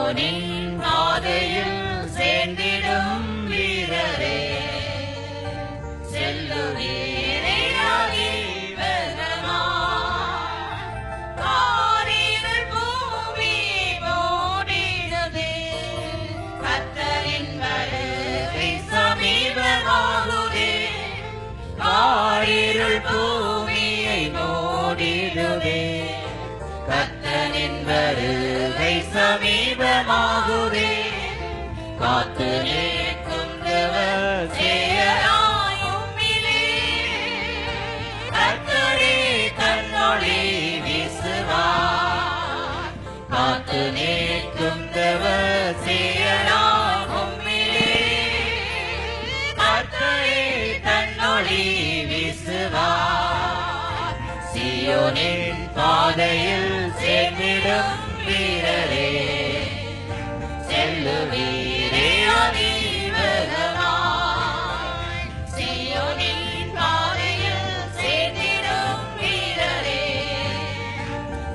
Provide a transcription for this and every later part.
சீயோனின் பாதையில் சேர்ந்திடும் வீரரே, செல்லுவீரே அதிவேகமாய். காரிருள் பூமியை மூடிடுதே, கர்த்தரின் வருகை சமீபமாகுதே. காரிருள் பூமியை மூடிடுதே, கர்த்தரின் வருகை சமீபமாகுதே. காத்து நிற்கும் தேவசேயராய் உம்மிலே, கர்த்தரே தன்னொளி வீசுவார். காத்து நிற்கும் தேவசேயராய் உம்மிலே, கர்த்தரே தன்னொளி வீசுவார். சீயோனின் பாதையில் சேர்ந்திடும் வீரரே, செல்லுவீரே அதிவேகமாய். சீயோனின் பாதையில் சேர்ந்திடும் வீரரே,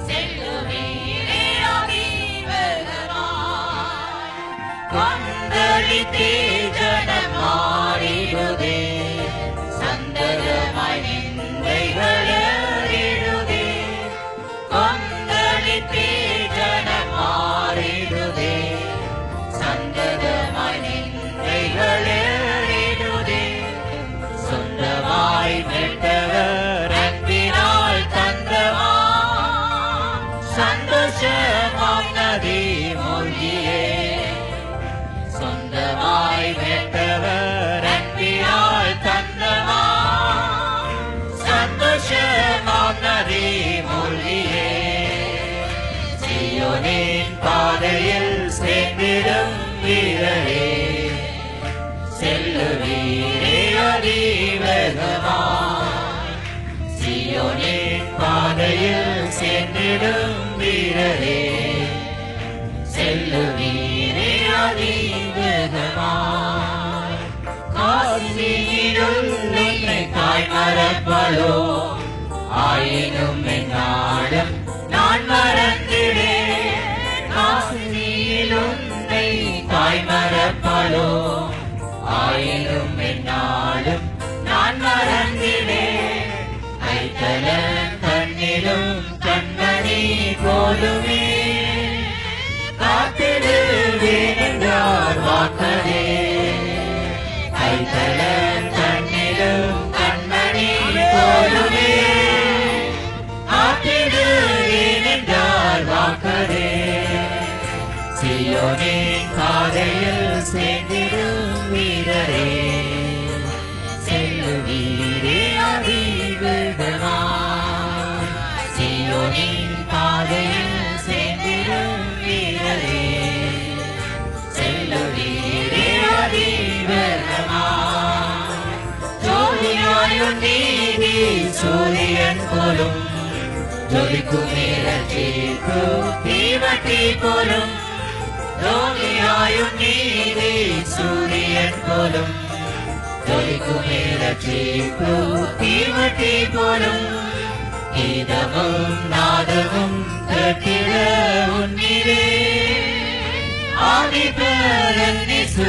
செல்லுவீரே அதிவேகமாய். கொந்தளித்தே ஜனம் மாறிடுதே, சந்ததமாய் நிந்தைகள் ஏறிடுதே. கொந்தளித்தே ஜனம் மாறிடுதே, சந்ததமாய் நிந்தைகள் ஏறிடுதே. சொந்தமாய் மீட்டவர் அன்பினால் தந்தவா, சந்தோஷமாம் நதி மூழ்கியே. சொந்தமாய் மீட்டவர் அன்பினால் தந்தவா, சந்தோஷமாம் நதி மூழ்கியே. சீயோனின் பாதையில் சேர்ந்திடும் வீரரே, செல்லுவீரே அதிவேகமாய். சீயோனின் பாதையில் சேர்ந்திடும் வீரரே, செல்லுவீரே அதிவேகமாய். காசினியுள் என்னை தாய் மறப்பாளோ, ஆயினும் என் நாடும் நான் மறந்திடேன். காசினியில் உன்னை தாய் மறப்பாளோ, ஆயினும் என் நாடும் நான் மறந்திடேன். கைத்தல தன்னிலும் கண்மணி போலுமே, காத்திடுவேன் என்றார் வாக்கதே. கைத்தல தன்னிலும் கண்மணி போலுமே, காத்திடுவேன் என்றார் வாக்கதே. சீயோனின் பாதையில் சேர்ந்திடும் வீரரே, செல்லுவீரே அதிவேகமாய். சீயோனின் பாதையில் சேர்ந்திடும் வீரரே, செல்லுவீரே அதிவேகமாய். ஜோதியாயும் நீதி சூரியன் போலும், ஜொலிக்கும் தீர்ப்பு தீவட்டி போலும். ஜோதியாயும் நீதி சூரியன் போலும், ஜொலிக்கும் தீர்ப்பு தீவட்டி போலும். கீதமும் நாதமும் கேட்டிட உன்னிலே, ஆதிபரன் இயேசு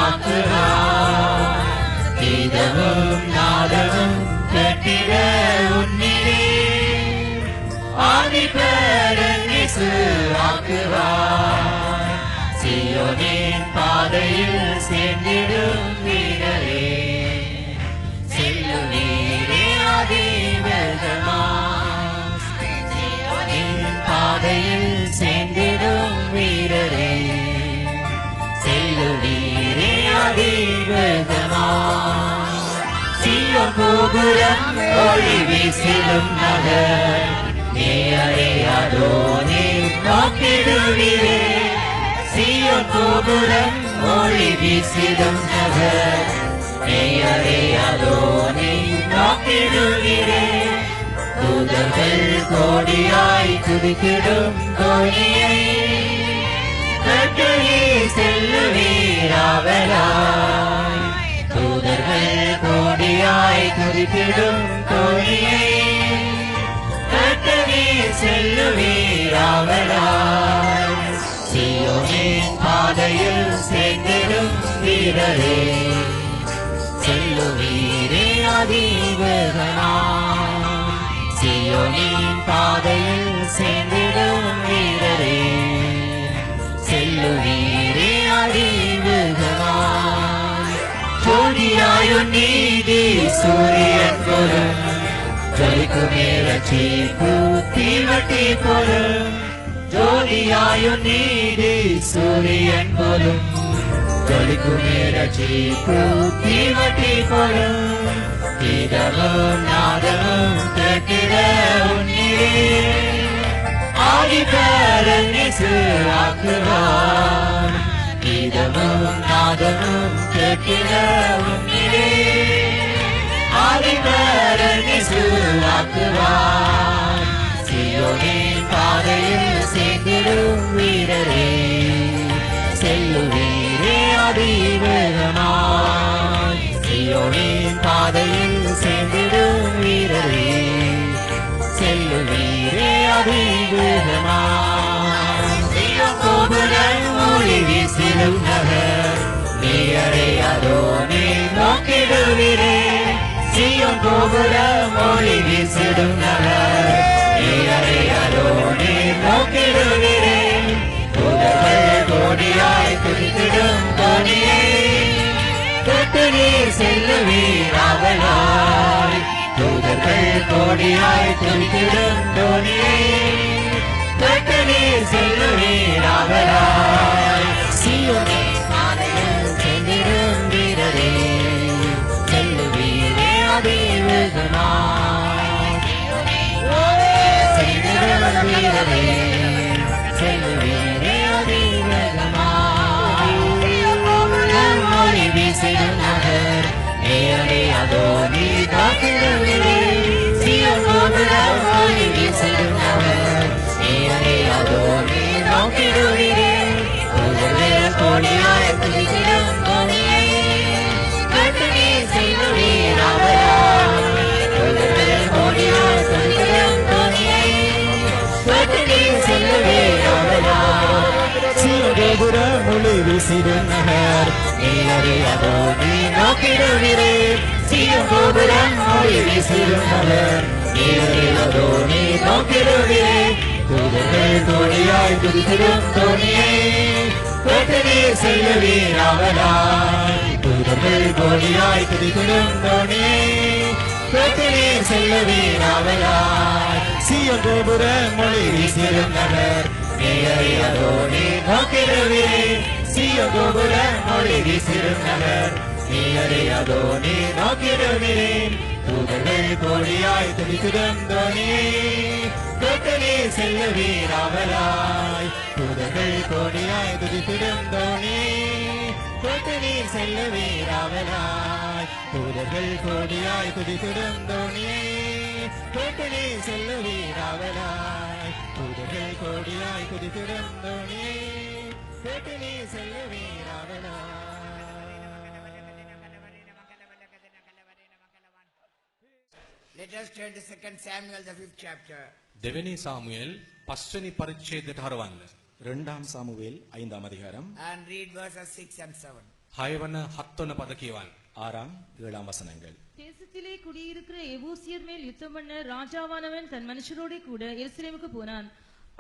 ஆக்குவார். கீதமும் நாதமும் கேட்டிட உன்னிலே, ஆதிபரன் இயேசு ஆக்குவார். சீயோனின் பாதையில் சேர்ந்திடும் வீரரே, செல்லுவீரே அதிவேகமாய். சீயோனின் பாதையில் சேர்ந்திடும் வீரரே, செல்லுவீரே அதிவேகமாய். சீயோன் கோபுரம் ஒளி வீசிடும் நகர், நேயறையாதோனே காத்திடுவீரே. சீயோன் கோபுரம் ஒளி வீசிடும் நகர், நேயறையாதோனே காத்திடுவீரே. தூதர்கள் கோடியாய் துதித்திடும் தோணியை, கட்டளை செல்லுவீராவலாய். தூதர்கள் கோடியாய் துதித்திடும் தோணியை, கட்டளை செல்லுவீராவலாய். சீயோனே வீரரே செல்லுவீரே அதிவேகமாய் சீயோனின் பாதையில் சேர்ந்திடும் வீரரே செல்லுவீரே அதிவேகமாய் ஜோதியாயும் நீதி சூரியன் போலும் ஜொலிக்குமே ரட்சிப்பு தீவட்டி போலும் ஜோதியாயும் நீதி சூரியன் போலும் ஜொலிக்குமே ரட்சிப்பு தீவட்டி போலும் கீதமும் நாதமும் கேட்டிட உன்னிலே ஆதிபரன் இயேசு ஆக்குவார் கீதமும் நாதமும் கேட்டிட உன்னிலே ஆதிபரன் இயேசு ஆக்குவார் சீயோனின் பாதையில் சேர்ந்திடும் வீரரே செல்லுவீரே அதிவேகமாய் சீயோனின் பாதையில் சேர்ந்திடும் வீரரே செல்லுவீரே அதிவேகமாய் சீயோன் கோபுரம் ஒளி வீசிடும் நகர் நீயரை அதோனே நோக்கிடுவீரே சீயோன் கோபுரம் ஒளி வீசிடும் நகர் நீயரை அதோனே நோக்கிடுவீரே தூதர்கள் கோடியாய் துதித்திடும் தோனியை தொட்டு நீர் செல்லுவீர் அவளாய் தூதர்கள் கோடியாய் துதித்திடும் தோனியை தொட்டு நீர் செல்லுவீர் அவளாய் சீயோனின் பாதையில் சென்றிடும் வீரரே செல்லுவீரே அதிவேகமாய் சென்றிடும் வீரரே செல்லுவீரே அதிவேகமாய் ஒளி வீசிடும் நகர் நேரே அதோ நீ காத்திடுவீரே சீயோன் கோபுரம் ஒளி வீசிடும் நகர் நேரே அதோ நீ நோக்கிடுவீரே தூதர்கள் கோடியாய் துதித்திடும் தோனியை கேட்டு நீர் செல்லுவீர் அவளாய் தூதர்கள் கோடியாய் துதித்திடும் தோனியை கேட்டு நீர் செல்லுவீர் அவளாய் சீயோன் கோபுரம் ஒளி வீசிடும் நகர் நேரே அதோ நீ நோக்கிடுவீரே சீயோன் கோபுரம் ஒளி வீசிடும் நகர் நேரே அதோ நீ நோக்கிடுவீரே தூதர்கள் கோடியாய் துதித்திடும் தோனியை கேட்டு நீர் செல்லுவீர் அவளாய் தூதர்கள் கோடியாய் துதித்திடும் தோனியை கேட்டு நீர் செல்லுவீர் அவளாய் சீயோன் கோபுரம் ஒளி வீசிடும் நகர் நேரே அதோ நீ நோக்கிடுவீரே சீயோன் கோபுரம் ஒளி வீசிடும் நகர் நேரே அதோ நீ நோக்கிடுவீரே தூதர்கள் கோடியாய் துதித்திடும் தோனியை கேட்டு நீர் செல்லுவீர் அவளாய் தூதர்கள் கோடியாய் துதித்திடும் தோனியை கேட்டு நீர் செல்லுவீர் அவளாய் தூதர்கள் கோடியாய் துதித்திடும் தோனியை கேட்டு நீர் செல்லுவீர் அவளாய் தூதர்கள் கோடியாய் துதித்திடும் தோனியை கேட்டு நீர் செல்லுவீர் அவளாய். Let us turn to 2 Samuel, the 5th chapter. දෙවෙනි සාමුවෙල් 5 වෙනි පරිච්ඡේදයට හරවන්න. இரண்டாம் சாமுவேல் 5ஆம் அதிகாரம் And read verses 6 and 7. 6 වන 7 වන පද කියවන්න. 6ஆம் 7ஆம் வசனங்கள். தேசத்திலே குடியிருக்கிற எபூசியர் மேல் யுத்தம் பண்ண ராஜாவானவன் தன் மனுஷரோட கூட எருசலேமுக்கு போனான்.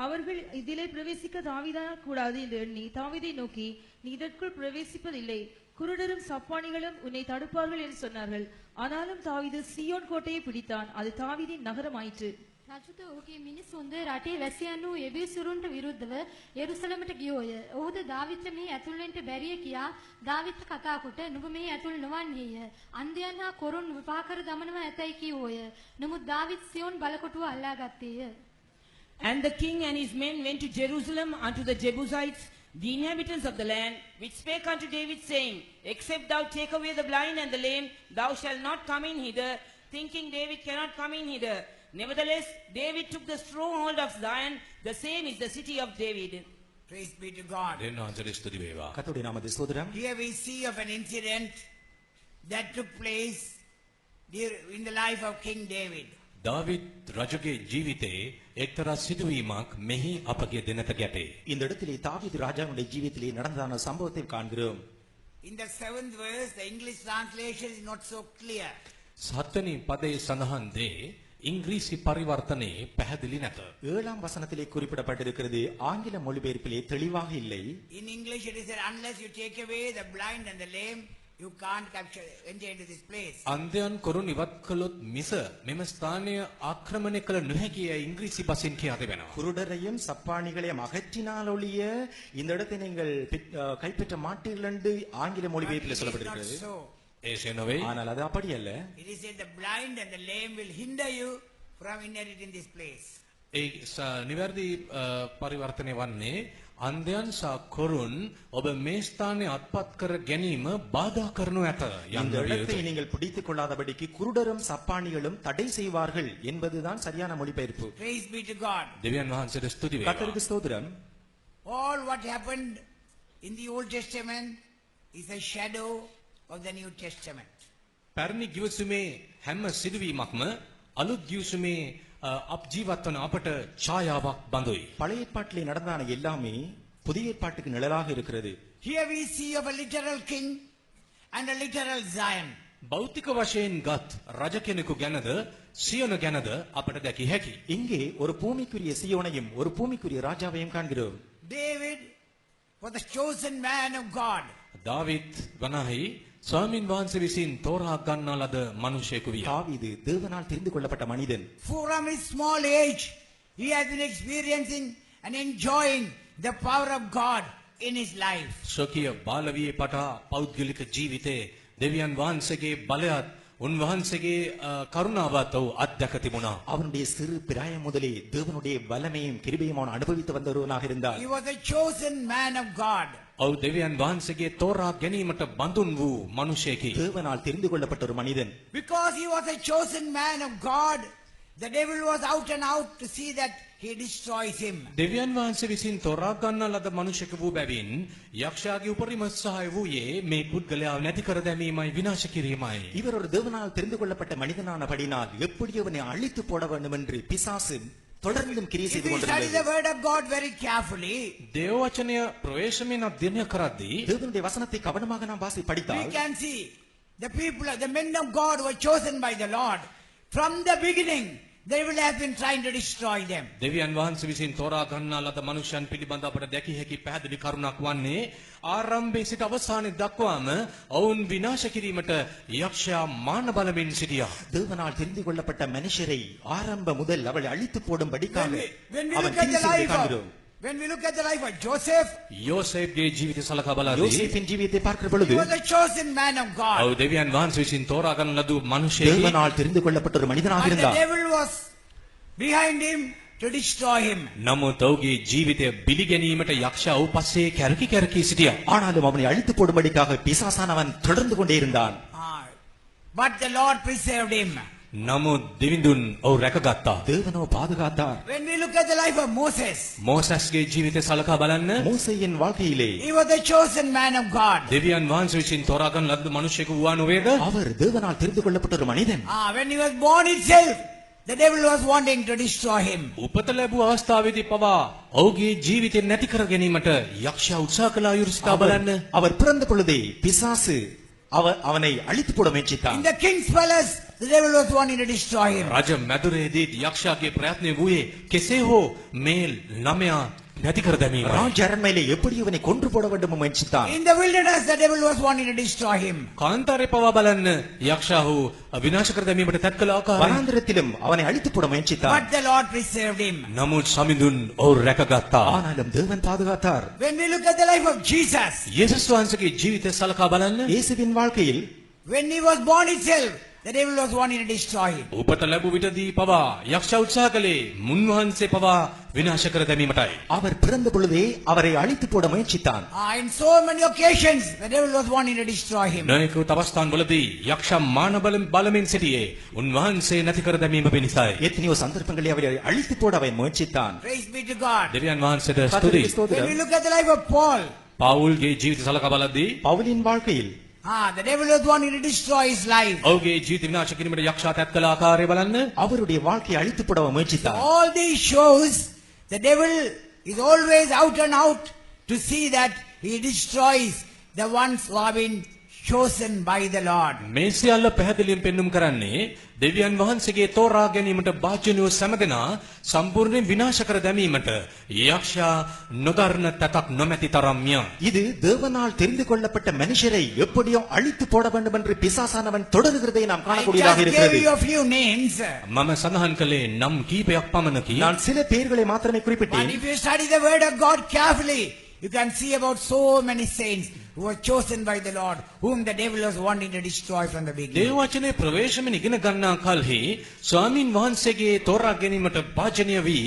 அவர்கள் இதிலே பிரவேசிக்க தாவீதா கூடாது என்று எண்ணி தாவீதை நோக்கி, நீ இதற்குள் பிரவேசிப்பதில்லை, குருடரும் சப்பானிகளும் உன்னை தடுப்பார்கள் என்று சொன்னார்கள். ஆனாலும் தாவீது சீயோன் கோட்டையை பிடித்தான். அது தாவீதின் நகரமாயிற்று. රජුද ඔහුගේ මිනිසුන්ද රටේ වැසියන් වූ එබිසුරුන්ට විරුද්ධව යෙරුසලමට ගියෝය. ඔහුද දාවිත්ට මේ ඇතුල් වෙන්න බැරිය කියා දාවිත්ට කතා කොට නුඹ මේ ඇතුල් නොවන්නේය. අන්ධයන් හා කොරුන් විපාකර දමනවා ඇතැයි කිව්වෝය. නමුත් දාවිත් සියොන් බලකොටුව අල්ලා ගත්තේය. And the king and his men went to Jerusalem unto the Jebusites, the inhabitants of the land, which spake unto David, saying, Except thou take away the blind and the lame, thou shalt not come in hither, thinking David cannot come in hither. Nevertheless, David took the stronghold of Zion, the same is the city of David. Praise be to God. දෙන්න අන්තර ස්තුති වේවා. கர்த்தருடைய நாமத்தை ஸ்தோத்திரம். Here we see of an incident that took place in the life of King David. දාවිද් රජුගේ ජීවිතයේ එක්තරා සිදුවීමක් මෙහි අපගේ දෙනත ගැටේ. இந்த இடத்திலே தாவீது ராஜாவுடைய ஜீவியத்திலே நடந்ததான சம்பவத்தை காண்கிறோம். In the 7th verse, the English translation is not so clear. සත්වනි පදයේ සඳහන් දේ ඉංග්‍රීසි පරිවර්තනයේ පැහැදිලි නැත. 7ஆம் வசனத்திலே குறிப்பிடப்பட்டிருக்கிறது ஆங்கில மொழிபெயர்ப்பிலே தெளிவாக இல்லை. In English it is said, unless you take away the blind and the lame, you can't enter into this place. අන්ධයන් කොරුන් ඉවත් කළොත් මිස මෙම ස්ථානය ආක්‍රමණය කළ නොහැකිය ඉංග්‍රීසි බසින් කියා තිබෙනවා. குருடரையும் சப்பானிகளையும் அகற்றினால் ஒழிய இந்த இடத்தை நீங்கள் கைப்பற்ற மாட்டீர்கள் என்று ஆங்கில மொழிபெயர்ப்பிலே It is not சொல்லப்பட்டிருக்கிறது. so. ඒසේ නොවේ. ஆனால் அது அப்படி அல்ல. It is said the blind and the lame will hinder you from inheriting this place. ඒ නිවැරදි පරිවර්තනය වන්නේ අන්ධයන් සහ කොරුන් ඔබ මේ ස්ථානයේ අත්පත් කර ගැනීම බාධා කරනු ඇත இந்த යන්න இடத்தை විය நீங்கள் பிடித்துக் கொள்ளாதபடிக்கு குருடரும் சப்பானிகளும் தடை செய்வார்கள் என்பதுதான் சரியான மொழிபெயர்ப்பு. Praise be to God. දෙවියන් වහන්සේට ස්තුති වේවා. கர்த்தருக்கு ஸ்தோத்திரம். All what happened in the Old Testament is a shadow of the New Testament. පැරණි ගිවිසුමේ හැම සිදුවීමක්ම අලුත් ගිවිසුමේ අප ජීවත් වන අපට ඡායාවක් බඳුයි. பழைய ஏற்பாட்டிலே நடந்தான எல்லாமே புதிய ஏற்பாட்டுக்கு நிழலாக இருக்கிறது. Here we see of a literal king and a literal Zion. භෞතික වශයෙන් ගත් රජ කෙනෙකු ගැනද සියොන ගැනද අපට දැකිය හැකි. இங்கே ஒரு பூமிக்குரிய சியோனையும் ஒரு பூமிக்குரிய ராஜாவையும் காண்கிறோம். David was the chosen man of God. David වනාහි ස්වාමින් වහන්සේ විසින් තෝරා ගන්නා ලද මිනිසෙකු විය. தாவீது தேவனால் தெரிந்து கொள்ளப்பட்ட மனிதன். From his small age, he has been experiencing and enjoying the power of God in his life. ස්වකීය බාලවියේ පටා පෞද්ගලික ජීවිතයේ දෙවියන් වහන්සේගේ බලයත් උන්වහන්සේගේ කරුණාවත් ඔහු අත්දැක තිබුණා. அவனுடைய சிறு பிராயம் முதலே தேவனுடைய வல்லமையும் கிருபையும் அவன் அனுபவித்து வந்தவனாக இருந்தார். He was a chosen man of God. ඔහු දෙවියන් වහන්සේගේ තෝරා ගැනීමට බඳුන් වූ මිනිසෙකි. தேவனால் தெரிந்து கொள்ளப்பட்ட ஒரு மனிதன். Because he was a chosen man of God, the devil was out and out to see that he destroys him. දෙවියන් වහන්සේ විසින් තෝරා ගන්නා ලද මිනිසෙකු වූ බැවින් යක්ෂයාගේ උපරිම සහාය වූයේ මේ පුද්ගලයාව නැති කර දැමීමයි විනාශ කිරීමයි. இவர் ஒரு தேவனால் தெரிந்து கொள்ளப்பட்ட மனிதனானபடினால் எப்படி அவனை அழித்து போட வேண்டும் என்று பிசாசு தொடர்ந்தும் கிரியை If செய்து we study the கொண்டிருந்தது. word of God very carefully, දේව වචනය ප්‍රවේශමෙන් අධ්‍යයනය කරද්දී தேவனுடைய வசனத்தை கவனமாக நாம் வாசி we படித்தால் can see the people, the men of God were chosen by the Lord. From the beginning, they will have been trying to destroy them. දෙවියන් වහන්සේ විසින් තෝරා ගන්නා ලද මනුෂ්‍යයන් පිළිබඳ අපට දැකිය හැකි පැහැදිලි කරුණක් වන්නේ ආරම්භයේ සිට අවසානයේ දක්වාම ඔවුන් විනාශ කිරීමට යක්ෂයා මාන බලමින් සිටියා. தேவனால் தெரிந்து கொள்ளப்பட்ட மனுஷரை ஆரம்ப முதல் அவளை அழித்து போடும்படிக்காக When we அவன் look at கிரியை the செய்வதை life காண்கிறோம். when we look at the life of Joseph, යෝසේප්ගේ ජීවිතය සලකා බලද්දී யோசேப்பின் ஜீவியத்தை பார்க்கிற பொழுது he was a chosen man of God. ඔව් දෙවියන් වහන්සේ විසින් තෝරා ගන්න ලද මිනිසෙකි. தேவனால் தெரிந்து கொள்ளப்பட்ட ஒரு மனிதனாக But the இருந்தார். devil was behind him to destroy him. නමුත් ඔහුගේ ජීවිතය බිලිගැනීමට යක්ෂයා ඔහු පස්සේ කැරකි කැරකි සිටියා. ஆனாலும் அவனை அழித்து போடும்படிக்காக பிசாசானவன் தொடர்ந்து கொண்டே இருந்தான். But the Lord preserved him. නමුත් දෙවිඳුන් ඔහු රැකගත්තා. தேவனோ பாதுகாத்தார். When we look at the life of Moses, මෝසස්ගේ ජීවිතය සලකා බලන්න மோசேயின் வாழ்க்கையிலே he was a chosen man of God. දෙවියන් වහන්සේ විසින් තෝරා ගන්න ලද මිනිසෙකු වූ නොවේද? அவர் தேவனால் தெரிந்து கொள்ளப்பட்ட ஒரு மனிதன். When he was born itself, the devil was wanting to destroy him. උපත ලැබූ අවස්ථාවේදී පවා ඔහුගේ ජීවිතය නැති කර ගැනීමට යක්ෂයා උත්සාහ කළා යුරිස්තා බලන්න. அவர் பிறந்த பொழுதே பிசாசு அவனை அழித்து போட முயற்சித்தான். In the king's palace, the devil was wanting to destroy him. රජ මැදුරේදී යක්ෂයාගේ ප්‍රයත්නය වූයේ කෙසේ හෝ මේ ළමයා නැති කර දැමීමයි. ராஜ அரண்மனையிலே எப்படி இவனை கொன்று போட வேண்டும் என்று முயற்சித்தான். In the wilderness, the devil was wanting to destroy him. කාන්තාරේ පවා බලන්න යක්ෂයා ඔහු විනාශ කර දැමීමට තත් කළ ආකාරය. வனாந்திரத்திலும் அவனை அழித்து போட முயற்சித்தான். But the Lord preserved him. නමුත් සමිඳුන් ඔහු රැකගත්තා. ஆனாலும் தேவன் பாதுகாத்தார். When we look at the life of Jesus, යේසුස් වහන්සේගේ ජීවිතය සලකා බලන්න இயேசுவின் வாழ்க்கையில் when he was born itself, the devil was wanting to destroy him. උපත ලැබු විටදී පවා යක්ෂයා උත්සාහ කළේ මුන්වහන්සේ පවා විනාශ කර දැමීමටයි. அவர் பிறந்த பொழுதே அவரை அழித்து போட முயற்சித்தான். In so many occasions, the devil was wanting to destroy him. නොයෙකුත් අවස්ථාන්වලදී යක්ෂයා මාන බලමින් සිටියේ උන්වහන්සේ නැති කර දැමීම පිණිසයි. எத்தனையோ சந்தர்ப்பங்களில் அவரை அழித்து போட அவன் முயற்சித்தான். Praise be to God. දෙවියන් වහන්සේට கர்த்தருக்கு ස්තුතියි. When we ஸ்தோத்திரம். look at the life of Paul, පවුල්ගේ ජීවිත සලකා බලද්දී பவுலின் வாழ்க்கையில் the devil was wanting to destroy his life. ඔහුගේ ජීවිත විනාශ කිරීමට යක්ෂයා තත් කළ ආකාරය බලන්න. அவருடைய வாழ்க்கையை அழித்து போட அவன் முயற்சித்தான். All these shows, the devil is always out and out to see that he destroys the ones who have been chosen by the Lord. මේ සියල්ල පැහැදිලියෙන් පෙන්눔 කරන්නේ දෙවියන් වහන්සේගේ තෝරා ගැනීමට භාජ්‍ය වූ සෑමදෙනා සම්පූර්ණයෙන් විනාශ කර දැමීමට යක්ෂයා නොදර්න තතක් නොමැති තරම්ය. இது தேவனால் தெரிந்து கொள்ளப்பட்ட மனுஷரை எப்படியோ அழித்து போட வேண்டும் என்று பிசாசானவன் தொடர்கிறதை நாம் I காணக்கூடியதாக just இருக்கிறது. gave you a few names. මම සඳහන් කළේ නම් කීපයක් පමණකි. நான் சில பெயர்களை மாத்திரமே But குறிப்பிட்டேன். if you study the word of God carefully, you can see about so many saints who were chosen by the Lord, whom the devil was wanting to destroy from the beginning. දේව වචනේ ප්‍රවේශමෙන් ඉගෙන ගන්නා කලෙහි ස්වාමින් වහන්සේගේ තෝරා ගැනීමට භාජනීය වී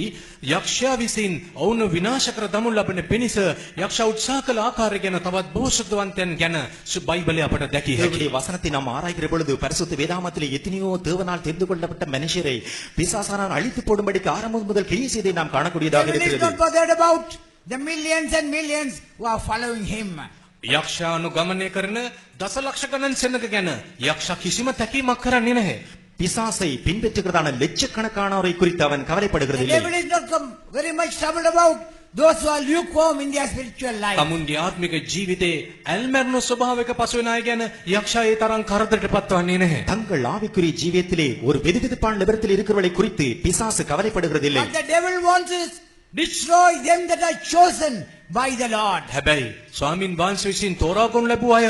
යක්ෂයා විසින් ඔවුන් විනාශ කර දමු ලබන පිණිස යක්ෂයා උත්සාහ කළ ආකාරය ගැන තවත් බෝසත්වන්තයන් ගැන බයිබලයේ අපට දැකිය හැකියි. தேவனுடைய வசனத்தை நாம் ஆராய்கிற பொழுது பரிசுத்த வேதாகமத்திலே எத்தனையோ தேவனால் தெரிந்து கொள்ளப்பட்ட மனுஷரை பிசாசானால் அழித்து போடும்படிக்கு ஆரம்பம் முதல் கிரியை செய்ததை நாம் காணக்கூடியதாக The devil is இருக்கிறது. not bothered about the millions and millions who are following him. යක්ෂයා අනුගමනය කරන දසලක්ෂ ගණන් සෙනඟ ගැන යක්ෂයා කිසිම තැකීමක් කරන්නේ නැහැ. பிசாசை பின்பற்றுகிறதான லட்சக்கணக்கானோரை குறித்து அவன் The கவலைப்படுகிறதில்லை. devil is not very much troubled about those who are lukewarm in their spiritual life. තමුන්ගේ ආත්මික ජීවිතේ ඇල්මැරුණු ස්වභාවයක පසුවෙන අය ගැන යක්ෂයා ඒ තරම් කරදරට පත්වන්නේ නැහැ. தங்கள் ஆவிக்குரிய ஜீவியத்திலே ஒரு வெதுவெதுப்பான நிபரத்தில் இருக்கிறவர்களை குறித்து பிசாசு கவலைப்படுகிறதில்லை. But the devil wants to destroy them that are chosen by the Lord. හැබැයි ස්වාමින් වහන්සේ විසින් තෝරාගොනු ලැබුව අය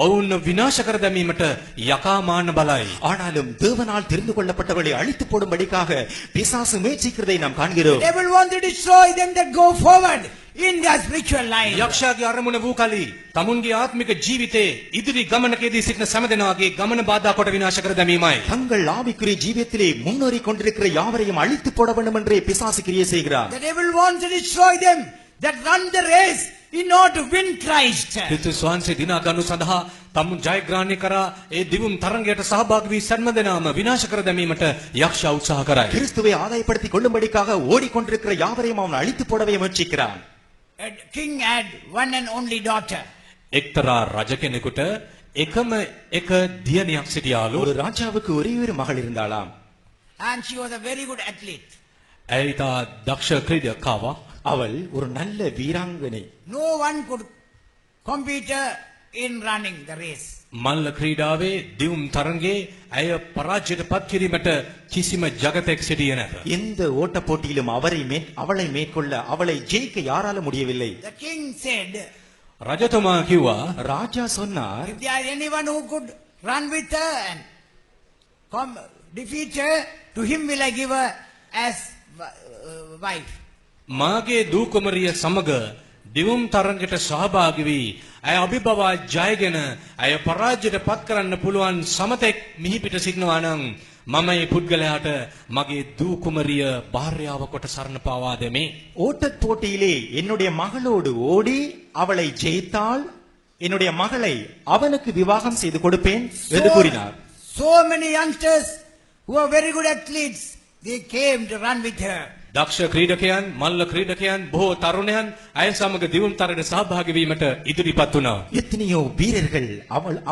ඔවුන් විනාශ කර දැමීමට යකා මාන බලයි. ஆனாலும் தேவனால் தெரிந்து கொள்ளப்பட்டவர்களை அழித்து போடும்படிக்காக பிசாசு முயற்சிக்கிறதை நாம் காண்கிறோம். The devil wants to destroy them that go forward in their spiritual life. යක්ෂයාගේ අරමුණ වූ කලී තමුන්ගේ ආත්මික ජීවිතේ ඉදිරි ගමනකදී සිටින සෑමදෙනාගේ ගමන බාධා කොට විනාශ කර දැමීමයි. தங்கள் ஆவிக்குரிய ஜீவியத்திலே முன்னேறிக் கொண்டிருக்கிற யாவரையும் அழித்து போட வேண்டும் என்றே பிசாசு கிரியை செய்கிறார். The devil wants to destroy them that run the race in order to win Christ. ක්‍රිස්තුස් වහන්සේ දිනා ගනු සඳහා තමුන් ජයග්‍රහණය කරා ඒ දිවුම් තරංගයට සහභාගී වී සෑමදෙනාම විනාශ කර දැමීමට යක්ෂයා උත්සාහ කරයි. கிறிஸ்துவை ஆதாயப்படுத்திக் கொள்ளும்படிக்காக ஓடிக்கொண்டிருக்கிற யாவரையும் அவன் அழித்து போடவே முயற்சிக்கிறான். A king had one and only daughter. එක්තරා රජ කෙනෙකුට එකම එක දියණියක් සිටියාලු. ஒரு ராஜாவுக்கு ஒரே ஒரு மகள் இருந்தாளாம். And she was a very good athlete. ඇය ඉතා දක්ෂ ක්‍රීඩකාවක්. அவள் ஒரு நல்ல வீராங்கனை. No one could compete her in running the race. මල්ල ක්‍රීඩාවේ දිවුම් තරංගේ ඇය පරාජයට පත් කිරීමට කිසිම ජගතෙක් සිටියේ නැත. எந்த ஓட்ட போட்டியிலும் அவளை மேற்கொள்ள அவளை ஜெயிக்க யாரால முடியவில்லை. The king said, රජතුමා කිව්වා ராஜா சொன்னார், if there is anyone who could run with her and defeat her, to him will I give her as wife. මාගේ දූ කුමරිය සමග දිවුම් තරංගයට සහභාගී වී ඇය අභිබවා ජයගෙන ඇය පරාජයට පත් කරන්න පුළුවන් සමතෙක් මිහි පිට සිටිනවා නම් මම මේ පුද්ගලයාට මගේ දූ කුමරිය භාර්යාව කොට සරණ පාවා දෙමි. ஓட்டப் போட்டியிலே என்னுடைய மகளோடு ஓடி அவளை ஜெயித்தால் என்னுடைய மகளை அவனுக்கு விவாகம் செய்து கொடுப்பேன் என்று கூறினார். So many youngsters who are very good athletes, they came to run with her. දක්ෂ ක්‍රීඩකයන් මල්ල ක්‍රීඩකයන් බොහෝ තරුණයන් අය සමග දිවුම් තරඟට සහභාගී වීමට ඉදිරිපත් වුණා. எத்தனையோ வீரர்கள்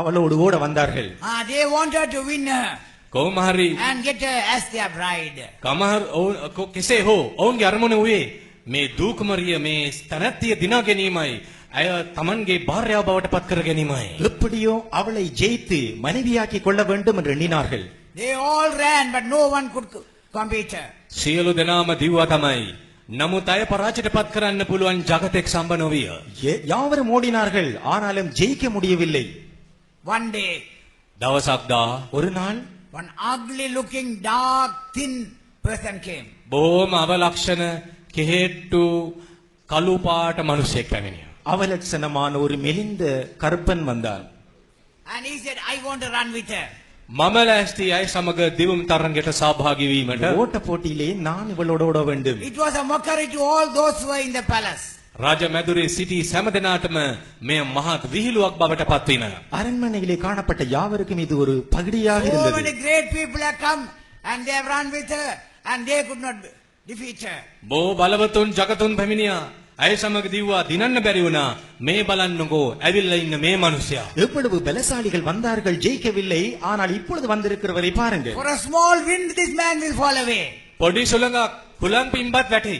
அவளோடு ஓட வந்தார்கள். They wanted to win her කොහොම හරි and get her as their bride. කෙසේ හෝ ඔවුන්ගේ අරමුණ වූයේ මේ දූ කුමරිය මේ තනත්තිය දිනා ගැනීමයි ඇය තමන්ගේ භාර්යාව බවට පත් කර ගැනීමයි. எப்படியோ அவளை ஜெயித்து மனைவியாக்கி கொள்ள வேண்டும் என்று எண்ணினார்கள். They all ran, but no one could compete her. සියලු දෙනාම දිව්වා තමයි. නමුත් අය පරාජයට පත් කරන්න පුළුවන් జగතෙක් සම්බ නොවිය. யாவரும் ஓடினார்கள், ஆனாலும் ஜெயிக்க முடியவில்லை. One day, දවසක් දා ஒரு நாள் one ugly looking, dark, thin person came. බොහොම අවලක්ෂණ කෙහෙට්ටු කළු පාට මිනිසෙක් පැමිණියා. அவலட்சணமான ஒரு மெலிந்த கருப்பன் வந்தான். And he said, I want to run with her. මම ලෑස්ති අය සමග දිවුම් තරඟයට සහභාගී වීමට. ஓட்ட போட்டியிலே நான் இவளோடு ஓட வேண்டும். It was a mockery to all those who were in the palace. රාජ මැදුරේ සිටි සෑම දෙනාටම මෙය මහත් විහිළුවක් බවට පත්වීම. அரண்மனையிலே காணப்பட்ட யாவருக்கும் இது ஒரு பகடியாக So இருந்தது. many great people have come and they have run with her and they could not defeat her. බොහෝ බලවතුන් ජගතුන් පැමිණියා. අය සමග දිව්වා දිනන්න බැරි වුණා. මේ බලන්නකෝ ඇවිල්ලා ඉන්න මේ මිනිසයා. எவ்வளவு பலசாலிகள் வந்தார்கள், ஜெயிக்கவில்லை. ஆனால் இப்பொழுது வந்திருக்கிறவரை பாருங்கள். For a small wind, this man will fall away. පොඩි සුළඟක් හුලං පිම්බත් වැටේ.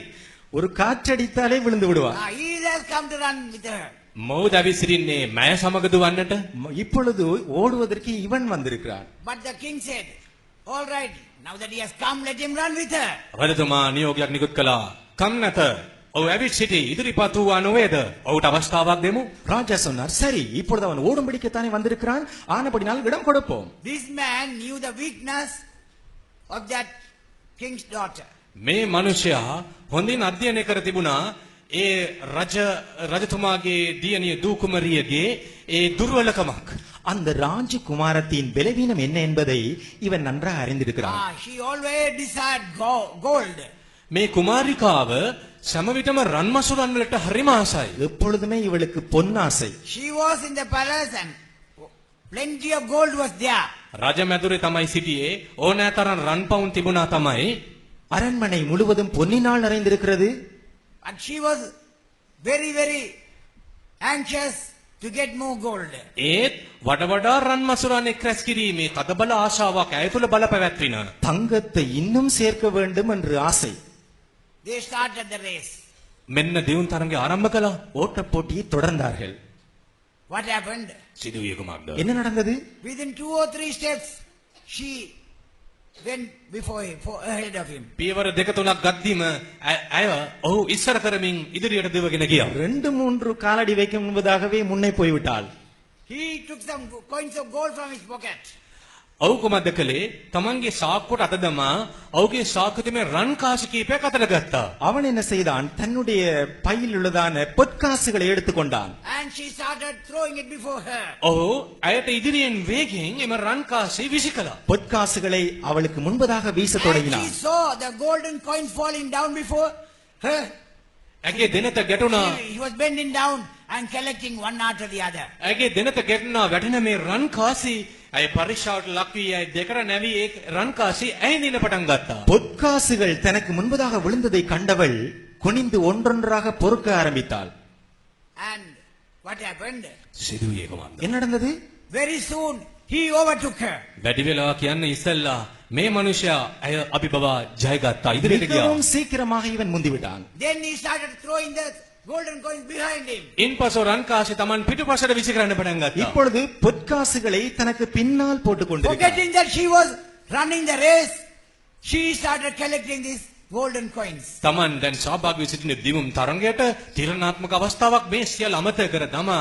ஒரு காற்றடித்தாலே விழுந்து விடுவார். He has come to run with her. මොහු දැවිසිරින්නේ මය සමග දුවන්නට இப்பொழுது ஓடுவதற்கு இவன் வந்திருக்கிறான். But the king said, all right, now that he has come, let him run with her. රජතුමා නියෝගයක් නිකුත් කළා. කම් නැත. ඔහු ඇවිත් සිටි ඉදිරිපත් වූවා නොවේද? ඔහුට අවස්ථාවක් දෙමු. ராஜா சொன்னார், சரி இப்பொழுது அவன் ஓடும்படிக்குத்தானே வந்திருக்கிறான், ஆனபடினால் இடம் கொடுப்போம். This man knew the weakness of that king's daughter. මේ මිනිසයා හොඳින් අධ්‍යයනය කර තිබුණා ඒ රජතුමාගේ දියණිය දූ කුමරියගේ ඒ දුර්වලකමක්. அந்த ராஜகுமாரத்தின் பலவீனம் என்ன என்பதை இவன் நன்றாக அறிந்திருக்கிறான். She always desired gold. මේ කුමාරිකාව සෑම විටම රන් මසුරන් වලට හරිම ආසයි. எப்பொழுதுமே இவளுக்கு பொன்னாசை. She was in the palace and plenty of gold was there. රජ මැදුරේ තමයි සිටියේ. ඕනෑ තරම් රන් පවුන් තිබුණා තමයි. அரண்மனை முழுவதும் பொன்னினால் நிறைந்திருக்கிறது. And she was very, very anxious to get more gold. ඒත් වඩ වඩා රන් මසුරන් එක් රැස් කිරීමේ තදබල ආශාවක් ඇය තුළ බලපැවැත්වින. தங்கத்தை இன்னும் சேர்க்க வேண்டும் என்று ஆசை. They started the race. මෙන්න දියුන් තරඟය ආරම්භ කළා. ஓட்டப் போட்டியை தொடர்ந்தார்கள். What happened? සිදුවිය කුමක්ද? என்ன நடந்தது? Within 2 or 3 steps, she went before him, ahead of him. පියවර දෙක තුනක් ගද්දීම ඇය ඔහු ඉස්සර කරමින් ඉදිරියට දිවගෙන ගියා. 2-3 காலடி வைக்கும் முன்பதாகவே முன்னே போய்விட்டாள். He took some coins of gold from his pocket. ඔහු කුමක්ද කළේ? තමන්ගේ සාක්කුවට අත දමා ඔහුගේ සාක්කුවේ මේ රන් කාසි කීපයක් අතට ගත්තා. அவன் என்ன செய்தான்? தன்னுடைய பையில் உள்ளதான பொற்காசுகளை எடுத்துக்கொண்டான். And she started throwing it before her. ඔහු ඇයට ඉදිරියෙන් වේගයෙන් එම රන් කාසි විසි කළා. பொற்காசுகளை அவளுக்கு முன்பதாக வீச And she தொடங்கினான். saw the golden coins falling down before her. ඇගේ දෙනත ගැටුණා. He was bending down and collecting one after the other. ඇගේ දෙනත ගැටුණා වැටෙන මේ රන් කාසි ඇය පරීක්ෂාවට ලක් වී ඇය දෙකට නැවී ඒ රන් කාසි ඇහිඳින්න පටන් ගත්තා. பொற்காசுகள் தனக்கு முன்பதாக விழுந்ததை கண்டவள் குனிந்து ஒன்றொன்றாக பொறுக்க ஆரம்பித்தாள். And what happened? සිදුවියේ කුමක්ද? என்ன நடந்தது? Very soon he overtook her. වැඩි වෙලා කියන්න ඉස්සෙල්ලා මේ මිනිසයා ඇය අභිබවා ජයගත්තා. ඉදිරියට ගියා. மிகவும் சீக்கிரமாக இவன் முந்திவிட்டான். Then he started throwing the golden coins behind him. ඉන්පසු රන් කාසි තමන් පිටුපසට විසි කරන්න පටන් ගත්තා. இப்பொழுது பொற்காசுகளை தனக்கு பின்னால் போட்டுக் கொண்டிருக்கிறான். Forgetting that she was running the race, she started collecting these golden coins. තමන් දැන් සහභාගී වී සිටින දිවුම් තරඟයට තීරණාත්මක අවස්ථාවක් මේ සියල්ල අමතක කර දමා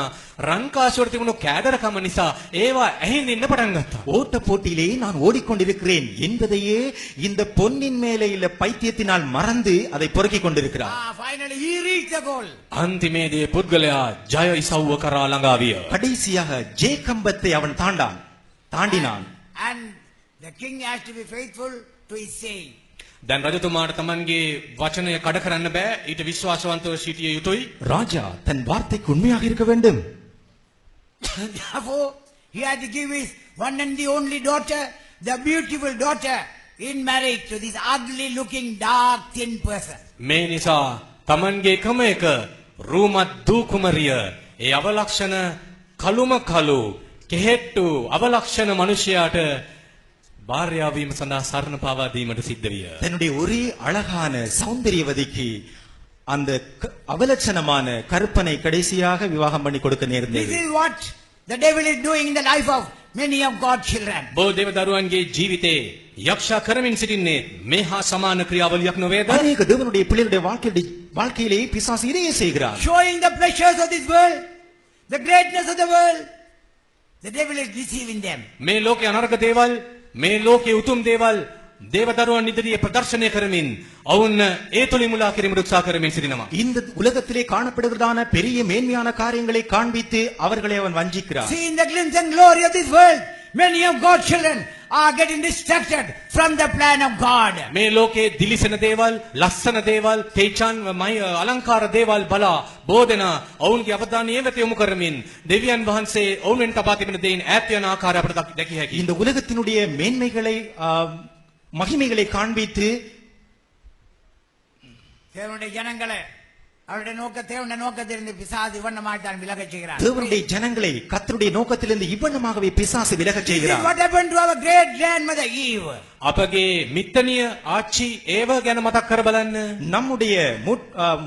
රන් කාසි වල තිබුණු කෑදරකම නිසා ඒවා ඇහිඳින්න පටන් ගත්තා. ஓட்ட போட்டியிலே நான் ஓடிக்கொண்டிருக்கிறேன் என்பதையே இந்த பொன்னின் மேலே உள்ள பைத்தியத்தினால் மறந்து அதை பொறுக்கிக் கொண்டிருக்கிறார். Finally he reached the goal. අන්තිමේදී පුද්ගලයා ජය ඉසව්ව කරා ළඟා විය. கடைசியாக ஜேகம்பத்தை அவன் தாண்டினான். And the king has to be faithful to his saying. දැන් රජතුමාට තමන්ගේ වචනය කඩ කරන්න බෑ. ඊට විශ්වාසවන්තව සිටිය යුතුයි. ராஜா தன் வார்த்தைக்கு உண்மையாக இருக்க வேண்டும். Therefore, he had to give his one and the only daughter, the beautiful daughter, in marriage to this ugly looking dark thin person. මේ නිසා තමන්ගේ එකම එක රූමත් දූ කුමරිය ඒ අවලක්ෂණ කළුම කළු කෙහෙට්ටු අවලක්ෂණ මනුෂ්‍යයාට භාර්යාව වීම සඳහා සරණ පාවා දීමට සිද්ධ විය. தன்னுடைய ஒரே அழகான சௌந்தரியவதிக்கு அந்த அவலட்சணமான கற்பனை கடைசியாக விவாகம் பண்ணி கொடுக்க This நேர்ந்தது. is what the devil is doing in the life of many of God's children. බොහෝ දේව දරුවන්ගේ ජීවිතේ යක්ෂා කරමින් සිටින්නේ මේ හා සමාන ක්‍රියාවලියක් නොවේද? அநேக தேவனுடைய பிள்ளைகளுடைய வாழ்க்கையிலே பிசாசு இதையே செய்கிறார். Showing the pleasures of this world, the greatness of the world. The devil is deceiving them. මේ ලෝකේ අනර්ග දේවල් මේ ලෝකේ උතුම් දේවල් දේව දරුවන් ඉදිරියේ ප්‍රදර්ශනය කරමින් ඔවුන් ඒ තුලින් මුලා කිරීමට උත්සාහ කරමින් සිටිනවා. இந்த உலகத்திலே காணப்படுகிறதான பெரிய மேன்மையான காரியங்களை காண்பித்து அவர்களை அவன் வஞ்சிக்கிறார். Seeing the glimpse and glory of this world, many of God's children are getting distracted from the plan of God. මේ ලෝකයේ දිලිසෙන දේවල්, ලස්සන දේවල්, තේචාන් අලංකාර දේවල් බලා බෝධනා ඔවුන්ගේ අවධානය ඒ වෙත යොමු කරමින් දෙවියන් වහන්සේ ඔවුන්ෙන් තබා තිබෙන දෙයින් ඈත් යන ආකාරය අපට දැකිය හැකියි. இந்த உலகத்தினுடைய மேன்மைகளை மகிமைகளை காண்பித்து தேவனுடைய ஜனங்களே, அவருடைய நோக்கத்தை உன்ன நோக்கத்திலிருந்து பிசாசு இவண்ணமாய் தான் விலகச் செய்கிறார். தேவனுடைய ஜனங்களை கர்த்தருடைய நோக்கத்திலிருந்து இவ்வண்ணமாகவே பிசாசு விலகச் This is செய்கிறார். what happened to our great grandmother Eve. අපගේ මිත්තනිය ආච්චි ඒව ගැන මතක් කර බලන්න. நம்முடைய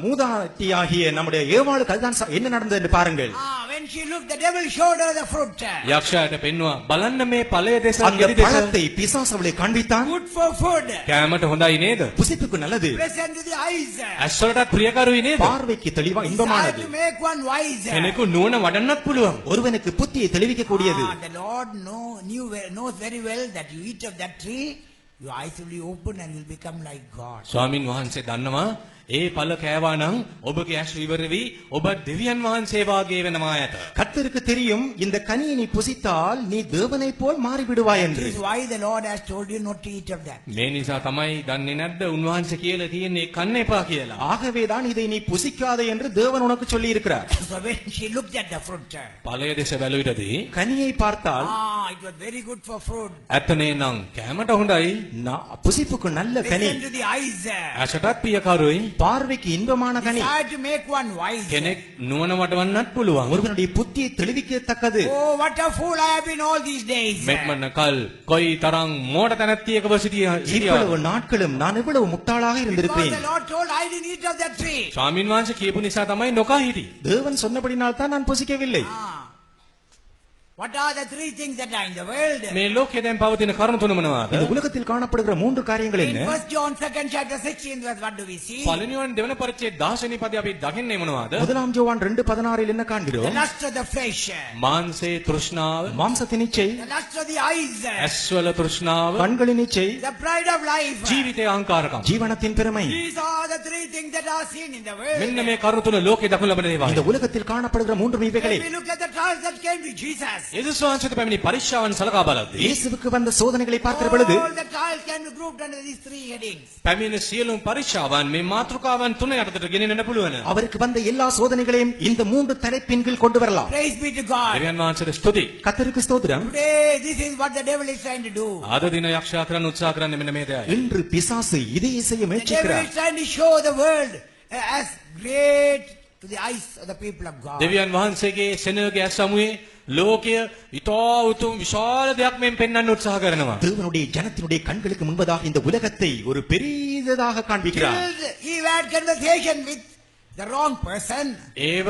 மூதாட்டியாகிய நம்முடைய ஏவாளுக்கு அதுதான் என்ன நடந்தது என்று பாருங்கள். When she looked, the devil showed her the fruit. යක්ෂයාට පෙන්වුවා බලන්න මේ ඵලය දෙස அந்த ගෙඩි දෙස. பழத்தை பிசாசு அவளை காண்பித்தான். Good for food. කෑමට හොඳයි නේද? புசிப்புக்கு நல்லது, Pleasant to the eyes. ඇස්වලටත් ප්‍රියකරුයි නේද? பார்வைக்கு தெளிவா It's hard இன்பமானது, to make one wise. කෙනෙකු නුවණ වඩන්නත් පුළුවන්. ஒருவனுக்கு புத்தியை தெளிவிக்க கூடியது. The Lord knows very well that you eat of that tree, your eyes will be open and will become like God. ස්වාමින් වහන්සේ දන්නවා ඒ ඵල කෑවා නම් ඔබගේ ඇස් විවර වී ඔබ දෙවියන් වහන්සේ වාගේ වෙනවා ඇත. கர்த்தருக்கு தெரியும் இந்த கனியை நீ புசித்தால் நீ தேவனை போல் மாறிவிடுவாய் என்று. This is why the Lord has told you not to eat of that. මේ නිසා තමයි දන්නේ නැද්ද උන්වහන්සේ කියලා තියෙන්නේ කන්න එපා කියලා. ஆகவேதான் இதை நீ புசிக்காதே என்று தேவன் உனக்கு சொல்லி இருக்கிறார். So when she looked at the fruit, ඵලය දෙස බැලුවිටදී கனியை பார்த்தால் it was very good for fruit. ඇත්තනේ නම් කෑමට හොඳයි. புசிப்புக்கு நல்ல கனி, Listen to the eyes. ඇසටත් පියකරුයි. பார்வைக்கு இன்பமான கனி, Decide to make one wise. කෙනෙක් නුවණ වඩවන්නත් පුළුවන්. ஒருவனுடைய புத்தியை தெளிவிக்கத்தக்கது. Oh, what a fool I have been all these days. මෙත්මන්න කල් කොයි තරම් මෝඩ තැනැත්තියකව සිටියා. இவ்வளவு நாட்களும் நான் எவ்வளவு முட்டாளாக Because இருந்திருப்பேன். the Lord told I didn't eat of that tree. ස්වාමින් වහන්සේ කියපු නිසා තමයි නොකා හිටියේ. தேவன் சொன்னபடினால் தான் நான் புசிக்கவில்லை. What are the three things that are in the world? මේ ලෝකයේ දැන් පවතින කරුණු තුන මොනවාද? இந்த உலகத்தில் காணப்படுகிற மூன்று காரியங்கள் In என்ன? 1 John 2nd chapter 16 verse, what do we see? පළවෙනිවන් දෙවන පරිච්ඡේද 16 වෙනි පදේ අපි දකින්නේ මොනවාද? முதலாம் யோவான் 2:16 என்ன The காண்கிறோம்? lust of the flesh, මාංශේ තෘෂ්ණාව, மாம்சத்தின் இச்சை, the lust of the eyes, ඇස්වල තෘෂ්ණාව, கண்களின் இச்சை, the pride of life. ජීවිතයේ අහංකාරකම්. ஜீவனத்தின் பெருமை. These are the three things that are seen in the world. මෙන්න මේ කරුණු තුන ලෝකේ දක්වන ලබන இந்த දේවල්. உலகத்தில் காணப்படுகிற மூன்று இவைகளே. When we look at the trials that came to Jesus, යේසුස් වහන්සේට පැමිණි පරීක්ෂාවන් සලකා බලද්දී இயேசுவுக்கு வந்த சோதனைகளை பார்க்கிற பொழுது all the trials can be grouped under these three headings. පැමිණි සියලුම පරීක්ෂාවන් මේ මාතෘකාවන් තුන යටතට ගෙනෙන්න පුළුවන්. அவருக்கு வந்த எல்லா சோதனைகளையும் இந்த மூன்று தலைப்பின் கீழ் கொண்டு வரலாம். Praise be to God. දෙවියන් වහන්සේට ස්තුතියි. கர்த்தருக்கு ஸ்தோத்திரம். Today, this is what the devil is trying to do. අද දින යක්ෂයා කරන්න උත්සාහ කරන්නේ මෙන්න මේ දෙයයි. இன்று பிசாசு இதையே செய்ய The devil முயற்சிக்கிறார். is trying to show the world as great to the eyes of the people of God. දෙවියන් වහන්සේගේ සෙනගගේ ඇස් සමුවේ ලෝකය ඉතා උතුම් විශාල දෙයක් මෙන් පෙන්වන්න උත්සාහ කරනවා. தேவனுடைய ஜனத்தினுடைய கண்களுக்கு முன்பதாக இந்த உலகத்தை ஒரு பெரியதாக காண்பிக்கிறார். He had conversation with the wrong person. ඒව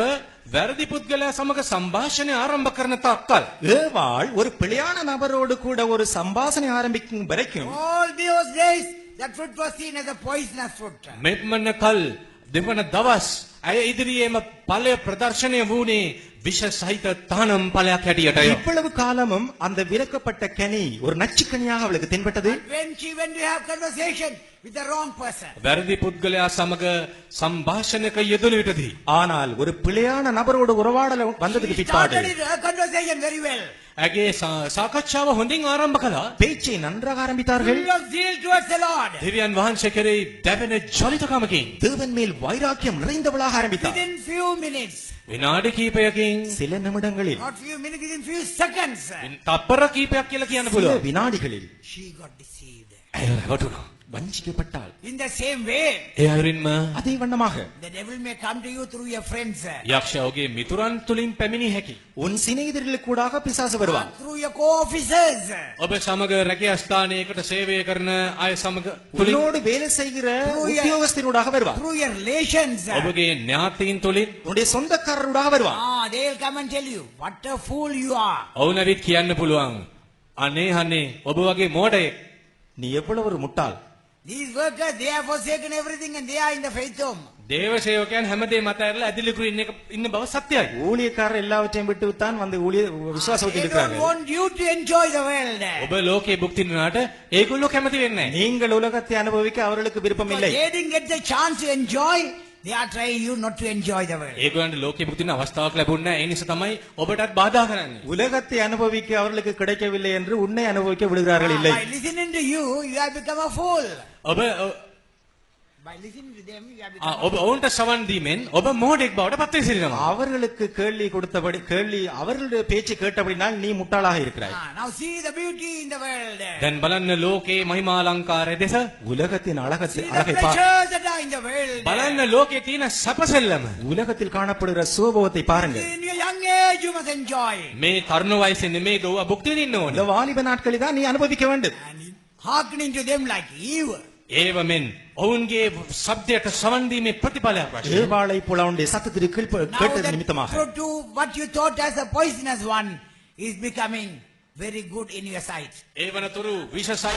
වැරදි පුද්ගලයා සමග සංഭാෂණය ආරම්භ කරන තාක්කල් ஏவாள் ஒரு பிழையான நபரோடு கூட ஒரு சம்பாஷணை ஆரம்பிக்கும் வரைக்கும் All those days, that fruit was seen as a poisonous fruit. මෙත්මන කල් දෙවන දවස් ඇය ඉදිරියේම ඵලය ප්‍රදර්ශනය වුණේ විෂ සහිත තානම් ඵලයක් හැටියටය. இவ்வளவு காலமும் அந்த விலக்கப்பட்ட கனி ஒரு நச்சுக்கனியாக அவளுக்கு தென்பட்டது. When she went to have conversation with the wrong person, වැරදි පුද්ගලයා සමග සංഭാෂණයක යෙදුණු විටදී ஆனால் ஒரு பிழையான நபரோடு உறவாடல வந்ததுக்கு she பிற்பாடு started her conversation very well. ඇගේ සාකච්ඡාව හොඳින් ආරම්භ කළා. பேச்சை நன்றாக ஆரம்பித்தார்கள். Full of zeal towards the Lord. දෙවියන් වහන්සේ කෙරෙහි දැවෙන ජලිතකමකින් தேவன் மேல் வைராக்கியம் நிறைந்தவளாக ஆரம்பித்தார். Within few minutes, විනාඩි කිහිපයකින් சில நிமிடங்களில், not few minutes, within few seconds, තප්පර කිහිපයක් කියලා කියන්න சில පුළුවන්. வினாடிகளில் she got deceived. ඇය රැවටුණා. வஞ்சிக்கப்பட்டாள். In the same way, ඒ අයුරින්ම அதே வண்ணமாக the devil may come to you through your friends, යක්ෂයා ඔහුගේ මිතුරන් තුලින් පැමිණි හැකි. உன் சிநேகிதர்களுக்கூடாக பிசாசு வருவான். through your co-officers, ඔබ සමග රැකියා ස්ථානයකට සේවය කරන අය සමග තුලින් உன்னோடு வேலை செய்கிற உத்தியோகஸ்தனூடாக வருவான். through your relations. ඔබගේ ඥාතීන් තුලින් உன்னுடைய சொந்தக்காரருடாக வருவான். They'll come and tell you, what a fool you are. ඔවුන් ඇවිත් කියන්න පුළුවන්. අනේ අනේ ඔබ වගේ මෝඩයෙක්. நீ எவ்வளவு ஒரு முட்டாள். These workers, they have forsaken everything and they are in the faith home. දේව සේවකයන් හැමදේම අතහැරලා ඇදිලිකුරු ඉන්න බව සත්‍යයි. ஊழியக்காரர் எல்லாவற்றையும் விட்டு தான் வந்து ஊழிய விசுவாசத்தில் They don't இருக்கிறார்கள். want you to enjoy the world. ඔබ ලෝකේ භුක්ති විඳිනාට ඒගොල්ලෝ කැමති වෙන්නේ නැහැ. நீங்கள் உலகத்தை அனுபவிக்க அவர்களுக்கு விருப்பம் இல்லை. They didn't get the chance to enjoy. They are trying you not to enjoy the world. ඒගොල්ලන්ට ලෝකේ භුක්ති විඳින අවස්ථාවක් ලැබුණේ නැහැ. ඒ නිසා තමයි ඔබටත් බාධා කරන්නේ. உலகத்தை அனுபவிக்க அவர்களுக்கு கிடைக்கவில்லை என்று உன்னை அனுபவிக்க விடுகிறார்கள் இல்லை. By listening to you, you have become a fool. ඔබ By listening to them, you have ඔබ ඔවුන්ට සවන් දීමෙන් ඔබ මෝඩෙක් බවට පත් වී සිටිනවා. அவர்களுக்கு அவர்களுடைய பேச்சை கேட்டபடினால் நீ முட்டாளாக இருக்கிறாய். Now see the beauty in the world. දැන් බලන්න ලෝකේ මහිමාලංකාරය දෙස. உலகத்தின் See the அழகை பார். pleasures that are in the world. බලන්න ලෝකේ තියෙන සැපසෙල්ලම. உலகத்தில் காணப்படுகிற சுகபோகத்தை பாருங்கள். In your young age, you must enjoy. මේ තරුණ වයසේ නෙමේ ගොව භුක්ති විඳින්න இந்த ඕනේ. வாலிப நாட்களில் தான் நீ அனுபவிக்க வேண்டும். And hearkening to them like Eve. ඒවමෙන් ඔවුන්ගේ සබ්දයට සවන් දීමේ ප්‍රතිඵලයක් වශයෙන් ஏவாளை போல அவனுடைய சத்தத்திற்கு Now கேட்டது that நிமித்தமாக fruit to what you thought as a poisonous one is becoming very good in your sight. ඒ වනතුරු විශේෂයි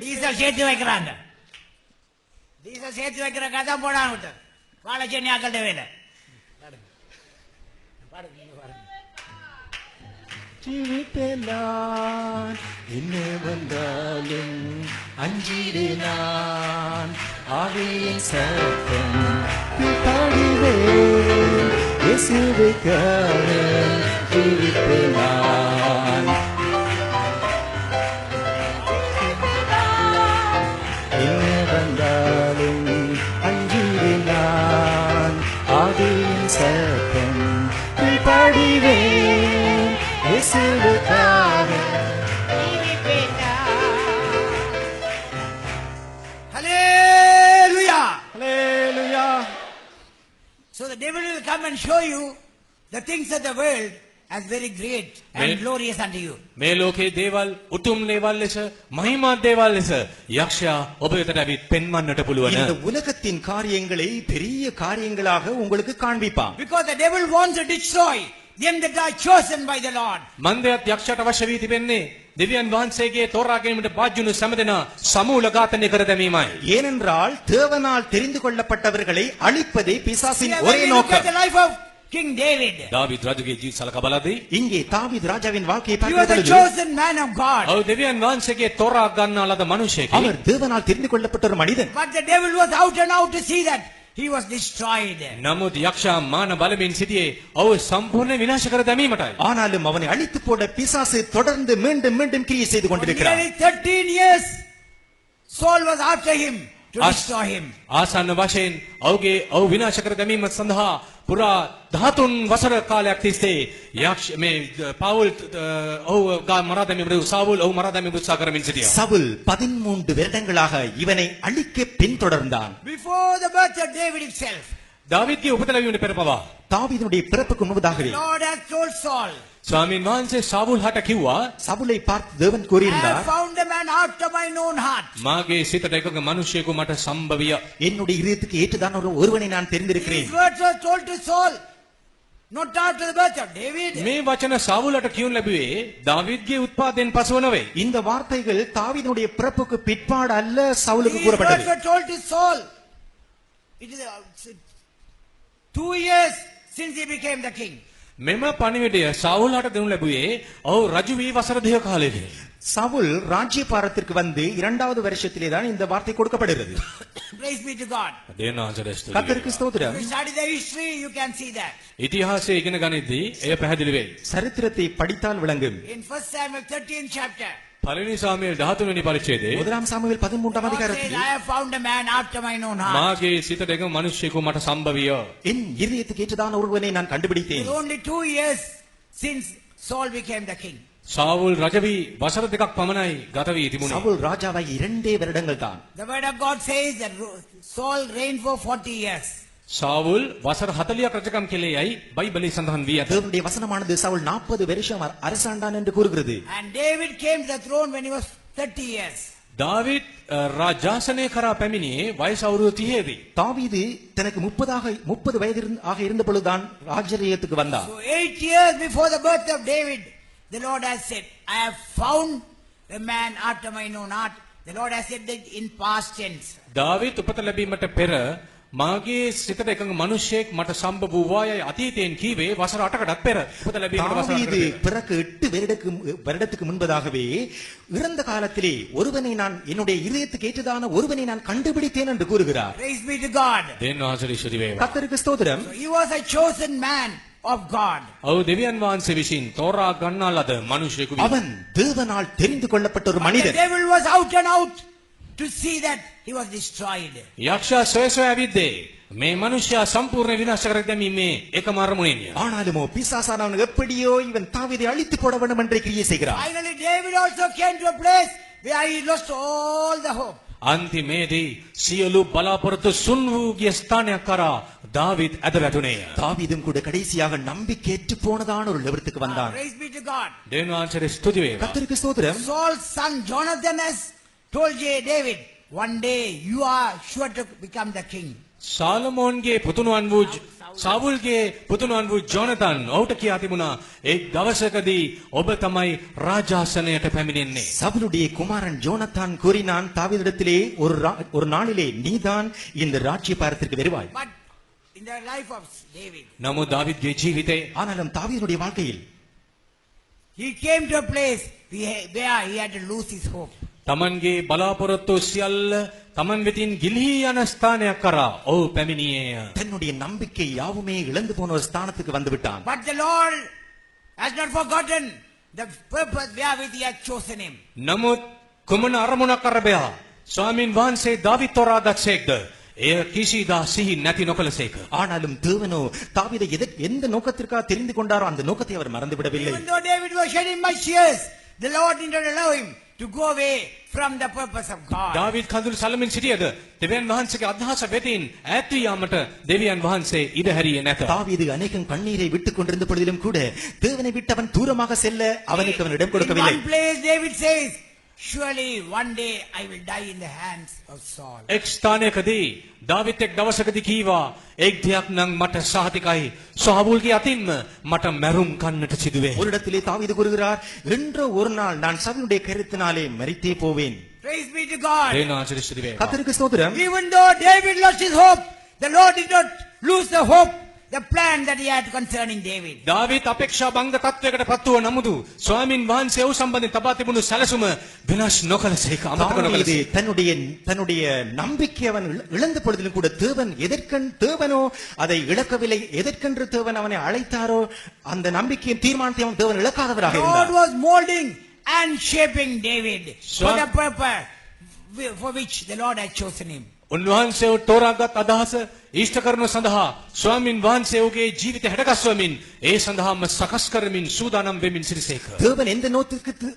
Diesel சேர்த்து வைக்கிறாங்க. Diesel சேர்த்து வைக்கிறாங்க அதான் போடான்னு விட்டார். வாழை சென்னி ஆக்கள்ட வேலை. ஜீவிப்பேன் என்ன வந்தாலும் அஞ்சிடே நான் ஆவியின் சத்தம் பாடுவேன் இயேசுவுக்காக ஜீவிப்பேன் நான் என்ன வந்தாலும் அஞ்சிடே நான் ஆவியின் சத்தம் பாடுவேன் இயேசுவுக்காக Hallelujah. Hallelujah. So the devil will come and show you the things of the world as very great and May- glorious unto you. මේ ලෝකේ දේවල් උතුම් දේවල් ලෙස මහිමත් දේවල් ලෙස යක්ෂයා ඔබ වෙතට ඇවිත් පෙන්වන්නට පුළුවන්. இந்த உலகத்தின் காரியங்களை பெரிய காரியங்களாக உங்களுக்கு காண்பிப்பான். Because the devil wants to destroy them that are chosen by the Lord. මන්දයත් යක්ෂයට අවශ්‍ය වී තිබෙන්නේ දෙවියන් වහන්සේගේ තෝරා ගැනීමට බාජ්ජුණු සෑමදෙනා සමූල ඝාතනය කර දැමීමයි. ஏனென்றால் தேவனால் தெரிந்து கொள்ளப்பட்டவர்களை அழிப்பதே பிசாசின் When ஒரே we look at the நோக்கம். life of King David, දාවිද් රජුගේ ජීවිත සලකා බලද්දී இங்கே தாவீது ராஜாவின் வாழ்க்கையை he was பார்க்கும் a பொழுது chosen man of God. ඔව් දෙවියන් වහන්සේගේ තෝරා ගන්නා ලද මිනිසෙකි. அவர் தேவனால் தெரிந்து கொள்ளப்பட்ட ஒரு மனிதன். But the devil was out and out to see that he was destroyed. නමුත් යක්ෂයා මාන බලමින් සිටියේ ඔව් සම්පූර්ණ විනාශ කර දැමීමටයි. ஆனாலும் அவனை அழித்து போட பிசாசு தொடர்ந்து மீண்டும் மீண்டும் கிரியை செய்து For கொண்டிருக்கிறார். nearly 13 years, Saul was after him to destroy him. ආසන්න වශයෙන් ඔහුගේ ඔහු විනාශ කර දැමීම සඳහා පුරා 13 වසර කාලයක් තිස්සේ යක්ෂ මේ පවුල් ඔහු මරා දැමීමට සාවුල් ඔහු මරා දැමීමට උත්සාහ කරමින් සිටියා. சவுல் 13 வருடங்களாக இவனை அழிக்க பின்தொடர்ந்தான். Before the birth of David itself, දාවිද්ගේ උපත ලැබීමට පෙර පවා தாவீதுடைய பிறப்புக்கு முன்பதாகவே Lord has told Saul, ස්වාමීන් වහන්සේ සාවුල් හට කිව්වා சவுலை பார்த்து தேவன் I கூறியிருந்தார், have found a man after mine own heart. මාගේ සිතට එකක මිනිසෙකු මට සම්භවිය. என்னுடைய இதயத்துக்கு ஏற்றுதான் ஒருவனை நான் தெரிந்திருக்கிறேன். These words were told to Saul, not after the birth of David. මේ වචන සාවුලට කියුන් ලැබුවේ දාවිද්ගේ උත්පාදයෙන් පසුව නොවේ. இந்த வார்த்தைகள் தாவீதுடைய பிறப்புக்கு பிற்பாடு அல்ல சவுலுக்கு These words கூறப்பட்டது. were told to Saul. It is 2 years since he became the king. මෙම පණිවිඩය සාවුලට දෙනු ලැබුවේ ඔහු රජු වී වසර 2 කාලයකදී. சவுல் ராஜ்யபாரத்திற்கு வந்து 2வது வருஷத்திலே தான் இந்த வார்த்தை கொடுக்கப்படுகிறது. Praise be to God. දේනාංශයට ස්තුතියි. கர்த்தருக்கு ஸ்தோத்திரம். If you study the history, you can see that. ඉතිහාසය ඉගෙන ගනිද්දී එය පැහැදිලි වෙයි. சரித்திரத்தை படித்தால் விளங்கும். In 1 Samuel 13th chapter, පළවෙනි සාමුවෙල් 13 වෙනි පරිච්ඡේදයේ 1 சாமுவேல் 13ஆம் God says, அதிகாரத்தில் I have found a man after mine own heart. මාගේ සිතට එක මිනිසෙකු මට සම්භවිය. என் இதயத்துக்கு ஏற்றதான ஒருவனை நான் It கண்டுபிடித்தேன். is only 2 years since Saul became the king. Saul රජ වී වසර 2ක් පමණයි ගත වී තිබුණේ. சவுல் ராஜாவாகி 2 வருடங்கள் தான். The word of God says that Saul reigned for 40 years. Saul වසර 40ක් රජකම් කෙළේයයි බයිබලයේ සඳහන් වී ඇත. தேவனுடைய வசனமானது சவுல் 40 வருஷம் அரசாண்டான் என்று கூறுகிறது. And David came to the throne when he was 30 years. දාවිද් රාජාසනය කරා පැමිණියේ වයස අවුරුදු 30දී. தாவீது தனக்கு 30 வயது ஆக இருந்த பொழுதுதான் ராஜ்யத்துக்கு வந்தார். So 8 years before the birth of David, the Lord has said, I have found a man after mine own heart. The Lord has said that in past tense. දාවිද් උපත ලැබීමට පෙර මාගේ සිතට එකඟ මිනිසෙක් මට සම්බ වූවායයි අතීතයෙන් කීවේ වසර 8කටත් පෙර. උපත ලැබීමට වසර 8කට தாவீது පෙර. பிறகு 8 வருடத்துக்கு முன்பதாகவே இறந்த காலத்திலே ஒருவனை நான் என்னுடைய இதயத்துக்கு ஏற்றதான ஒருவனை நான் கண்டுபிடித்தேன் என்று கூறுகிறார். Praise be to God. දෙවියන් වහන්සේට ස්තුති වේවා. கர்த்தருக்கு ஸ்தோத்திரம். So he was a chosen man of God. ඔව් දෙවියන් වහන්සේ විසින් තෝරා ගන්නා ලද මිනිසෙකු වී. அவன் தேவனால் தெரிந்து கொள்ளப்பட்ட ஒரு The மனிதன். devil was out and out to see that he was destroyed. යක්ෂයා සොය සොයා ඇවිද්දේ මේ මිනිසයා සම්පූර්ණ විනාශ කර දැමීමේ එකම අරමුණින්ය. ஆனாலுமோ பிசாசானவன் எப்படியோ இவன் தாவீதை அழித்து போட வேண்டும் என்று கிரியை செய்கிறான். Finally, David also came to a place where he lost all the hope. අන්තිමේදී සියලු බලාපොරොත්තු සුන් වූ ගිය ස්ථානයක් කරා දාවිද් ඇද වැටුණේය. தாவீதும் கூட கடைசியாக நம்பிக்கையற்று போனதான ஒரு நிலவரத்துக்கு வந்தான். Praise be to God. දෙවියන් වහන්සේට ස්තුති වේවා. கர்த்தருக்கு ஸ்தோத்திரம். Saul's son Jonathan has told David, one day you are sure to become the king. සාලමෝන්ගේ පුතුණුවන් වූ සාවුල්ගේ පුතුණුවන් වූ ජොනතන් ඔහුට කියා තිබුණා එක් දවසකදී ඔබ තමයි රාජාසනයට පැමිණෙන්නේ. சவுலுடைய குமாரன் ஜோனத்தான் கூறினான் தாவீதிடத்திலே ஒரு நாளிலே நீதான் இந்த ராஜ்யபாரத்திற்கு வருவாய். But in the life of David, නමුත් දාවිද්ගේ ජීවිතේ ஆனாலும் தாவீதுடைய வாழ்க்கையில் he came to a place where he had to lose his hope. තමන්ගේ බලාපොරොත්තු සියල්ල තමන් වෙතින් ගිලිහී යන ස්ථානයක් කරා ඔහු පැමිණියේය. தன்னுடைய நம்பிக்கை யாவுமே இழந்து போன ஒரு ஸ்தானத்துக்கு வந்து விட்டான். But the Lord has not forgotten the purpose wherewith he had chosen him. නමුත් කුමන අරමුණක් අරබයා ස්වාමින් වහන්සේ දාවිත් තෝරා ගත්සේක්ද එය කිසිදා සිහි නැති නොකලසේක. ஆனாலும் தேவனோ தாவீதை எந்த நோக்கத்திற்காக தெரிந்து கொண்டாரோ அந்த நோக்கத்தை அவர் மறந்து விடவில்லை. Even though David was shedding much tears, the Lord did not allow him to go away from the purpose of God. David කඳුළු සලමින් සිටියද දෙවියන් වහන්සේගේ අදහස වෙතින් ඈත් වී යාමට දෙවියන් වහන්සේ ඉඩ හැරියේ නැත. தாவீது அநேகம் கண்ணீரை விட்டுக் கொண்டிருந்த பொழுதிலும் கூட தேவனை விட்டு அவன் தூரமாக செல்ல அவனுக்கு அவன் இடம் In கொடுக்கவில்லை. one place David says, surely one day I will die in the hands of Saul. එක් ස්ථානයකදී දාවිත් එක් දවසකදී කීවා එක් දෙයක් නම් මට සහතිකයි සාවුල්ගේ අතින්ම මට මැරුම් කන්නට සිදුවේ. ஒரு இடத்திலே தாவீது கூறுகிறார், என்றோ ஒரு நாள் நான் சவுலுடைய கருத்தினாலே மரித்தே போவேன். Praise be to God. දෙවියන් වහන්සේට ස්තුති වේවා. கர்த்தருக்கு ஸ்தோத்திரம். Even though David lost his hope, the Lord did not lose the hope, the plan that he had concerning David. David අපේක්ෂා බංග තත්වයකට පත්ව නමුදු ස්වාමින් වහන්සේ ඔහු සම්බන්ධයෙන් තබා තිබුණු සැලසුම විනාශ නොකලසේක අමතක தாவீது නොකලසේක. தன்னுடைய நம்பிக்கை அவன் இழந்த பொழுதிலும் கூட தேவனோ அதை இழக்கவில்லை. எதற்கென்று தேவன் அவனை அழைத்தாரோ அந்த நம்பிக்கையின் தீர்மானத்தை அவன் தேவன் இழக்காதவராக God இருந்தார். was molding and shaping David for So- the purpose for which the Lord had chosen him. උන්වහන්සේ තෝරාගත් අදහස ඉෂ්ට කරනු සඳහා ස්වාමින් වහන්සේ ඔහුගේ ජීවිතය හැඩගස්වමින් ඒ සඳහාම සකස් කරමින් සූදානම් වෙමින් සිටිසේක. தேவன் எந்த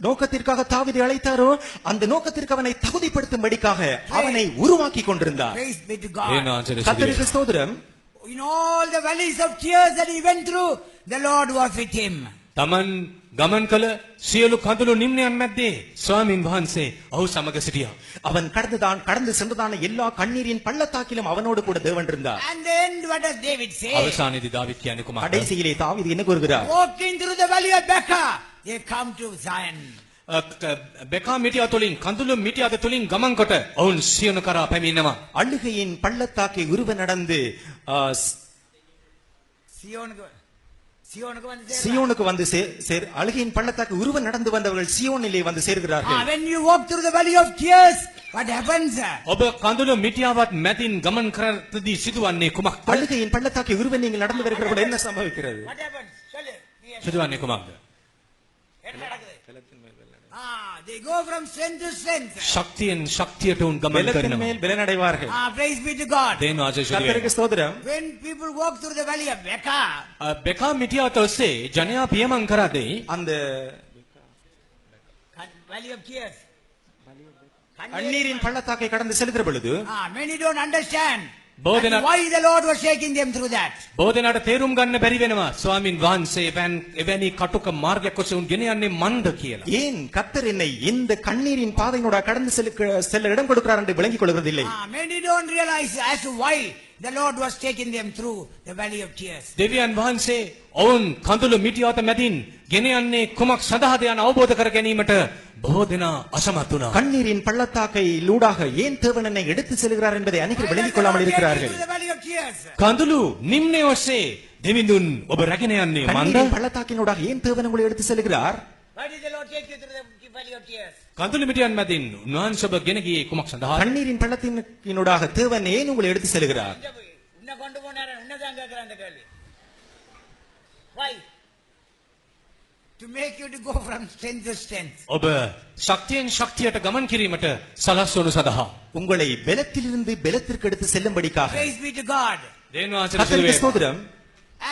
நோக்கத்திற்காக தாவீதை அழைத்தாரோ அந்த நோக்கத்திற்கு அவனை தகுதிப்படுத்தும்படிக்காக அவனை உருவாக்கி கொண்டிருந்தார். Praise be to God. දෙවියන් වහන්සේට ස්තුති கர்த்தருக்கு වේවා. ஸ்தோத்திரம். In all the valleys of tears that he went through, the Lord was with him. තමන් ගමන් කළ සියලු කඳුළු නිම්නයන් මැද්දේ ස්වාමින් වහන්සේ ඔහු සමග සිටියා. அவன் கடந்து சென்றதான எல்லா கண்ணீரின் பள்ளத்தாக்கிலும் அவனோடு கூட தேவன் இருந்தார். And then what does David say? අවසානයේදී දාවිත් කියන්නේ කුමක්ද? கடைசியிலே தாவீது என்ன கூறுகிறார்? Walking through the valley of Becca, they come to Zion. බෙකා මිටිය තුලින් කඳුළු මිටිය තුලින් ගමන් කොට ඔවුන් සියොන කරා පැමිණෙනවා. அழுகையின் பள்ளத்தாக்கை உருவ நடந்து சியோனுக்கு வந்து அழுகையின் பள்ளத்தாக்கு உருவ நடந்து வந்தவர்கள் சியோனிலே வந்து சேர்கிறார்கள். When you walk through the valley of tears, what happens? ඔබ කඳුළු මිටියාවත් මැදින් ගමන් කරද්දී සිදුවන්නේ කුමක්ද? அழுகையின் பள்ளத்தாக்கை உருவ நீங்கள் நடந்து வருகிறபோது என்ன சம்பவிக்கிறது? What happens? සිදුවන්නේ කුමක්ද? They go from strength to strength. ශක්තියෙන් ශක්තියට උන් ගමන් பலத்தின் කරනවා. மேல் பலனடைவார்கள். Praise be to God. දෙවියන් වහන්සේ கர்த்தருக்கு ஸ்தோத்திரம். When people walk through the valley of Becca, බෙකා මිටියාව ඔස්සේ ජනයා පියමන් කරද්දී அந்த valley of tears. கண்ணீரின் பள்ளத்தாக்கை கடந்து செல்கிற பொழுது Many don't understand Bodhana- why the Lord was taking them through that. බෝධනාට තේරුම් ගන්න බැරි වෙනවා ස්වාමින් වහන්සේ එවැනි කටුක මාර්ගයක් ඔස්සේ උන් ගෙන යන්නේ මන්ද කියලා. ஏன் கர்த்தர் என்னை இந்த கண்ணீரின் பாதையினோட கடந்து செல்ல இடம் கொடுக்கிறார் என்று விளங்கிக் கொள்வதில்லை. Many don't realize as to why the Lord was taking them through the valley of tears. දෙවියන් වහන්සේ ඔවුන් කඳුළු මිටියාත මැදින් ගෙන යන්නේ කුමක් සඳහාද යන අවබෝධ කර ගැනීමට බොහෝ දෙනා අසමත් වුණා. கண்ணீரின் பள்ளத்தாக்கை லூடாக ஏன் தேவன் என்னை எடுத்து செல்கிறார் என்பதை அனைவரும் விளங்கிக் கொள்ளாமல் இருக்கிறார்கள். Through the valley of tears? කඳුළු නිම්නය ඔස්සේ දෙවිඳුන් ඔබ රැගෙන යන්නේ මන්ද? கண்ணீரின் பள்ளத்தாக்கினூடாக ஏன் தேவன் உங்களை எடுத்து செல்கிறார்? Why did the Lord take you through the valley of tears? කඳුළු මිටියන් මැදින් උන්වහන්සේ ඔබ ගෙන ගියේ කුමක් සඳහාද? கண்ணீரின் பள்ளத்தினூடாக தேவன் ஏன் உங்களை எடுத்து செல்கிறார்? உன்னை கொண்டு போனாரு உன்னதான் கேட்கிறான் அந்த கேள்வி. Why? To make you to go from strength to strength. ඔබ ශක්තියෙන් ශක්තියට ගමන් කිරීමට සලස්වනු සඳහා. உங்களை பலத்திலிருந்து பலத்திற்கு எடுத்து செல்லும்படிக்காக. Praise be to God. දෙවියන් වහන්සේට கர்த்தருக்கு සිදුවේ. ஸ்தோத்திரம்.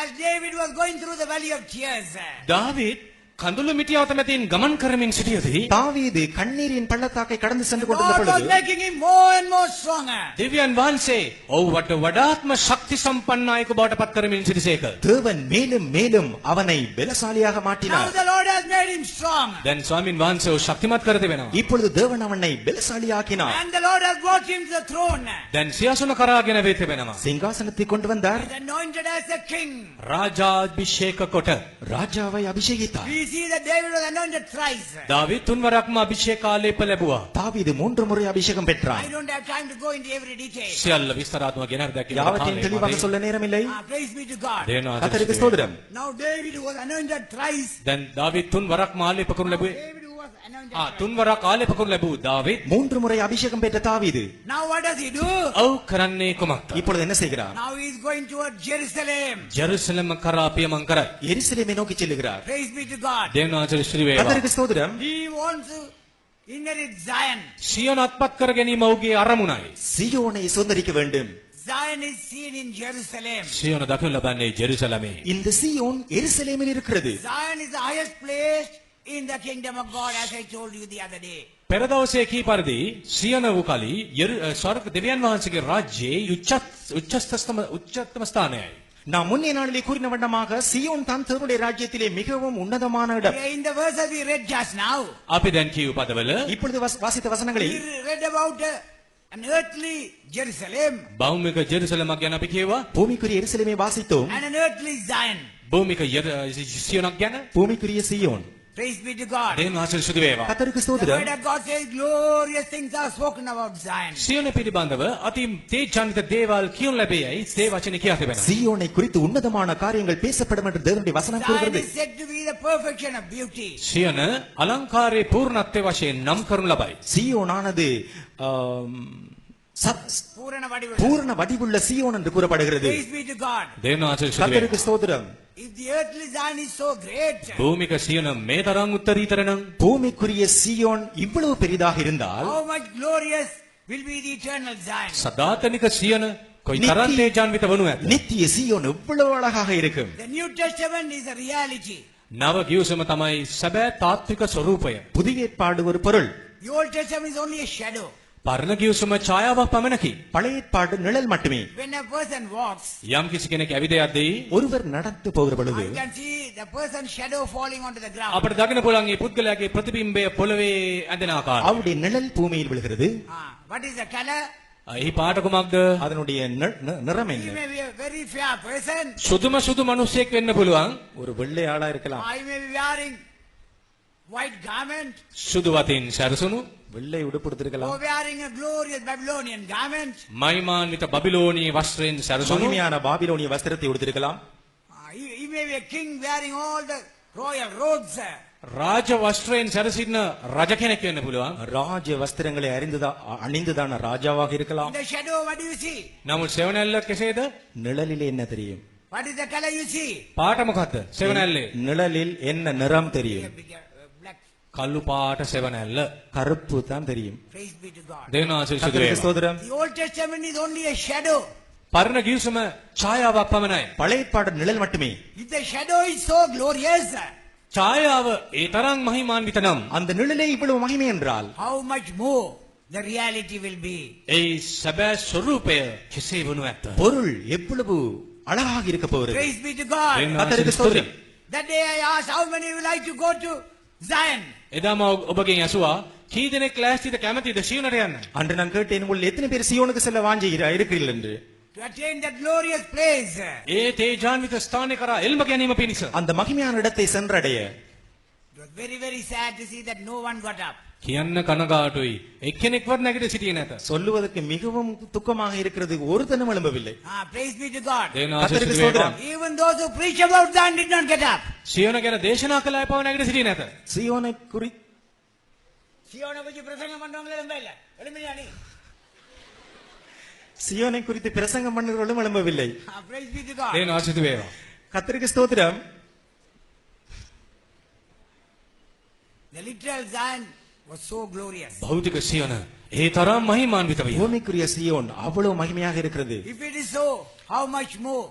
As David was going through the valley of tears, දාවීද් කඳුළු මිටියාත මැදින් ගමන් කරමින් සිටියදී தாவீது கண்ணீரின் பள்ளத்தாக்கை கடந்து சென்று God கொண்டிருந்த was பொழுது making him more and more stronger. දෙවියන් වහන්සේ ඔහුට වඩාත්ම ශක්ති සම්පන්නයෙකු බවට පත් කරමින් සිටිසේක. தேவன் மேலும் மேலும் அவனை பலசாலியாக Now மாற்றினார். the Lord has made him strong. දැන් ස්වාමින් වහන්සේ ඔහු ශක්තිමත් කර තිබෙනවා. இப்பொழுது தேவன் அவனை பலசாலியாக்கினார். And the Lord has brought him to the throne. දැන් සියාසන කරාගෙන වේ තිබෙනවා. சிங்காசனத்தை கொண்டு வந்தார். He's anointed as a king. රාජාභිෂේක කොට ராஜாவை அபிஷேகித்தார். We see that David was anointed thrice. දාවීද් තුන්වරක්ම අභිෂේකාලේප ලැබුවා. தாவீது 3 முறை அபிஷேகம் I பெற்றார். don't have time to go into every detail. සියල්ල විස්තරාත්මක ගෙන දැක්කේ யாவற்றையும் தெளிவாக சொல்ல நேரமில்லை. Praise be to God. கர்த்தருக்கு ஸ்தோத்திரம். Now David was anointed thrice. දැන් දාවීද් තුන්වරක්ම ආලේප කරනු ලැබුවේ. David who was anointed. තුන්වරක් ආලේප කරනු ලැබූ දාවීද් 3 முறை அபிஷேகம் பெற்ற தாவீது Now what does he do? ඔව් කරන්නේ කුමක්ද? இப்பொழுது என்ன செய்கிறார்? Now he is going toward Jerusalem. ජෙරුසලම කරා පියමන් කරයි. எருசலேமை நோக்கி செல்லுகிறார். Praise be to God. දෙවියන් වහන්සේට ශ්‍රී වේවා. கர்த்தருக்கு ஸ்தோத்திரம். He wants to inherit Zion. සියොන අත්පත් කර ගැනීම ඔහුගේ අරමුණයි. சீயோனை சுதந்தரிக்க வேண்டும். Zion is seen in Jerusalem. සියොන දකිනු ලබන්නේ ජෙරුසලමේ. இந்த சீயோன் எருசலேமில் இருக்கிறது. Zion is the highest place in the kingdom of God, as I told you the other day. පෙර දවසේ කී පරිදි සියොන වූ කලී ස්වර්ග දෙවියන් වහන්සේගේ රාජ්‍යයේ උච්චතම ස්ථානයයි. நாம் முன்னே நாளிலே கூறின வண்ணமாக சீயோன் தான் தேவனுடைய ராஜ்யத்திலே மிகவும் உன்னதமான இடம். In the verse that we read just now, අපි දැන් කියූ පදවල இப்பொழுது வாசித்த வசனங்களில் we read about an earthly Jerusalem භෞමික ජෙරුසලමක් ගැන අපි කියවා. பூமிக்குரிய எருசலேமை வாசித்தோம். and an earthly Zion. භෞමික සියොනක් ගැන பூமிக்குரிய சீயோன். Praise be to God. දෙවියන් වහන්සේට ශ්‍රී වේවා. கர்த்தருக்கு The ஸ்தோத்திரம். word of God says glorious things are spoken about Zion. සියොන පිළිබඳව අති තේජාන්විත දේවල් කියනු ලැබෙයි. ඒ වචනේ කියා තිබෙනවා. சீயோனை குறித்து உன்னதமான காரியங்கள் பேசப்படும் என்று தேவனுடைய வசனம் Zion கூறுகிறது. is said to be the perfection of beauty. සියොන අලංකාරයේ පූර්ණත්වයේ වශයෙන් නම් කරනු ලබයි. சீயோனானது Purana vadivulla. பூரண வடிவுள்ள சீயோன் என்று கூறப்படுகிறது. Praise be to God. දෙවියන් වහන්සේට ශ්‍රී கர்த்தருக்கு වේවා. ஸ்தோத்திரம். If the earthly Zion is so great, භූමික සියොන මේ තරම් උත්තරීතර නම් பூமிக்குரிய சீயோன் இவ்வளவு பெரிதாக இருந்தால் how much glorious will be the eternal Zion? සදාතනික සියොන කොයි තරම් තේජාන්විත වනු ඇත. நித்திய சீயோன் எவ்வளவு அழகாக இருக்கும். The New Testament is a reality. නව ගිවිසුම තමයි සැබෑ තාත්වික ස්වરૂපය. புதிய ஏற்பாடு ஒரு பொருள். The Old Testament is only a shadow. පරණ ගිවිසුම ඡායාවක් පමණකි. பழைய ஏற்பாடு நிழல் மட்டுமே. When a person walks, යම් කිසි කෙනෙක් ඇවිද යද්දී ஒருவர் நடந்து போகிற பொழுது you can see the person's shadow falling onto the ground. අපිට දකින්න පුළුවන් මේ පුද්ගලයාගේ ප්‍රතිබිම්බය පොළවේ ඇඳෙන ආකාරය. அவருடைய நிழல் பூமியில் விழுகிறது. What is the color? එහි පාට කුමක්ද? அதனுடைய நிறம் He என்ன? may be a very fair person. සුදුම සුදු මිනිසෙක් වෙන්න පුළුවන්. ஒரு வெள்ளை ஆளா இருக்கலாம். I may be wearing white garment සුදු වතින් සැරසුණු வெள்ளை உடுப்பு or எடுத்திருக்கலாம். wearing a glorious Babylonian garment. මහිමාන්විත බබිලෝනීය වස්ත්‍රයෙන් සැරසුණු மகிமையான பாபிலோனிய வஸ்திரத்தை உடுத்திருக்கலாம். He may be a king wearing all the royal robes. රාජ වස්ත්‍රයෙන් සැරසින්න රජ කෙනෙක් වෙන්න පුළුවන්. ராஜ வஸ்திரங்களை அணிந்துதான ராஜாவாக In இருக்கலாம். the shadow, what do you see? නමුත් සෙවණැල්ල කෙසේද? நிழலிலே என்ன தெரியும்? What is the color you see? පාට මොකද්ද? සෙවණැල්ලේ நிழலில் என்ன நிறம் தெரியும்? Black. කළු පාට සෙවණැල්ල. கருப்பு தான் தெரியும். Praise be to God. දෙවියන් වහන්සේ සුදු கர்த்தருக்கு වේවා. ஸ்தோத்திரம். The Old Testament is only a shadow. පරණ ගිවිසුම ඡායාවක් පමණයි. பழைய ஏற்பாடு நிழல் மட்டுமே. If the shadow is so glorious, ඡායාව ඒ තරම් මහිමාන්විත නම් அந்த நிழலே இவ்வளவு மகிமை என்றால் how much more the reality will be. ඒ සැබෑ ස්වરૂපය කෙසේ වනු ඇත? பொருள் எவ்வளவு அழகாக இருக்க போகிறது. Praise be to God. දෙවියන් கர்த்தருக்கு වහන්සේ ஸ்தோத்திரம். That day I asked, how many would like to go to Zion? එදාම ඔබගෙන් ඇසුවා කී දෙනෙක් ලෑස්තිද කැමතිද සියොනට යන්න? அன்று நான் கேட்டேன், உங்கள் எத்தனை பேர் சீயோனுக்கு செல்ல வாஞ்சி இருக்கிறீர்கள் என்று. To attain that glorious place. ඒ තේජාන්විත ස්ථානය කරා එල්ම ගැනීම පිණිස அந்த மகிமையான இடத்தை சென்றடைய It was very, very sad to see that no one got up. කියන්න කනගාටුයි. එක්කෙනෙක්වත් නැගිට සිටියේ නැත. சொல்லுவதற்கு மிகவும் துக்கமாக இருக்கிறது, ஒருத்தனும் எழும்பவில்லை. Praise be to God. දේවනාථ කතරග ස්තුති වේවා. ස්තෝත්‍රම්. Even those who preach about Zion did not get up. සියොන ගැන දේශනා කළ අය පව නැගිට සිටියේ නැත. சீயோனை குறி சியோனை பற்றி பிரசங்கம் பண்றவங்களே ரொம்ப இல்ல. எழுமியா நீ? சியோனை குறித்து பிரசங்கம் பண்ணுகிறவர்களும் எழும்பவில்லை. Praise be to God. දේවනාථ ස්තුති වේවා. கர்த்தருக்கு ஸ்தோத்திரம். The literal Zion was so glorious. භෞතික සියොන ඒ තරම් මහිමාන්විත විය. பூமிக்குரிய சியோன் அவ்வளவு மகிமையாக இருக்கிறது. If it is so, how much more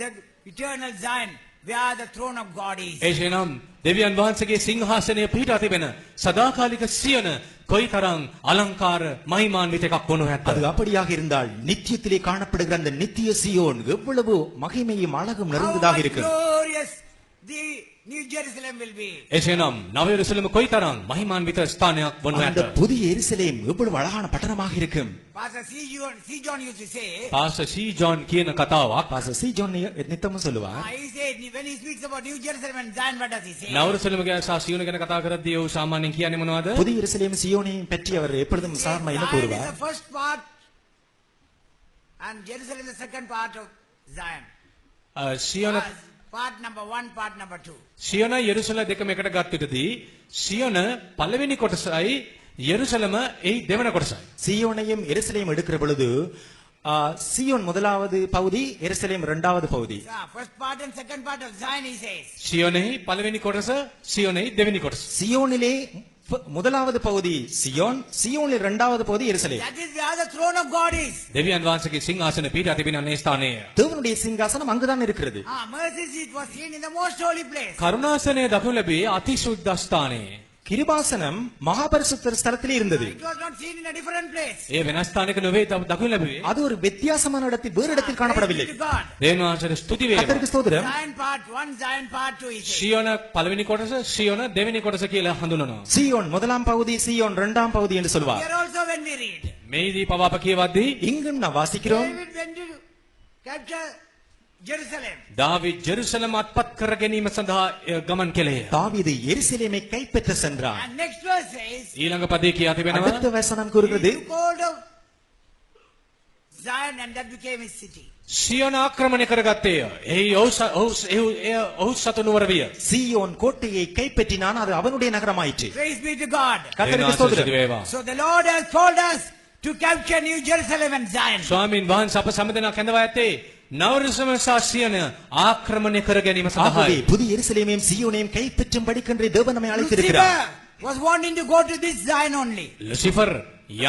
the eternal Zion, where the throne of God is. එසේනම් දෙවියන් වහන්සේගේ සිංහාසනය පිහිටා තිබෙන සදාකාලික සියොන කොයිතරම් අලංකාර මහිමාන්විත එකක් වනු அது ඇත. அப்படியாக இருந்தால் நித்தியத்திலே காணப்படுகிற அந்த நித்திய சியோன் எவ்வளவு மகிமையும் அழகும் How நிறைந்ததாக much இருக்கிறது. glorious the New Jerusalem will be. එසේනම් නව යෙරුසලම කොයිතරම් මහිමාන්විත ස්ථානයක් වනු அந்த ඇත. புதிய எருசலேம் எவ்வளவு அழகான பட்டணமாக இருக்கும். Pastor C. John used to say, pastor C John කියන කතාවක් பாஸ்டர் சி ஜான் நித்தமும் சொல்லுவார். he said, when he speaks about New Jerusalem and Zion, what does he say? නව යෙරුසලම ගැන සහ සියොන ගැන කතා කරද්දී ඔහු සාමාන්‍යයෙන් කියන්නේ මොනවද? புதிய எருசலேம் சியோனையும் பற்றி அவர் எப்பொழுதும் சாதாரணமாக என்ன Zion is கூறுவார்? the first part and Jerusalem is the second part of Zion. සියොන Part number 1, part number 2. සියොන යෙරුසලම දෙකම එකට ගත් විටදී සියොන පළවෙනි කොටසයි යෙරුසලම එහි දෙවන කොටසයි. சியோனையும் எருசலேம் எடுக்கிற பொழுது சியோன் முதலாவது பகுதி, எருசலேம் இரண்டாவது பகுதி. First part and second part of Zion, he says. සියොනෙහි පළවෙනි කොටස සියොනෙහි දෙවෙනි කොටස. சியோனிலே முதலாவது பகுதி சியோன், சியோனில் இரண்டாவது பகுதி எருசலேம். That is where the throne of God is. දෙවියන් වහන්සේගේ සිංහාසන පිහිටා තිබෙන මේ ස්ථානය. தேவனுடைய சிங்காசனம் அங்குதான் இருக்கிறது. Mercy seat was seen in the most holy place. කරුණාසනය දක්වනු ලැබේ අතිශුද්ධ ස්ථානයේ. கிருபாசனம் மகாபரிசுத்த ஸ்தலத்திலே இருந்தது. It was not seen in a different place. ඒ වෙනස් ස්ථානයක නෙවෙයි දක්වනු ලැබුවේ. அது ஒரு வித்தியாசமான இடத்தில் வேறு இடத்தில் காணப்படவில்லை. Praise be to God. දේවයන් වහන්සේට ස්තුති වේවා. கர்த்தருக்கு ஸ்தோத்திரம். Zion part 1, Zion part 2, he says. සියොන පළවෙනි කොටස සියොන දෙවෙනි කොටස කියලා හඳුනනවා. சியோன் முதலாம் பகுதி, சியோன் இரண்டாம் பகுதி என்று சொல்வார். Here also when we read, මේදී පවා අප කියවද්දී இங்கும் நான் வாசிக்கிறோம். David went to capture Jerusalem. දාවිද් ජෙරුසලම අත්පත් කර ගැනීම සඳහා ගමන් කෙළේය. தாவீது எருசலேமை கைப்பற்ற சென்றார். And next verse says, ඊළඟ පදේ කියා තිබෙනවා அடுத்த வசனம் கூறுகிறது, he took hold of Zion and that became his city. සියොන ආක්‍රමණය කරගත්තේය. එහි ඔහු සතු නුවර විය. சீயோன் கோட்டையை கைப்பற்றினான், அது அவனுடைய நகரமாயிற்று. Praise be to God. கர்த்தருக்கு දේවනාථ ස්තුති ஸ்தோத்திரம். වේවා. So the Lord has called us to capture New Jerusalem and Zion. ස්වාමීන් වහන්සේ අප සම්මතනා කැඳවා ඇත්තේ නවරසම සහ සියොන ආක්‍රමණය කර ගැනීම ஆகவே සඳහායි. புதிய எருசலேமையும் சீயோனையும் கைப்பற்றும் படிக்கென்றே தேவன் நம்மை அழைத்திருக்கிறார். Lucifer was wanting to go to this Zion only. Lucifer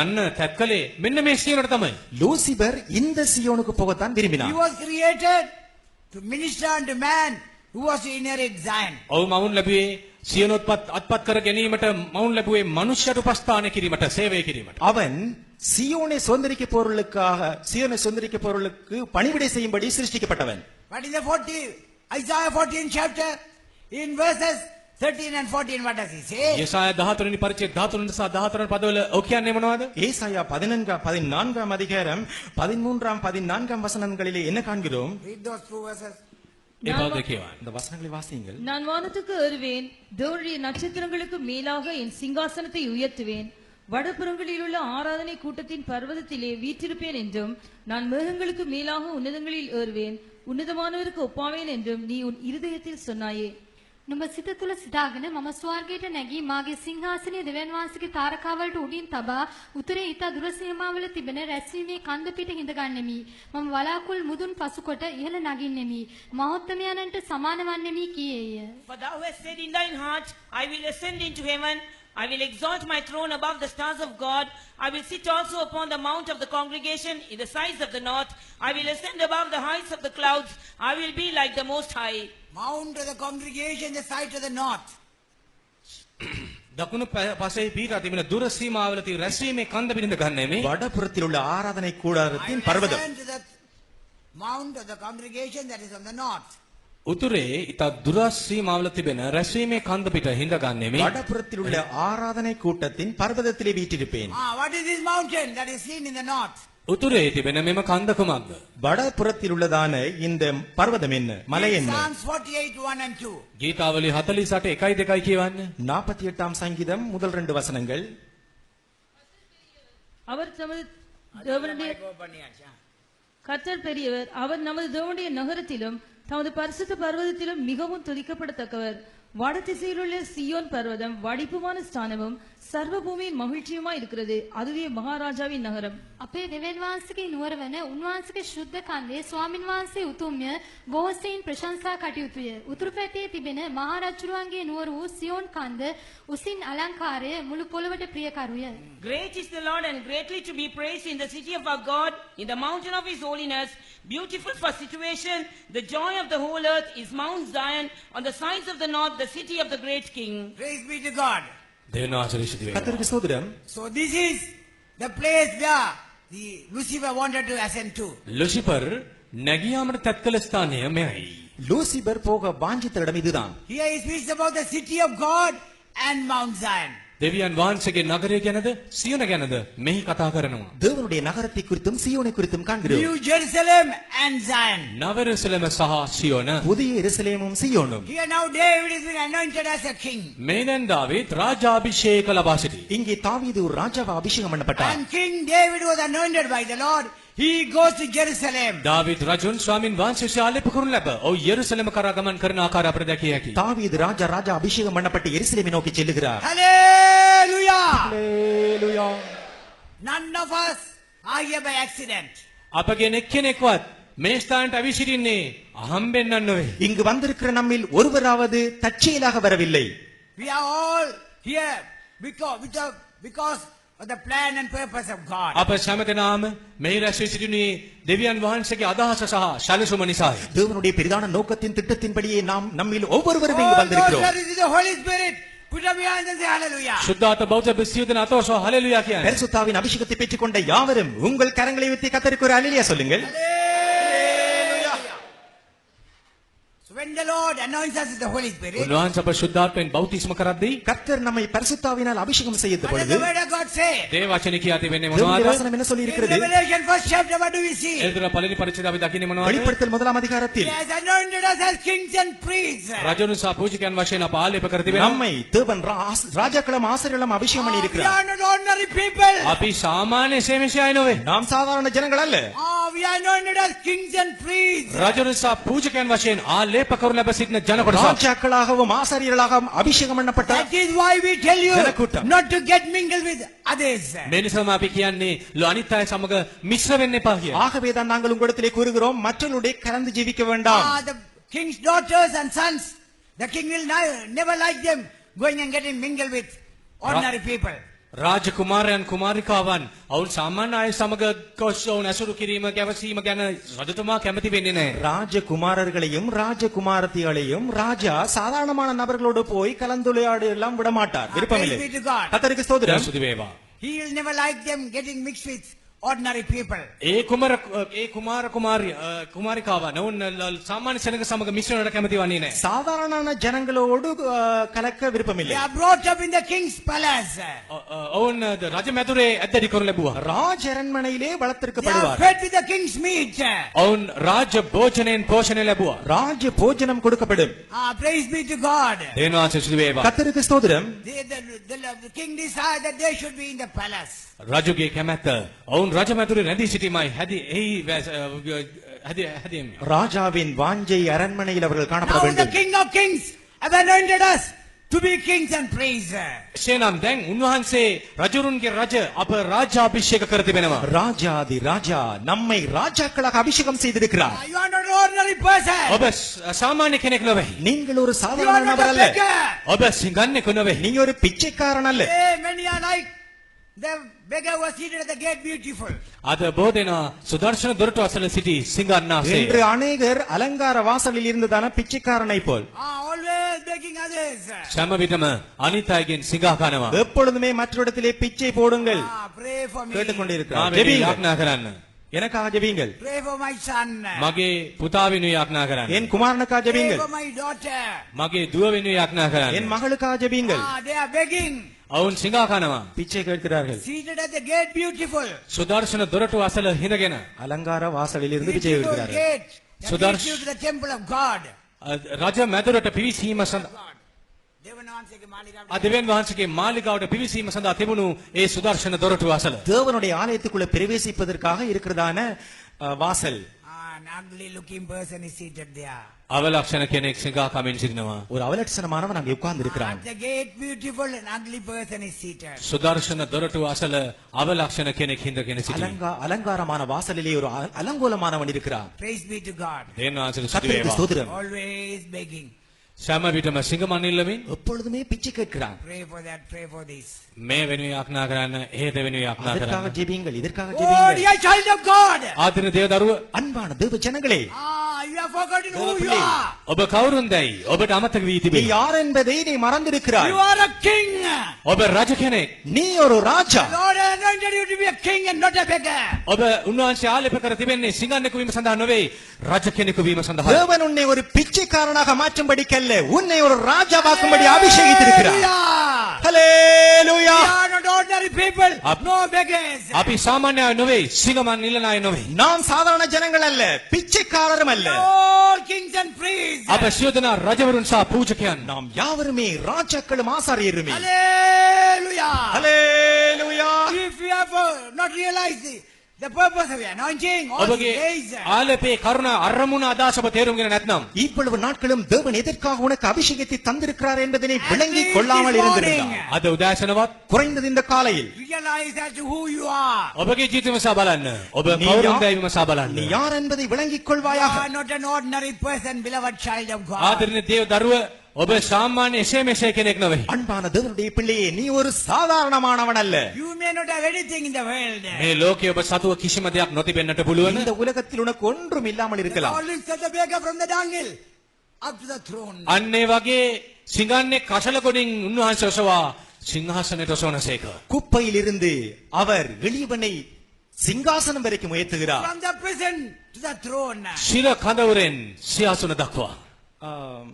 යන්න තැත් කළේ මෙන්න මේ සියොනට තමයි. லூசிபர் இந்த சீயோனுக்கு போகத்தான் He விரும்பினார். was created to minister unto man who was to inherit Zion. ඔහු මවුන් ලැබුවේ සියොනොත්පත් අත්පත් කර ගැනීමට, මවුන් ලැබුවේ මනුෂ්‍යයට උපස්ථාන කිරීමට, සේවය කිරීමට. அவன் சீயோனை சுதந்திரிக்க போறவர்களுக்காக, சீயோனை சுதந்திரிக்க போறவர்களுக்கு பணிவிடை செய்யும்படி சிருஷ்டிக்கப்பட்டவன். But in the Isaiah 14 chapter, in verses 13 and 14, what does he say? යෙසායා 14 වෙනි පරිච්ඡේද 13 සහ 14 පදවල ඔහු කියන්නේ මොනවද? ஏசாயா 14ஆம் அதிகாரம் 13ஆம் 14ஆம் வசனங்களிலே என்ன காண்கிறோம்? Read those two verses. ඒ පද කියවන්න. இந்த வசனங்களை வாசியுங்கள். நான் வானத்துக்கு ஏறுவேன், தேவனுடைய நட்சத்திரங்களுக்கு மேலாக என் சிங்காசனத்தை உயர்த்துவேன். வடபுறங்களில் உள்ள ஆராதனை கூட்டத்தின் பர்வதத்திலே வீற்றிருப்பேன் என்றும், நான் மேகங்களுக்கு மேலாக உன்னதங்களில் ஏறுவேன், උන්නතමානවருக்கு ඔපාවෙන් என்றும் நீ உன் இருதயத்தில் சொன்னாயே. නුඹ සිත තුළ සිතාගෙන මම ස්වර්ගයට නැගී මාගේ සිංහාසනය දෙවියන් වහන්සේගේ තාරකාවලට උඩින් තබා උතුරේ ඊට දුර සීමාවල තිබෙන රැස්වීමේ කන්ද පිට හිඳගන්නෙමි. මම වලාකුළු මුදුන් පසුකොට ඉහළ නගින්නෙමි. මහෝත්තමයන්ට සමාන වන්නෙමි කීයේය. For thou hast said in thine heart, I will ascend into heaven, I will exalt my throne above the stars of God, I will sit also upon the mount of the congregation in the sides of the north, I will ascend above the heights of the clouds, I will be like the Most High. Mount of the congregation, the side to the north. දකුණු පසේ පිහිටා තිබෙන දුර සීමාවල තියෙන රැස්වීමේ කන්ද පිළිඳ ගන්න මේ வடபுறத்தில் உள்ள ஆராதனை கூடாரத்தின் I will Parvatham. ascend to the mount of the congregation that is on the north. උතුරේ ඊට දුර සීමාවල තිබෙන රැස්වීමේ කන්ද පිට හිඳ ගන්න මේ வடபுறத்தில் உள்ள ஆராதனை கூட்டத்தின் பர்வதத்திலே வீற்றிருப்பேன். What is this mountain that is seen in the north? උතුරේ තිබෙන මෙම කන්ද කුමක්ද? வடபுறத்தில் உள்ளதான இந்த பர்வதம் என்ன மலை என்ன Psalms 48, 1 and 2. ගීතාවලි 48 1යි 2යි කියවන්න. 48ஆம் சங்கீதம் முதல் 2 வசனங்கள். அவர் தமது தேவனுடைய கர்த்தர் பெரியவர், அவர் நமது தேவனுடைய நகரத்திலும் தமது பரிசுத்த பர்வதத்திலும் மிகவும் துதிக்கப்படத்தக்கவர். வடதிசையிலுள்ள சியோன் பர்வதம் வடிப்புமான ஸ்தானமும் சர்வ பூமியின் மகிழ்ச்சியுமா இருக்கிறது. அதுவே மகாராஜாவின் நகரம். අපේ දෙවියන් වහන්සේගේ නුවර වන උන්වහන්සේගේ ශුද්ධ කන්දේ ස්වාමින් වහන්සේ උතුම්ය බොහෝසෙයින් ප්‍රශංසා කටයුතුය. උතුරු පැත්තේ තිබෙන මහරජුරුවන්ගේ නුවර වූ සියෝන් කන්ද උසින් අලංකාරය මුළු පොළවට ප්‍රියකරුය. Great is the Lord and greatly to be praised in the city of our God, in the mountain of his holiness. Beautiful for situation, the joy of the whole earth is Mount Zion, on the sides of the north, the city of the great king. Praise be to God. දෙවියන් වහන්සේ ශ්‍රී වේවා. கர்த்தருக்கு ஸ்தோத்திரம். So this is the place where the Lucifer wanted to ascend to. Lucifer නැගියාමට තත් කළ ස්ථානය මෙයයි. Lucifer போக வாஞ்சித்த இடம் இதுதான். Here he speaks about the city of God and Mount Zion. දෙවියන් වහන්සේගේ නගරය ගැනද සියොන ගැනද මෙහි කතා කරනවා. தேவனுடைய நகரத்தை குறித்தும் சீயோனை குறித்தும் காண்கிறோம். New Jerusalem and Zion. නවරසලම සහ සියොන. புதிய எருசலேமும் சீயோனும். Here now David is being anointed as a king. මේ දැන් දාවීද් රාජාභිෂේක ලබා සිටි. இங்கே தாவீது ஒரு ராஜாவா அபிஷேகம் பண்ணப்பட்டார். And King David was anointed by the Lord. He goes to Jerusalem. දාවීද් රජුන් ස්වාමින් වහන්සේ ශාලෙප කරුණ ලැබ. ඔව් යෙරුසලම කරා ගමන් කරන ආකාරය අපිට දැකිය හැකියි. தாவீது ராஜா அபிஷேகம் பண்ணப்பட்டு எருசலேமை நோக்கி செல்லுகிறார். Hallelujah! Hallelujah. None of us are here by accident. අපගෙන් එක්කෙනෙක්වත් මේ ස්ථානට අවිසිරින්නේ අහම්බෙන් නෙවෙයි. இங்கு வந்திருக்கிற நம்மில் ஒருவராவது தற்செயலாக வரவில்லை. We are all here because of the plan and purpose of God. අප සෑමදෙනාම මේ රැස් වී සිටින්නේ දෙවියන් වහන්සේගේ අදහස සහ සැලසුම නිසායි. தேவனுடைய பெரிதான நோக்கத்தின் திட்டத்தின்படியே நாம் நம்மில் ஒவ்வொருவரும் All இங்கு those வந்திருக்கிறோம். that is the Holy Spirit, put up your hands and say hallelujah. සුද්ධාත බෞද්ධ බිසියදන අතෝසෝ හලෙලුයා කියන්නේ. பரிசுத்தாவின் அபிஷேகத்தை பெற்றுக்கொண்ட யாவரும் உங்கள் கரங்களை உயர்த்தி கர்த்தருக்கு ஒரு அல்லேலூயா சொல்லுங்கள். Hallelujah. So when the Lord anoints us with the Holy Spirit, උන්වහන්සේ අප සුද්ධාත්මෙන් බෞතිස්ම කරද්දී கர்த்தர் நம்மை பரிசுத்தாவினால் அபிஷேகம் செய்த what does பொழுது the word of God say? දේ වචන කියා තිබෙන්නේ தேவனுடைய මොනවද? வசனம் என்ன சொல்லி In இருக்கிறது? Revelation first chapter, what do we see? එල්දර පළවෙනි පරිච්ඡේදය අපි දකින්නේ මොනවද? வெளிப்படுத்தல் முதலாம் அதிகாரத்தில் He has anointed us as kings and priests. රජුන් සහ පූජකයන් වශයෙන් අප ආලේප කර තිබෙනවා. நம்மை தேவன் ராஜாக்களும் ஆசிரியர்களும் அபிஷேகம் பண்ணி We இருக்கிறார். are not ordinary people. අපි සාමාන්‍ය සේමිෂයයි නොවේ. நாம் சாதாரண ஜனங்கள் அல்ல. We are anointed as kings and priests. රජුන් සහ පූජකයන් වශයෙන් ආලේප කරනු ලැබ සිටින ජන කොටසක්. ராஜாக்களாகவும் ஆசாரியர்களாகவும் அபிஷேகம் பண்ணப்பட்ட That is why we tell you ஜனக்கூட்டம். not to get mingled with others. මේ නිසාම අපි කියන්නේ අනිත් අය සමග මිශ්‍ර වෙන්න එපා කියලා. ஆகவே தான் நாங்கள் உங்களிடத்திலே கூறுகிறோம் மற்றவர்களுடைய கலந்து ஜீவிக்க வேண்டாம். The king's daughters and sons, the king will never like them going and getting mingled with ordinary people. රාජකුමාරයන් කුමාරිකාවන් ඔවුන් සාමාන්‍ය අය සමග කොස් ඔවුන් ඇසුරු කිරීම ගැවසීම ගැන රජතුමා කැමති වෙන්නේ නැහැ. ராஜகுமாரர்களையும் ராஜகுமாரத்திகளையும் ராஜா சாதாரணமான நபர்களோடு போய் கலந்துரையாடு எல்லாம் விட மாட்டார். விருப்பமில்லை. Praise be to God. கர்த்தருக்கு ஸ்தோத்திரம். සුදු වේවා. He will never like them getting mixed with ordinary people. ඒ කුමාර කුමාරිකාවන් ඔවුන් සාමාන්‍ය සෙනඟ සමග මිශ්‍ර වෙන්නට කැමති වන්නේ නැහැ. சாதாரண ஜனங்களோடு கலக்க They விருப்பமில்லை. are brought up in the king's palace. ඔවුන් රජ මැදුරේ ඇද්දඩි කරනු ලැබුවා. ராஜ அரண்மனையிலே They are வளர்த்திருக்கப்படுவார். fed with the king's meat. ඔවුන් රාජ භෝජනයෙන් පෝෂණය ලැබුවා. ராஜ போஜனம் கொடுக்கப்படும். Praise be to God. දේවන වහන්සේ සුදු වේවා. கர்த்தருக்கு ஸ்தோத்திரம். The king decided that they should be in the palace. රජුගේ කැමැත්ත ඔවුන් රජ මැදුරේ රැඳී සිටීමයි හැදීම. ராஜாவின் வாஞ்சை அரண்மனையில் அவர்கள் காணப்பட Now the வேண்டும். king of kings have anointed us to be kings and praise. එසේනම් දැන් උන්වහන්සේ රජුරුන්ගේ රජ අප රාජාභිෂේක කර තිබෙනවා. ராஜாதி ராஜா நம்மை ராஜாக்களாக அபிஷேகம் செய்திருக்கிறார். You are not an ordinary person. ඔබ සාමාන්‍ය කෙනෙක් නොවේ. நீங்கள் ஒரு You are சாதாரண not நபர் a அல்ல. beggar. ඔබ සිඟන්නෙකු නොවේ. நீங்க ஒரு பிச்சைக்காரன் அல்ல. Hey, many are like the beggar was seated at the gate beautiful. අද බෝධෙනා සුදර්ශන දොරටු අසල සිටි සිඟන්නාසේ. என்று அநேகர் அலங்கார வாசலில் இருந்ததான பிச்சைக்காரனை போல் Always begging others. සෑම විටම අනිත් අයගෙන් සිඟා කනවා. எப்பொழுதுமே மற்றொருத்திலே பிச்சை போடுங்கள். Pray for me. கேட்டுக்கொண்டிருக்கிறார். මාවෙනි ஜெபியுங்கள். යාඥා කරන්න. எனக்காக ஜெபியுங்கள். Pray for my son. මගේ පුතා වෙනුයි යාඥා කරන්න. என் குமாரனுக்காக Pray ஜெபியுங்கள். for my daughter. මගේ දුව වෙනුයි යාඥා என் කරන්න. மகளுக்காக ஜெபியுங்கள். They are begging. ඔවුන් සිඟා කනවා. பிச்சை கேட்கிறார்கள். Seated at the gate, beautiful. Sudarshana දොරටු අසල හිඳගෙන அலங்கார வாசலில் இருந்து பிச்சை Beautiful கேட்கிறார்கள். gate. That Sudarsh- leads you to the temple of God. රජ මැදුරට පිවිසීම සඳහා දෙවනාංශයේ මාලිගාවට දෙවියන් වහන්සේගේ මාලිගාවට පිවිසීම සඳහා තිබුණු ඒ සුදර්ශන දොරටු අසල தேவனுடைய ஆலயத்துக்குள்ள பிரவேசிப்பதற்காக இருக்கிறதான வாசல். an ugly looking person is seated there. අවලක්ෂණ කෙනෙක් සිඟා කමින් සිටිනවා. ஒரு அவலட்சணமானவன் அங்கே உட்கார்ந்து இருக்கிறான். At the gate, beautiful and ugly person is seated. Sudarshana දොරටු අසල අවලක්ෂණ කෙනෙක් හිඳගෙන සිටිනවා. அலங்காரமான வாசலிலே ஒரு அலங்கோலமானவன் இருக்கிறான். Praise be to God. දෙවියන් වහන්සේට ස්තුති கர்த்தருக்கு වේවා. ஸ்தோத்திரம். Always begging. සෑම විටම සිඟමන් ඉල්ලමින් எப்பொழுதுமே பிச்சை கேட்கிறான். Pray for that, pray for this. මේ වෙනුවෙන් යාඥා කරන්න, එහෙට වෙනුවෙන් යාඥා அதற்காக කරන්න. ஜெபியுங்கள், இதற்காக Oh, ஜெபியுங்கள். dear child of God. ආදරණීය දේව දරුව, அன்பான தேவ ஜனங்களே, You have forgotten who you தேவப்பிள்ளை. are. ඔබ කවුරුන්දයි? ඔබට අමතක වී நீ තිබේ. யார் என்பதை நீ மறந்திருக்கிறாய். You are a king. ඔබ රජ කෙනෙක්. நீ ஒரு ராஜா. Lord has anointed you to be a king and not a beggar. ඔබ උන්වහන්සේ ආලේප කර තිබෙන්නේ සිඟන්නෙකු වීම සඳහා නොවේ, රජ කෙනෙකු වීම සඳහා. தேவன் உன்னை ஒரு பிச்சைக்காரனாக மாற்றும்படிக்கல்ல, உன்னை ஒரு ராஜாவாக்கும்படி அபிஷேகித்திருக்கிறார். Hallelujah. Hallelujah. We are not ordinary people, no beggars. අපි සාමාන්‍ය අය නොවේ, සිඟමන් ඉල්ලන අය නොවේ. நாம் சாதாரண ஜனங்கள் அல்ல, பிச்சைக்காரரும் அல்ல. All kings and priests. අප සියලු දෙනා රජවරුන් සහ පූජකයන්. நாம் யாவருமே ராஜாக்களும் ஆசாரியருமே. Hallelujah. Hallelujah. If you have not realized the purpose of your anointing, all these ඔබගේ days, ආලේපේ කරුණ අරමුණ අදහස ඔබ තේරුම්ගෙන නැත්නම් இவ்வளவு நாட்களும் தேவன் எதற்காக உனக்கு அபிஷேகத்தை தந்திருக்கிறார் என்பதனை at விளங்கிக் least கொள்ளாமல் this morning, இருந்திருந்தார். අද උදෑසනවත් குறைந்தது இந்த காலையில் realize as to who you are. ඔබගේ ජීවිතය මසා බලන්න. ඔබ நீ කවුරුන්ද யா- යයි මසා நீ බලන්න. யார் என்பதை விளங்கிக் You கொள்வாயாக. are not an ordinary person, beloved child of God. ආදරණීය දේව දරුව, ඔබ සාමාන්‍ය එසේ මෙසේ කෙනෙක් නොවේ. அன்பான தேவனுடைய பிள்ளையே, நீ ஒரு சாதாரணமானவன் அல்ல. You may not have anything in the world. මේ ලෝකයේ ඔබ සතුව කිසිම දෙයක් නොතිබෙන්නට පුළුවන්. இந்த உலகத்தில் உனக்கு ஒன்றும் இல்லாமல் The இருக்கலாம். Lord lifted the beggar from the dunghill up to the throne. අන්න ඒ වගේ සිඟන්නේ කසල ගොඩින් උන්වහන්සේ ඔසවා සිංහාසනයට ඔසවනසේක. குப்பையில் இருந்து அவர் எளியவனை சிங்காசனம் வரைக்கும் உயர்த்துகிறார். From the prison to the throne. සිර කඳවුරෙන් සියාසන දක්වා. ஆம்,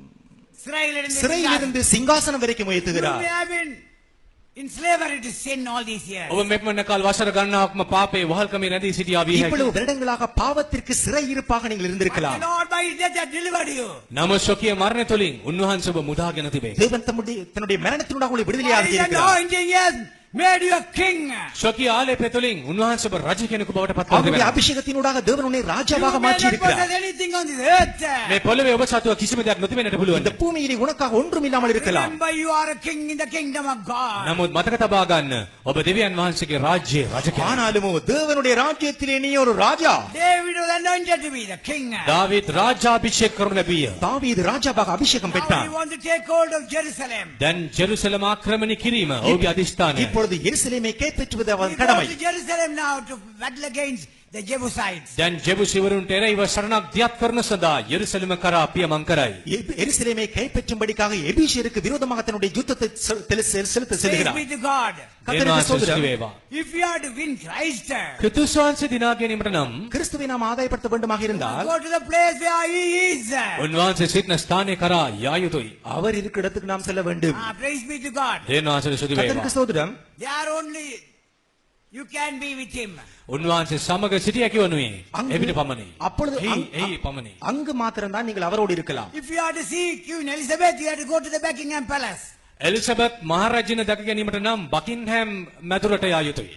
சிறையிலிருந்து சிறையிலிருந்து சிங்காசனம் வரைக்கும் You உயர்த்துகிறார். may have been in slavery to sin all these years. ඔබ මෙපමණ කාල වසර ගණනාවක්ම පාපේ වහල්කමේ රැඳී සිටියා වී இவ்வளவு හැකියි. வருடங்களாக பாவத்திற்கு சிறை இருப்பாக நீங்கள் But the இருந்திருக்கலாம். Lord by his death had delivered you. නමුත් ස්වකීය මරණය තුළින් උන්වහන්සේ ඔබ මුදාගෙන තිබේ. தேவன் தன்னுடைய மரணத்தினூடாக உங்களை By விடுதலையாக்கி his இருக்கிறார். anointing he has made you a king. ස්වකීය ආලේපය තුළින් උන්වහන්සේ ඔබ රජ කෙනෙකු බවට පත් කර அவருடைய තිබෙනවා. அபிஷேகத்தினூடாக தேவன் உன்னை You ராஜாவாக may மாற்றி not இருக்கிறார். possess anything on this earth. මේ පොළවේ ඔබ සතුව කිසිම දෙයක් නොතිබෙන්නට පුළුවන්. இந்த பூமியிலே உனக்காக ஒன்றும் இல்லாமல் இருக்கலாம். Remember you are a king in the kingdom of God. නමුත් මතක තබා ගන්න, ඔබ දෙවියන් වහන්සේගේ රාජ්‍යයේ රජ කෙනෙක්. ஆனாலும் தேவனுடைய ராஜ்யத்திலே நீ ஒரு ராஜா. David was anointed to be the king. දාවීද් රාජාභිෂේක කරනු ලැබිය. தாவீது ராஜாவாக அபிஷேகம் Now he பெற்றான். wants to take hold of Jerusalem. දැන් ජෙරුසලම ආක්‍රමණය කිරීම ඔහුගේ අධිෂ්ඨානය. இப்பொழுது எருசலேமை கைப்பற்றுவது He அவன் goes கடமை. to Jerusalem now to battle against the Jebusites. දැන් ජෙබුසිවරුන්ට එරෙහිව සරණක් දියත් කරන සඳහා යෙරුසලම කරා පියමන් කරයි. எருசலேமை கைப்பற்றும்படிக்காக எபிஷருக்கு விரோதமாக தன்னுடைய யுத்தத்தை செலுத்த Praise செல்கிறான். be to God. கர்த்தருக்கு දෙවියන් ஸ்தோத்திரம். වහන්සේ වේවා. If you are to win Christ, ක්‍රිස්තුස් වහන්සේ දිනා ගැනීමට නම් கிறிஸ்துவை நாம் ஆதாயப்படுத்த வேண்டுமாக இருந்தால் go to the place where he is. උන්වහන්සේ සිටින ස්ථානය කරා යා යුතුයි. அவர் இருக்கிற இடத்துக்கு நாம் செல்ல வேண்டும். Praise be to God. දෙවියන් වහන්සේට ස්තුති கர்த்தருக்கு වේවා. ஸ்தோத்திரம். There only you can be with him. උන්වහන්සේ සමග සිටිය හැකි වනුයේ அங்கு- එවිට පමණි. அப்பொழுது එහි පමණි. அங்கு மாத்திரம்தான் நீங்கள் அவரோடு இருக்கலாம். If you are to see Queen Elizabeth, you have to go to the Buckingham Palace. Elizabeth මහරජින දැක ගැනීමට නම් බකින්හැම් මැදුරට යා යුතුයි.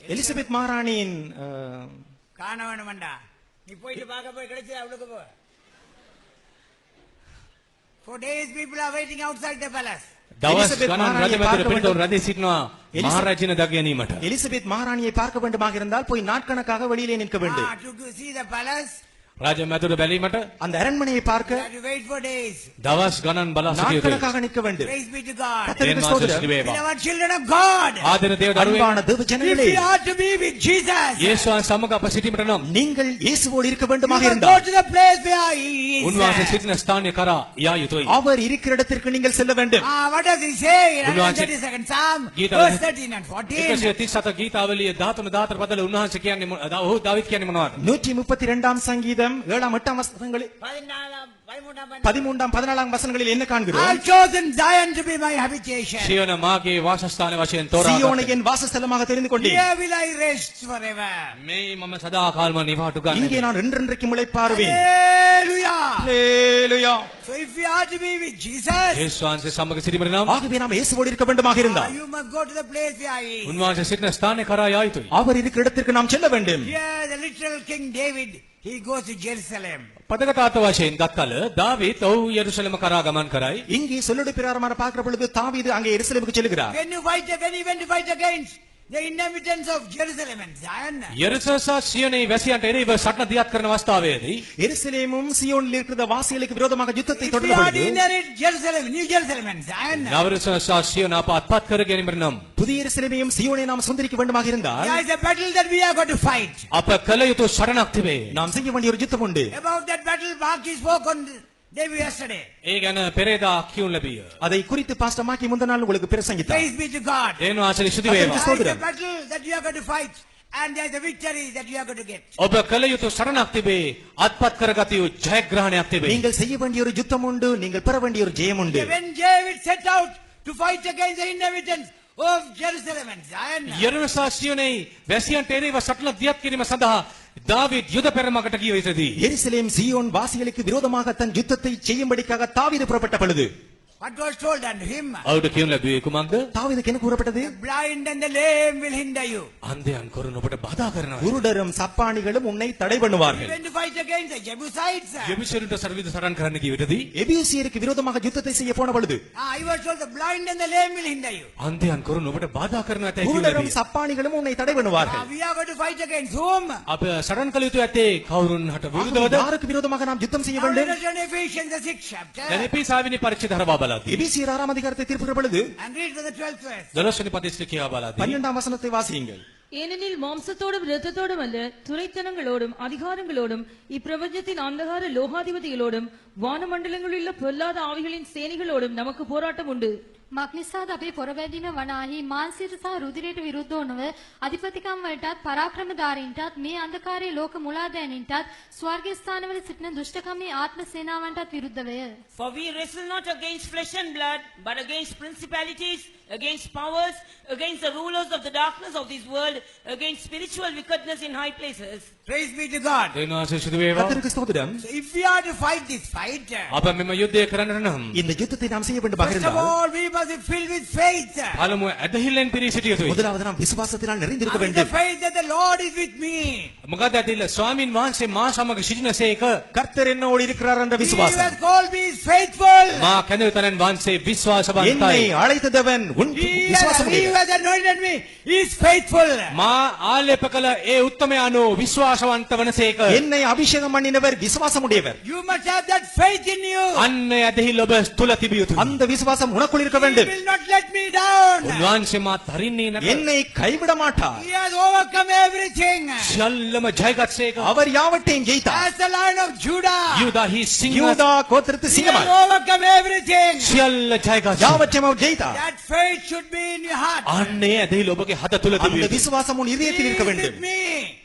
எலிசபெத் மகாராணியின் காண வேணுமண்டா நீ போயிட்டு பார்க்க போய் கிடைச்சா அவளுக்கு போ. For days people are waiting outside the palace. දවස් එලිසබෙත් ගණන් රජ මහරජිය මැදුර පාර්ක පිළිතුරු වලට- රජේ සිටිනවා මහරජින දැක ගැනීමට. எலிசபெத் மகாராணியை பார்க்க வேண்டுமாக இருந்தால் போய் நாட்கணக்காக வெளியிலே நிற்க வேண்டும். To see the palace, රජ මැදුර බැලීමට அந்த அரண்மனையை பார்க்க you have to wait for days. දවස් ගණන් බලා සිටිය යුතුයි. நாட்கணக்காக நிற்க வேண்டும். Praise be to God. கர்த்தருக்கு දෙවියන් ஸ்தோத்திரம். වහන්සේ වේවා. Beloved children of God, ආදරණීය දේව දරුවෝ, அன்பான தேவ if Janangale, we are to be with Jesus, යේසුස් සමග අප සිටීමට නම් நீங்கள் இயேசுவோடு இருக்க you வேண்டுமாக must go இருந்தால் to the place where he is. උන්වහන්සේ සිටින ස්ථානය කරා යා යුතුයි. அவர் இருக்கிற இடத்திற்கு நீங்கள் செல்ல வேண்டும். What does he say in උන්වහන්සේ- 132nd Psalm, ගීත verse 13 and 14? 137 ගීතාවලිය 13 14 පදවල උන්වහන්සේ කියන්නේ ඔහු දාවිද් කියන්නේ මොනවද? 132ஆம் சங்கீதம் 7 8 வசனங்களில் 13 14 வசனங்களில் என்ன காண்கிறோம்? I've chosen Zion to be my habitation. සියන මාගේ වාසස්ථාන වශයෙන් තෝරා சீயோனை என் வாசஸ்தலமாக தெரிந்து கொண்டேன். Here will I rest forever. මේ මම සදාකාලම නිවාඩු இங்கே ගන්න. நான் என்றென்றைக்கும் முளைப்பாருவேன். Hallelujah. Hallelujah. So if we are to be with Jesus, යේසුස් වහන්සේ සමග සිටින නම් ஆகவே நாம் இயேசுவோடு இருக்க வேண்டுமாக இருந்தால் you must go to the place where he is. උන්වහන්සේ සිටින ස්ථානයේ කරා යා යුතුයි. அவர் இருக்கிற இடத்திற்கு நாம் செல்ல வேண்டும். Here the literal King David, he goes to Jerusalem. පදකතාත වශයෙන් දක්කල දාවීද් ඔව් යෙරුසලම කරා ගමන් කරයි. இங்கே சொல்லுடைய பிரகாரமாக பார்க்கிற பொழுது தாவீது அங்கே எருசலேமுக்கு செல்கிறார். When he went to fight against the inhabitants of Jerusalem and Zion. යෙරුසලම සියනේ වැසියන්ට එරෙහිව සටන දියත් කරන අවස්ථාවේදී எருசலேமும் சீயோனில் இருக்கிற வாசிகளுக்கு விரோதமாக யுத்தத்தை If we தொடர்ந்த are to பொழுது inherit Jerusalem, New Jerusalem and Zion, නවරුසලම සියන අප අත්පත් කර ගැනීමට නම් புதிய எருசலேமையும் சீயோனை நாம் சுதந்திரிக்க வேண்டுமாக இருந்தால் there is a battle that we are going to fight. අප කළ යුතු සටනක් තිබේ. நாம் செய்ய வேண்டிய ஒரு யுத்தம் உண்டு. About that battle, Mark spoke on David yesterday. ඒ ගැන පෙරේදා කියුන් ලැබිය. அதை குறித்து பாஸ்டர் மாக்கி முந்தின நாள் உங்களுக்கு பிரசங்கித்தார். Praise be to God. දේන වාසලි සුදු There වේවා. is a battle that you are going to fight, and there is a victory that you are going to get. ඔබ කළ යුතු සටනක් තිබේ. අත්පත් කරගත යුතු ජයග්‍රහණයක් තිබේ. நீங்கள் செய்ய வேண்டிய ஒரு யுத்தம் உண்டு, நீங்கள் பெற வேண்டிய ஒரு ஜெயம் உண்டு. When David set out to fight against the inhabitants of Jerusalem and Zion, යෙරුසලම සියනේ වැසියන්ට එරෙහිව සටන දියත් කිරීම සඳහා දාවීද් යුද පෙරමකට ගිය විටදී எருசலேம் சீயோன் வாசிகளுக்கு விரோதமாக தன் யுத்தத்தை செய்யும்படிக்காக தாவீது புறப்பட்ட பொழுது what was told unto him? ඔවුට කියුන් ලැබුවේ කුමක්ද? தாவீதுக்கு என்ன கூறப்பட்டது? The blind and the lame will hinder you. අන්ධයන් කරන ඔබට බාධා කරනවා. குருடரும் சப்பானிகளும் உன்னை தடை He பண்ணுவார்கள். went to fight against the Jebusites. යෙබුසරුන්ට සර්විද සටන් කරන්න ගිය විටදී எபியூசியருக்கு விரோதமாக யுத்தத்தை செய்ய போன பொழுது I was told the blind and the lame will hinder you. අන්ධයන් කරන ඔබට බාධා කරනවා ඇතයි குருடரும் කියුවේ. சப்பானிகளும் உன்னை தடை பண்ணுவார்கள். We are going to fight against whom? අප සටන් කළ යුතු ඇත්තේ කවුරුන් හට විරුද්ධවද? யாருக்கு விரோதமாக நாம் யுத்தம் செய்ய Now let வேண்டும்? us turn to Ephesians the 6th chapter දැන් එපිසාවිනි පරිච්ඡේද හරවා බලද්දී எபிசியர் 6ஆம் அதிகாரத்தை தீர்ப்புகிற பொழுது and read from the 12th verse. 12 වෙනි පදේශය කියවා බලද්දී 12ஆம் வசனத்தை வாசியுங்கள். ஏனெனில் மாம்சத்தோடும் இரத்தத்தோடும் அல்ல துரைத்தனங்களோடும் அதிகாரங்களோடும் இப்பிரபஞ்சத்தின் அந்தகார லோகாதிபதிகளோடும் வானமண்டலங்களில் உள்ள பொல்லாத ஆவிகளின் சேனைகளோடும் நமக்கு போராட்டம் உண்டு. මක්නිසාද අපේ පොරවැදින වනාහි මාන්සිට සහ රුධිරයට විරුද්ධ වනව අධිපතිකම් වලටත් පරාක්‍රමධාරීන්ටත් මේ අන්ධකාරයේ ලෝක මුලාදෑනින්ටත් ස්වර්ග ස්ථානවල සිටින දුෂ්ටකමී ආත්ම සේනාවන්ටත් විරුද්ධ වේ. For we wrestle not against flesh and blood, but against principalities, against powers, against the rulers of the darkness of this world, against spiritual wickedness in high places. Praise be to God. දේන වාසය සිදු වේවා. கர்த்தருக்கு ஸ்தோத்திரம். So if we are to fight this fight, අප මෙම යුද්ධය කරන්නට නම් இந்த யுத்தத்தை நாம் செய்ய வேண்டுமாக first of இருந்தால் all we must be filled with faith. පළමුව ඇදහිල්ලෙන් පිරී සිටිය යුතුයි. முதலாவது நாம் விசுவாசத்தினால் நிறைந்திருக்க With the வேண்டும். faith that the Lord is with me. මොකද ඇතිල්ල ස්වාමින් වහන්සේ මා සමග සිටිනසේක கர்த்தர் என்னோடு இருக்கிறார் என்ற He who விசுவாசம். has called me is faithful. මා කැඳවතනන් වහන්සේ என்னை විශ්වාසවන්තයි. அழைத்ததவன் உன் விசுவாசம் He who has anointed me is faithful. මා ආලේප කළ ඒ උත්තමයාණෝ විශ්වාසවන්ත වනසේක. என்னை அபிஷேகம் பண்ணினவர் விசுவாசம் உடையவர். You must have that faith in you. අන්න ඇදහිල්ල ඔබ තුල තිබිය යුතුයි. அந்த விசுவாசம் உனக்குள் இருக்க He வேண்டும். will not let me down. උන්වහන්සේ මාත් හරින්නේ නැත. என்னை கைவிட மாட்டார். He has overcome everything. සියල්ලම ජයගත්සේක. அவர் யாவற்றையும் ஜெயித்தார். As the Lion of Judah. යුදා හි සිංහ யூதா கோத்திரத்து He has சிங்கமாய் overcome everything. සියල්ල ජයගත්සේ. யாவற்றையும் அவர் ஜெயித்தார். That faith should be in your heart. අන්නේ ඇදහිල්ල ඔබගේ හත තුල තිබිය அந்த යුතුයි. விசுவாசம் உன் He இதயத்தில் இருக்க is with வேண்டும். me.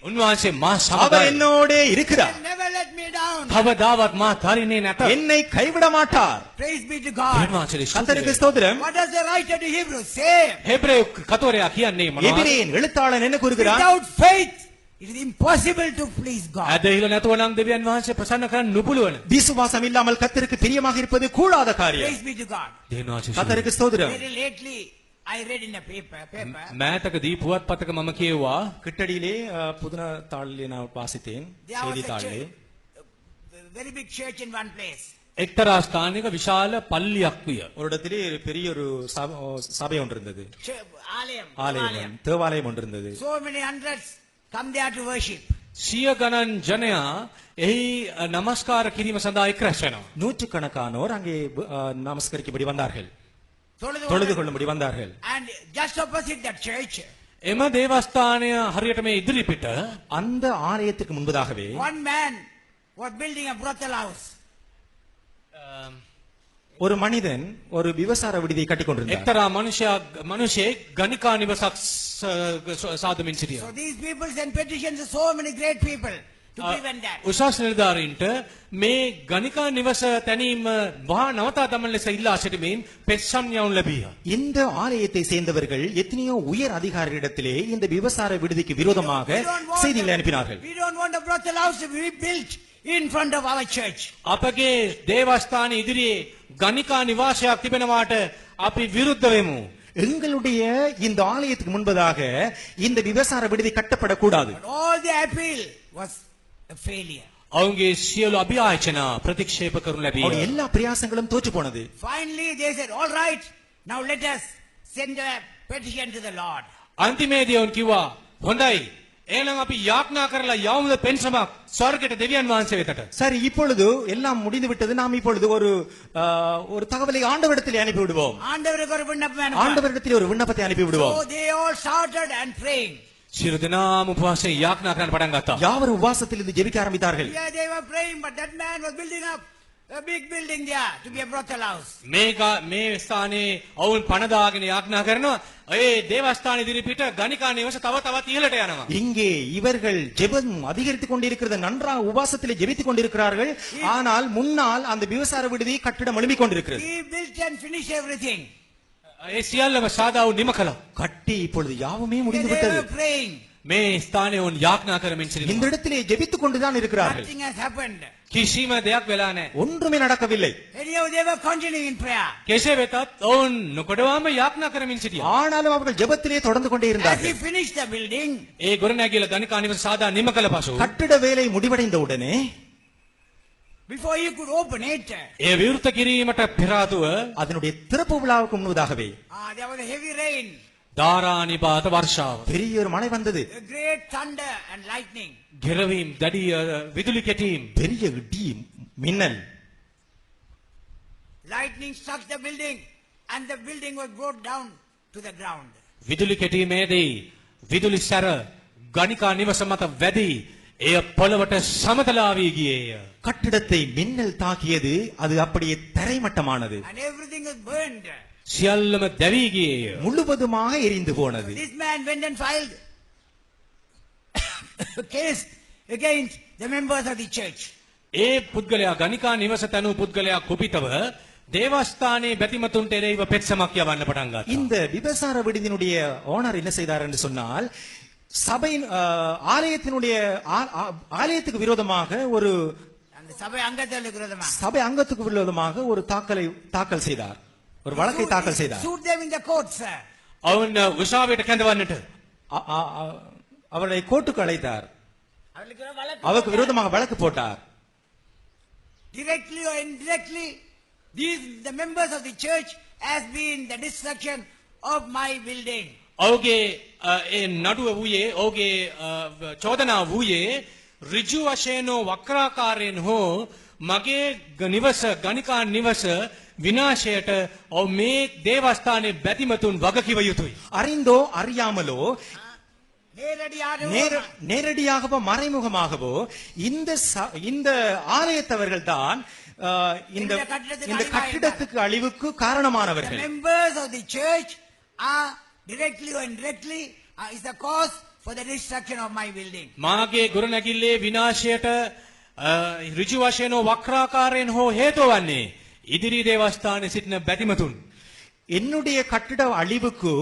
උන්වහන්සේ මා அவர் සමගයි. என்னோடே இருக்கிறார். He'll never let me down. කවදාවත් මා හරින්නේ නැත. என்னை கைவிட மாட்டார். Praise be to God. උන්වහන්සේ கர்த்தருக்கு ஸ்தோத்திரம். What does the writer to Hebrews say? හෙබ්‍රේය කතෝරයා කියන්නේ මොනවද? எபிரேயன் எழுத்தாளன் என்ன கூறுகிறார்? Without faith, it is impossible to please God. ඇදහිල්ල නැතුව නම් දෙවියන් වහන්සේ ප්‍රසන්න කරන්න නුපුළුවන. விசுவாசம் இல்லாமல் கர்த்தருக்கு பிரியமாக இருப்பது கூடாத காரியம். Praise be to God. දේන වාසය සිදු கர்த்தருக்கு ஸ்தோத்திரம். Very lately, I read in a paper. මෑතකදී පුවත්පතක මම කියුවා கிட்டடியிலே புதின தாளிலே நான் வாசித்தேன். There was a செய்தித்தாளிலே very big church in one place. එක්තරා ස්ථානයක විශාල පල්ලියක් විය. ஒரு இடத்திலே பெரிய ஒரு சபை ஒன்று இருந்தது. Alayam. ஆலயம், தேவாலயம் ஒன்று இருந்தது. So many hundreds come there to worship. සිය ගණන් ජනයා එහි නමස්කාර කිරීම සඳහා එක් රැස් වෙනවා. நூற்றுக்கணக்கானோர் அங்கே நமஸ்கரிக்கும்படி வந்தார்கள். தொழுது கொள்ளும்படி வந்தார்கள். And just opposite that church, එම දේවස්ථානය හරියට මේ ඉදිරි පිට அந்த ஆலயத்துக்கு முன்பதாகவே one man was building a brothel house. ஒரு மனிதன் ஒரு விபசார விடுதியை கட்டிக் கொண்டிருந்தார். එක්තරා මනුෂයෙක් ගණිකා නිවසක් සාදමින් සිටියා. So these people send petitions to so many great people to prevent that. උසස් නිලධාරීන්ට මේ ගණිකා නිවස තැනීම වහා නවතා දමන ලෙස ඉල්ලා සිටමින් පෙත්සම් යවුන් ලැබියා. இந்த ஆலயத்தை சேர்ந்தவர்கள் எத்தனையோ உயர் அதிகாரிகளிடத்திலே இந்த விபசார விடுதிக்கு விரோதமாக செய்திகளை அனுப்பினார்கள். We don't want the brothel house to be built in front of our church. අපගේ දේවස්ථාන ඉදිරියේ ගණිකා නිවාසයක් තිබෙනවාට අපි විරුද්ධ වෙමු. எங்களுடைய இந்த ஆலயத்துக்கு முன்பதாக இந்த விபசார விடுதி கட்டப்படக்கூடாது. But all the appeal was a failure. ඔවුන්ගේ සියලු අභියාචනා ප්‍රතික්ෂේප කරනු அவருடைய ලැබියා. எல்லா பிரயாசங்களும் தோற்று போனது. Finally they said, all right, now let us send a petition to the Lord. අන්තිමේදී ඔවුන් කිව්වා හොඳයි එහෙනම් අපි යාඥා කරලා යවමුද පෙන්සමක් ස්වර්ගයට දෙවියන් වහන්සේ වෙතට. சரி, இப்பொழுது எல்லாம் முடிந்து விட்டது. நாம் இப்பொழுது ஒரு தகவலை ஆண்டவரிடத்தில் அனுப்பி விடுவோம். ஆண்டவருக்கு ஒரு விண்ணப்பம் அனுப்ப. ஆண்டவரிடத்தில் ஒரு விண்ணப்பத்தை அனுப்பி விடுவோம். So they all shouted and praying. සියලු දෙනාම උපවාසයෙන් යාඥා කරන්න පටන් ගත්තා. யாவரும் உபவாசத்தில் இருந்து ஜெபிக்க ஆரம்பித்தார்கள். Yeah, they were praying, but that man was building up a big building there to be a brothel house. මේ ස්ථානයේ ඔවුන් පනදාගෙන යාඥා කරනවා. ඒ දේවස්ථාන ඉදිරි පිට ගණිකා නිවස තව තවත් ඉහළට යනවා. இங்கே இவர்கள் ஜெபம் அதிகரித்துக் கொண்டிருக்கிறது, நன்றாக உபவாசத்திலே ஜெபித்துக் கொண்டிருக்கிறார்கள். ஆனால் முன்னால் அந்த விபசார விடுதி கட்டிடம் எழும்பிக் கொண்டிருக்கிறது. He built and finished everything. ඒ සියල්ලම සාදාව නිම කළා. கட்டி இப்பொழுது யாவுமே Yeah, முடிந்து they விட்டது. were praying. මේ ස්ථානයේ ඔවුන් යාඥා කරමින් இந்த සිටිනවා. இடத்திலே ஜெபித்துக் கொண்டுதான் இருக்கிறார்கள். Nothing has happened. කිසිම දෙයක් වෙලා නැහැ. ஒன்றுமே நடக்கவில்லை. Anyhow, they were continuing in prayer. කෙසේ වෙතත් ඔවුන් නොකඩවාම යාඥා කරමින් සිටියා. ஆனாலும் அவர்கள் ஜெபத்திலே தொடர்ந்து கொண்டே As he இருந்தார்கள். finished the building, ඒ ගොඩනැගිල්ල ගණිකා නිවස සාදා නිම කළ පසු கட்டிட வேலை முடிவடைந்தவுடனே before he could open it, ඒ විවෘත කිරීමට පෙර ආතුව அதனுடைய திறப்பு விழாவுக்கு முன்பதாகவே there was a heavy rain, ධාරානිපාත වර්ෂාව பெரிய ஒரு மழை வந்தது. a great thunder and lightning. ගෙරවීම් දැඩි විදුලි කැටීම් பெரிய இடி, மின்னல். Lightning struck the building and the building was brought down to the ground. විදුලි කැටීමේදී විදුලි සැර ගණිකා නිවස මත වැදී එය පොළවට සමතලා වී ගියේය. கட்டிடத்தை மின்னல் தாக்கியது, அது அப்படியே தரைமட்டமானது, And everything was burned. සියල්ලම දැවී ගියේය. முழுவதுமாக எரிந்து போனது. This man went and filed a case against the members of the church. ඒ පුද්ගලයා ගණිකා නිවස තනු පුද්ගලයා කුපිතව தேவஸ்தானே பத்திமத்துன் தெரைவ பெட்சமක් යවන්න පටන් ගත්තා. இந்த விபசார விடுதியினுடைய ஓனர் என்ன செய்தார் என்று சொன்னால், சபையின் ஆலயத்தினுடைய ஆலயத்துக்கு விரோதமாக ஒரு அந்த சபை அங்கத்தலுக்கு விரோதமா சபை அங்கத்துக்கு விரோதமாக ஒரு தாக்கல் செய்தார், ஒரு வழக்கை தாக்கல் செய்தார். sued them in the court, sir. அவன் உஷாவிட்ட கெந்தவන්නට அவரை கோர்ட்டுக்கு அழைத்தார். அவர்களுக்கு வழக்கு அவருக்கு விரோதமாக வழக்கு போட்டார். directly or indirectly, the members of the church has been the destruction of my building. ඔහුගේ ඒ නඩුව වූයේ ඔහුගේ චෝදනා වූයේ ඍජු වශයෙන් වක්‍රාකාරයෙන් හෝ මගේ නිවස ගණිකා නිවස විනාශයට ඔව් මේ දේවස්ථානයේ බැතිමතුන් වගකිව යුතුයි. அறிந்தோ அறியாமலோ, நேரடியாக நேரடியாகவோ மறைமுகமாகவோ இந்த ஆலயத்தவர்கள் தான் இந்த கட்டிடத்துக்கு அழிவுக்கு the காரணமானவர்கள். members of the church are directly or indirectly is the cause for the destruction of my building. මාගේ ගොඩනැගිල්ලේ විනාශයට ඍජු වශයෙන් වක්‍රාකාරයෙන් හෝ හේතු වන්නේ ඉදිරි දේවස්ථානයේ සිටින බැතිමතුන්. என்னுடைய கட்டிட அழிவுக்கு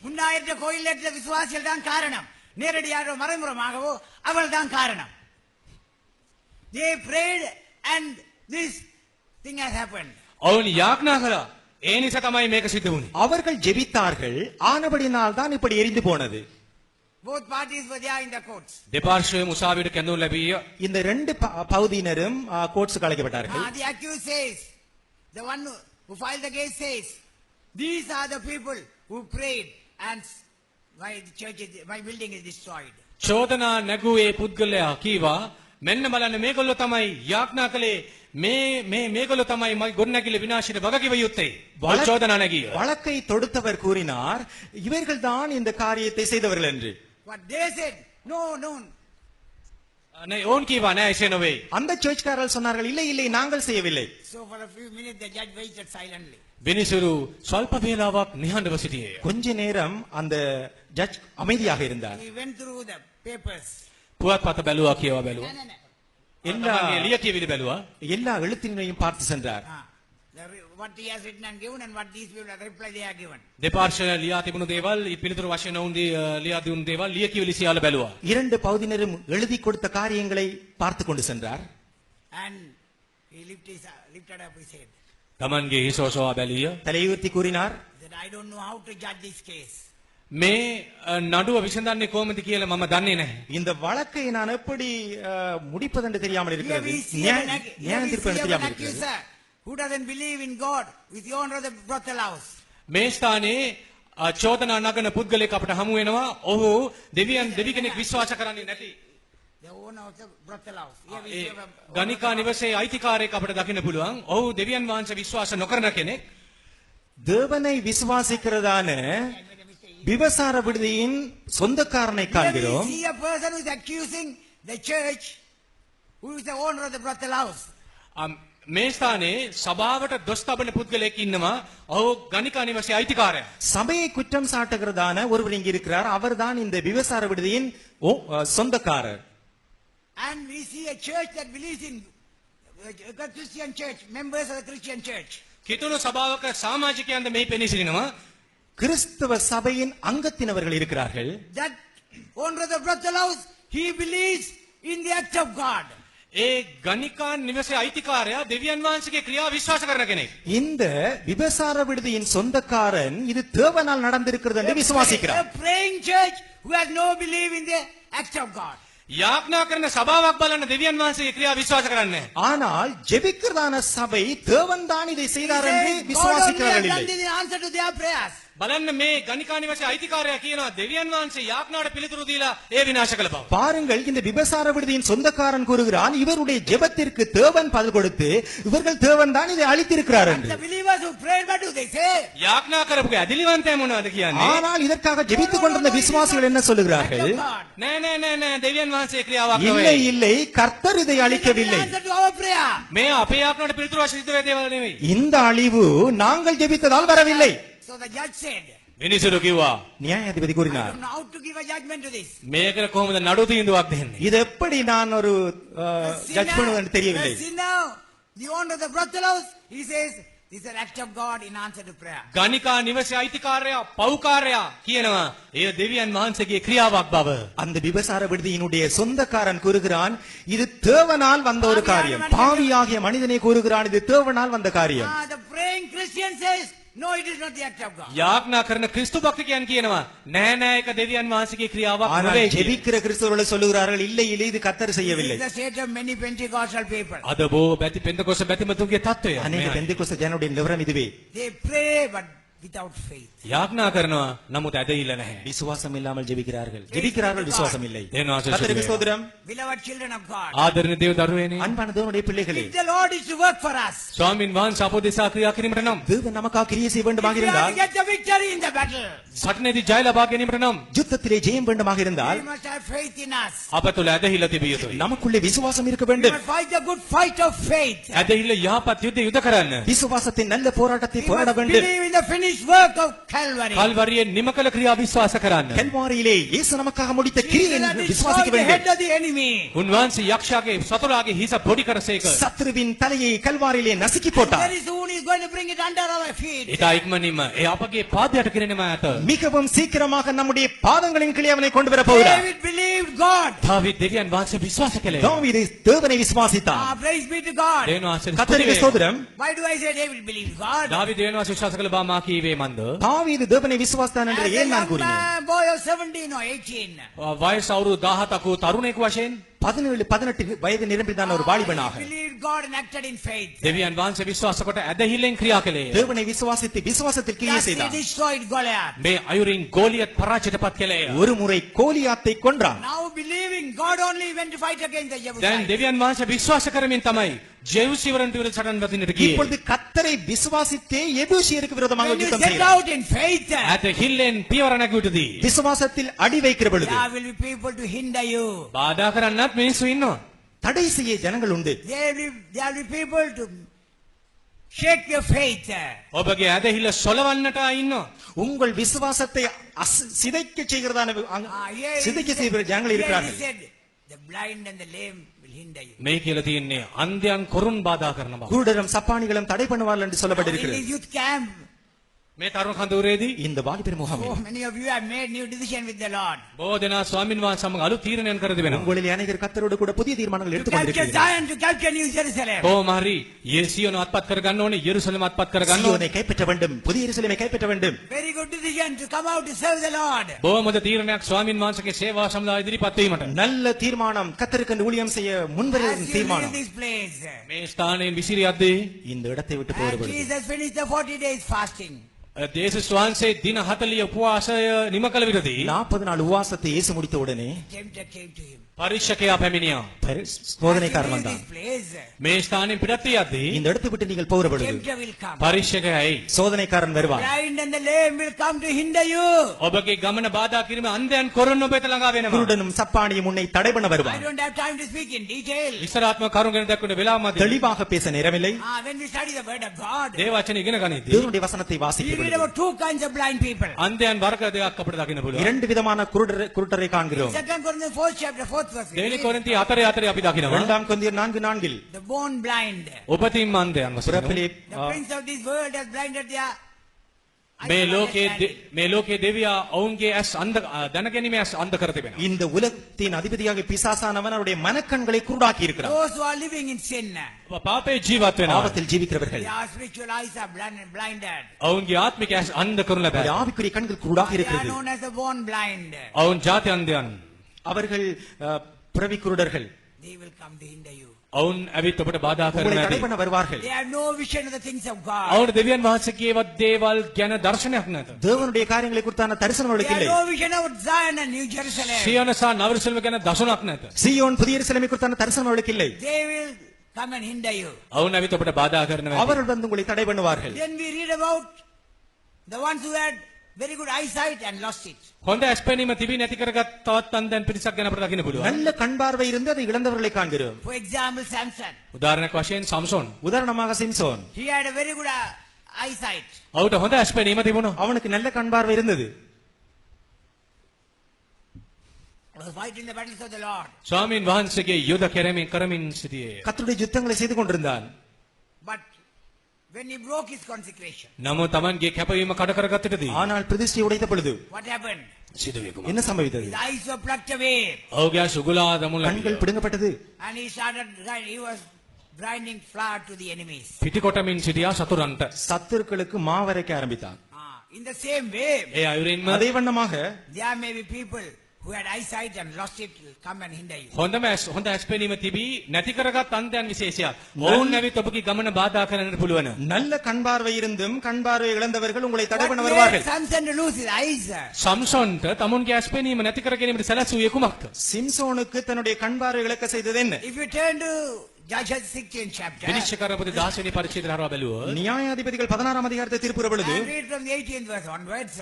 முன்னாயிரத்த கோயில் இருக்கிற விசுவாசிகள் தான் காரணம். நேரடியாக மறைமுகமாகவோ அவள் தான் காரணம். They prayed and this thing has happened. ඔවුන් යාඥා කළා. ඒ නිසා තමයි මේක සිද්ධ වුනේ. அவர்கள் ஜெபித்தார்கள், ஆனபடினால் தான் இப்படி எரிந்து போனது. Both parties were there in the courts. දෙපාර්ශ්වයේම උසාවියට කැඳවුම් ලැබිය. இந்த ரெண்டு பகுதியினரும் கோர்ட்ஸுக்கு அழைக்கப்பட்டார்கள். The accused says, the one who filed the case says, these are the people who prayed and my building is destroyed. චෝදනා නැගුවේ පුද්ගලයා කීවා මෙන්න බලන්න මේගොල්ලෝ තමයි යාඥා කළේ මේගොල්ලෝ තමයි මගේ ගොඩනැගිල්ල විනාශයට වගකිව යුත්තේ. චෝදනා නැගිය. வழக்கை தொடுத்தவர் கூறினார், இவர்கள் தான் இந்த காரியத்தை செய்தவர்கள் என்று. But they said, no. ඕන් කීවා නෑ එසේ නොවේ. அந்த சர்ச்காரர்கள் சொன்னார்கள், இல்லை இல்லை, நாங்கள் செய்யவில்லை. So for a few minutes the judge waited silently. විනිසුරු ස්වල්ප වේලාවක් නිහඬව සිටියේය. கொஞ்ச நேரம் அந்த ஜட்ஜ் அமைதியாக இருந்தார். He went through the papers. පුවත්පත බැලුවා කියවා බැලුවා. No, no, no. எல்லா තමන්ගේ ලියකියවිලි බැලුවා. எல்லா எழுத்தினையும் பார்த்து சென்றார். What he has written and given and what these people have replied they are given. දෙපාර්ශ්වය ලියා තිබුණු දේවල් පිළිතුරු වශයෙන් ඔවුන් ලියා දුන් දේවල් ලියකියවිලි සියල්ල බැලුවා. இரண்டு பகுதியினரும் எழுதி கொடுத்த காரியங்களை பார்த்து கொண்டு சென்றார். And he lifted up his head. තමන්ගේ හිස ඔසවා බැලීය. தலையுயர்த்தி கூறினார், He said, I don't know how to judge this case. මේ නඩුව විසඳන්නේ කොහොමද කියලා මම දන්නේ නැහැ. இந்த வழக்கை நான் எப்படி முடிப்பதென்று தெரியாமல் Here இருக்கிறது. we see நியாயம் தீர்ப்பு an தெரியாமல் இருக்கிறது. accuser who doesn't believe in God with the owner of the brothel house. මේ ස්ථානයේ චෝදනා නගන පුද්ගලයෙක් අපට හමු වෙනවා. ඔහු දෙවි කෙනෙක් විශ්වාස කරන්නේ නැති. The owner of the brothel house. Here we A see a- ගණිකා නිවසේ අයිතිකාරයෙක් අපට දකින්න පුළුවන්. ඔහු දෙවියන් වහන්සේ විශ්වාස නොකරන කෙනෙක්. தேவனை விசுவாசிக்கிறதான விபசார விடுதியின் சொந்தக்காரனை Here we காண்கிறோம். see a person who is accusing the church, who is the owner of the brothel house. මේ ස්ථානයේ සභාවට දොස් තබන පුද්ගලයෙක් ඉන්නවා. ඔහු ගණිකා නිවසේ අයිතිකාරයා. சபையை குற்றம் சாட்டுகிறதான ஒருவர் இங்கு இருக்கிறார். அவர்தான் இந்த விபசார விடுதியின் சொந்தக்காரர். And we see a church that believes in a Christian church, members of the Christian church. කිතුණු සභාවක සමාජිකයන්ද මෙහි පෙනී සිටිනවා. கிறிஸ்தவ சபையின் அங்கத்தினவர்கள் இருக்கிறார்கள். That owner of the brothel house, he believes in the act of God. ඒ ගණිකා නිවසේ අයිතිකාරයා දෙවියන් වහන්සේගේ ක්‍රියාව විශ්වාස කරන කෙනෙක්. இந்த விபசார விடுதியின் சொந்தக்காரன் இது தேவனால் நடந்திருக்கிறது என்று விசுவாசிக்கிறார். A praying church who has no belief in the act of God. යාඥා කරන සභාවක් බලන දෙවියන් වහන්සේගේ ක්‍රියාව විශ්වාස කරන්නේ නැහැ. ஆனால் ஜெபிக்கிறதான சபை தேவன் தான் இதை He செய்தார் என்று says, God only has விசுவாசிக்கிறார்கள் done இல்லை. this in answer to their prayers. බලන්න මේ ගණිකා නිවසේ අයිතිකාරයා කියනවා දෙවියන් වහන්සේ යාඥාට පිළිතුරු දීලා ඒ විනාශ කළ බව. பாருங்கள், இந்த விபசார விடுதியின் சொந்தக்காரன் கூறுகிறான் இவருடைய ஜெபத்திற்கு தேவன் பதில் கொடுத்து இவர்கள் தேவன் தான் இதை அளித்திருக்கிறார் என்று. The believers who prayed, what do they say? යාඥා කරපු ඇදිලිවන්තය මොනවද කියන්නේ? ஆனால் இதற்காக ஜெபித்துக் கொண்டிருந்த விசுவாசிகள் என்ன Act சொல்லுகிறார்கள்? of God. නෑ නෑ නෑ නෑ දෙවියන් වහන්සේ ක්‍රියාවක් இல்லை නෙවෙයි. இல்லை, கர்த்தர் இதை This is அளிக்கவில்லை. the answer to our prayer. මේ අපේ යාඥාට පිළිතුරු වශයෙන් සිද්ධ වේ දේවල් නෙවෙයි. இந்த அழிவு நாங்கள் ஜெபித்ததால் வரவில்லை. So the judge said, මිනිසුරු කිව්වා நியாயாதிபதி I கூறினார், don't know how to give a judgment to this. මේකට කොහොමද නඩු තීන්දුවක් දෙන්නේ? இது எப்படி நான் ஒரு ஜட்ஜ் பண்ணுவது என்று The தெரியவில்லை. sinner, the owner of the brothel house, he says, this is an act of God in answer to prayer. ගණිකා නිවසේ අයිතිකාරයා පව්කාරයා කියනවා එය දෙවියන් වහන්සේගේ ක්‍රියාවක් බව. அந்த விபசார விடுதியினுடைய சொந்தக்காரன் கூறுகிறான் இது தேவனால் வந்த ஒரு காரியம். பாவியாகிய மனிதனை கூறுகிறான் இது தேவனால் வந்த காரியம். The praying Christian says, no, it is not the act of God. යාඥා කරන ක්‍රිස්තු භක්තිකයන් කියනවා නෑ නෑ ඒක දෙවියන් වහන්සේගේ ක්‍රියාවක් ஆனால் නෙවෙයි. ஜெபிக்கிற கிறிஸ்தவர்கள் சொல்லுகிறார்கள் இல்லை இல்லை இது கர்த்தர் This செய்யவில்லை. is the state of many Pentecostal people. අද බොහෝ පෙන්තකොස්ත බැතිමතුන්ගේ තත්ත්වය. அநேக பெந்தேகோஸ்து ஜனங்களுடைய நிலவரம் இதுவே. They pray but without faith. යාඥා කරනවා නමුත් ඇදහිල්ල නැහැ. விசுவாசம் இல்லாமல் ஜெபிக்கிறார்கள். ஜெபிக்கிறார்கள், விசுவாசம் இல்லை. தேவன் ஆசீர்வதிப்பார். கர்த்தருக்கு ஸ்தோத்திரம். Beloved children of God. ආදරණීය දේව දරුවනේ அன்பான தேவனுடைய பிள்ளைகளே, If the Lord is to work for us, ස්වාමින් වහන්සේ අපෝ දෙසා ක්‍රියා කිරීමට නම් தேவன் நமக்காக கிரியை செய்ய if வேண்டுமாக we are to இருந்தால், get the victory in the battle, සටනේදී ජය ලබා ගැනීමට නම් யுத்தத்திலே ஜெயம் வேண்டுமாக இருந்தால் we must have faith in us. අප තුළ ඇදහිල්ල තිබිය යුතුයි. நமக்குள்ளே விசுவாசம் இருக்க We வேண்டும். must fight the good fight of faith. ඇදහිල්ල යහපත් යුද්ධ යුද කරන්න. விசுவாசத்தின் நல்ல போராட்டத்தை We போராட must வேண்டும். believe in the finished work of Calvary. කල්වරියේ නිම කළ ක්‍රියා විශ්වාස කරන්න. கல்வாரியிலே இயேசு நமக்காக முடித்த கிரியை Jesus had விசுவாசிக்க destroyed the head வேண்டும். of the enemy. උන්වහන්සේ යක්ෂයාගේ සතුරාගේ හිස පොඩි කරසේක. சத்துருவின் தலையை கல்வாரியிலே நசுக்கி போட்டார். Very soon he is going to bring it under our feet. ඊට ඉක්මනින්ම ඒ අපගේ පාදයට කිරෙනවා ඇත. மிகவும் சீக்கிரமாக நம்முடைய பாதங்களின் கீழே அவனை கொண்டு வர போகிறார். David believed God. දාවිද් දෙවියන් වහන්සේ විශ්වාස කළේ. தாவீது தேவனை விசுவாசித்தான். Praise be to God. දෙවියන් වහන්සේ கர்த்தருக்கு ஸ்தோத்திரம். Why do I say David believed God? දාවිද් දෙවියන් වහන්සේ විශ්වාස කළ බව මා කීවේ මන්ද? தாவீது தேவனை விசுவாசித்தான் என்று As a ஏன் நான் young கூறினேன்? boy of 17 or 18, වයස අවුරුදු 17ක වූ තරුණයෙකු වශයෙන් 17-18 வயது நிரம்பிதான் ஒரு வாலிபனாக he believed God and acted in faith. දෙවියන් වහන්සේ විශ්වාස කොට ඇදහිල්ලෙන් ක්‍රියා කළේ. தேவனை விசுவாசித்து விசுவாசத்தில் கிரியை Thus he செய்தான். destroyed Goliath. මේ අයුරින් ගෝලියත් පරාජයටපත් කළේ. ஒரு முறை கோலியாத்தை கொன்றான். Now believing God only went to fight against the දැන් Jebusites. දෙවියන් වහන්සේ විශ්වාස කරමින් තමයි ජෙරුසලමට විරුද්ධ සටන් වදින්නට ගියේ. இப்பொழுது கர்த்தரை விசுவாசித்தே எபூசியருக்கு விரோதமாக When you யுத்தம் set செய்கிறார். out in faith, ඇදහිල්ලෙන් පියවර නැගුටදී. விசுவாசத்தில் அடி வைக்கிற பொழுது there will be people to hinder you. බාධා කරන්නත් මිනිස්සු ඉන්නවා. தடை செய்ய ஜனங்கள் உண்டு. There will be people to shake your faith. ඔබගේ ඇදහිල්ල සොලවන්නට ඉන්නවා. உங்கள் விசுவாசத்தை சிதைக்க செய்கிறதான Here சிதைக்க he செய்கிற ஜனங்கள் here he இருக்கிறார்கள். said, the blind and the lame will hinder you. මේ කියලා තියෙන්නේ අන්ධයන් කොරුන් බාධා කරන බව. குருடரும் சப்பானிகளும் தடை பண்ணுவார்கள் என்று In சொல்லப்பட்டிருக்கிறது. this youth camp, මේ තරුණ කඳවුරේදී இந்த வாலிபர் so முகாமில் many of you have made new decision with the Lord. බොහෝ දෙනා ස්වාමින් වහන්සේ සමග අලුත් තීරණයක් කර තිබෙනවා. உங்களில் அநேகர் கர்த்தரோடு கூட புதிய தீர்மானங்கள் To எடுத்துக் capture கொண்டிருக்கிறீர்கள். Zion, to capture New Jerusalem. කොහොම හරි යෙසියන අත්පත් කර ගන්න ඕනේ, යෙරුසලම අත්පත් කර ගන්න ඕනේ. சீயோனை கைப்பற்ற வேண்டும், புதிய எருசலேமை கைப்பற்ற வேண்டும். Very good decision to come out to serve the Lord. බොහොම හොඳ තීරණයක් ස්වාමින් වහන්සේගේ සේවා සඳහා ඉදිරිපත් වීමට. நல்ல தீர்மானம், கர்த்தருக்கு ஊழியம் செய்ய முன்வரும் As you leave தீர்மானம். this place, මේ ස්ථානයෙන් විසිරියද්දී இந்த இடத்தை விட்டு and போகிறபொழுது Jesus finished the 40 days fasting. දේශස් වහන්සේ දින 40 උපවාසය නිම කළ විටදී 40 நாள் உபவாசத்தை இயேசு முடித்த உடனே Tempter came to him. පරීක්ෂකයා පැමිණියා. சோதனைக்காரன் As you leave வந்தான். this place, මේ ස්ථානයෙන් පිටත් යද්දී இந்த இடத்தை விட்டு நீங்கள் போகிற பொழுது tempter will come. පරීක්ෂකයයි சோதனைக்காரன் வருவான். Blind and the lame will come to hinder you. ඔබගේ ගමන බාධා කිරීම අන්ධයන් කොරන්න ඔබ වෙත ළඟා වෙනවා. குருடனும் சப்பானியும் உன்னை தடை பண்ண I வருவான். don't have time to speak in detail. විස්තරාත්මක කරුණු ගැන දක්වන්න වෙලාව මදි. தெளிவாக பேச நேரமில்லை. When we study the word of God, දේව වචන ඉගෙන ගනිද්දී தேவனுடைய வசனத்தை we வாசிக்கிற read பொழுது about two kinds of blind people. අන්ධයන් වර්ග දෙකක් අපිට දකින්න පුළුවන්. இரண்டு விதமான குருடரை காண்கிறோம். 2 Corinthians 4th chapter 4th verse. we දෙවෙනි read, කොරින්ති 4:4 අපි දකිනවා. 2 கொரிந்தியர் 4:4 The born blind. උපතින්ම අන්ධයන් වශයෙන් பிறப்பிலே The prince of this world has blinded their eyes මේ of ලෝකයේ understanding. මේ ලෝකයේ දෙවියා ඔවුන්ගේ ඇස් අන්ධ දැනගැනීමේ ඇස් අන්ධ කර තිබෙනවා. இந்த உலகத்தின் அதிபதியாக பிசாசானவன் அவருடைய மனக்கண்களை குருடாக்கி இருக்கிறான். Those who are living in sin, පාපේ ජීවත් වෙනවා. பாவத்தில் ஜீவிக்கிறவர்கள் their spiritual eyes are blinded. ඔවුන්ගේ ආත්මික ඇස් අන්ධ කරනු அவருடைய ලබයි. ஆவிக்குரிய கண்கள் குருடாக They are இருக்கிறது. known as the born blind. ඔවුන් ජාති අන්ධයන්. அவர்கள் பிறவி குருடர்கள். They will come to hinder you. ඔවුන් ඇවිත් ඔබට බාධා உங்களை කරන්න தடை ඇති. பண்ண வருவார்கள். They have no vision of the things of God. ඔවුන්ට දෙවියන් වහන්සේ කියවත් දේවල් ගැන දර්ශනයක් නැත. தேவனுடைய காரியங்களை குறித்தான தரிசனம் They அவர்களுக்கு have இல்லை. no vision of Zion and New Jerusalem. සියොන සහ නවරසලම ගැන දසුණක් නැත. சீயோன் புதிய எருசலேமை குறித்தான தரிசனம் அவர்களுக்கு இல்லை. They will come and hinder you. ඔවුන් ඇවිත් ඔබට බාධා කරනවා. அவர்கள் வந்து உங்களை தடை பண்ணுவார்கள். Then we read about the ones who had very good eyesight and lost it. හොඳ ඇස් පෙනීම තිබී නැති කරගත් තවත් අන්ධයන් පිරිසක් ගැන අපට දකින්න පුළුවන්. நல்ல கண் பார்வை இருந்து அதை இழந்தவர்களை காண்கிறோம். For example, Samson. උදාහරණයක් වශයෙන් සම්සෝන්. உதாரணமாக Samson. He had a very good eyesight. ඔහුට හොඳ ඇස් පෙනීම තිබුණා. அவனுக்கு நல்ல கண் பார்வை இருந்தது. He was fighting the battles of the Lord. ස්වාමීන් වහන්සේගේ යුද කරමින් සිටියේ. கர்த்தருடைய யுத்தங்களை செய்து கொண்டிருந்தான். But when he broke his consecration, නමුත් Tamanගේ කැපවීම කඩ කරගත්තටදී ஆனால் பிரதிஷ்டை உடைத்த பொழுது what happened? සිදුවේ என்ன சம்பவித்தது? His eyes were plucked away. ඔහුගේ සුගුලා දමුණු கண்கள் பிடுங்கப்பட்டது. And he was grinding flour to the enemies. පිටිකොටමින් සිටියා සතුරන්ට. சத்துருக்களுக்கு மாவரைக்க ஆரம்பித்தான். In the same way, ඒ අයුරින්ම அதே வண்ணமாக there may be people who had eyesight and lost it will come and hinder you. හොඳ ඇස් පෙනීම තිබී නැති කරගත් අන්ධයන් විශේෂයක්. ඔවුන් ඇවිත් ඔබගේ ගමන බාධා කරන්නට පුළුවන්. நல்ல கண் பார்வை இருந்தும் கண் பார்வை இழந்தவர்கள் உங்களை தடை What பண்ண made வருவார்கள். Samson to lose his eyes? සම්සොන්ට තමුන්ගේ ඇස් පෙනීම නැති කර ගැනීමට සැලසුවේ කුමක්ද? சிம்சோனுக்கு தன்னுடைய கண் பார்வை இழக்க செய்தது என்ன? If you turn to Judges 16th chapter, විනිශ්චයකරපති 16 වෙනි පරිච්ඡේදය හරහා බැලුවොත් நியாயாதிபதிகள் 16ஆம் அதிகாரத்தை தீர்ப்புற பொழுது and read from the 18th verse onwards.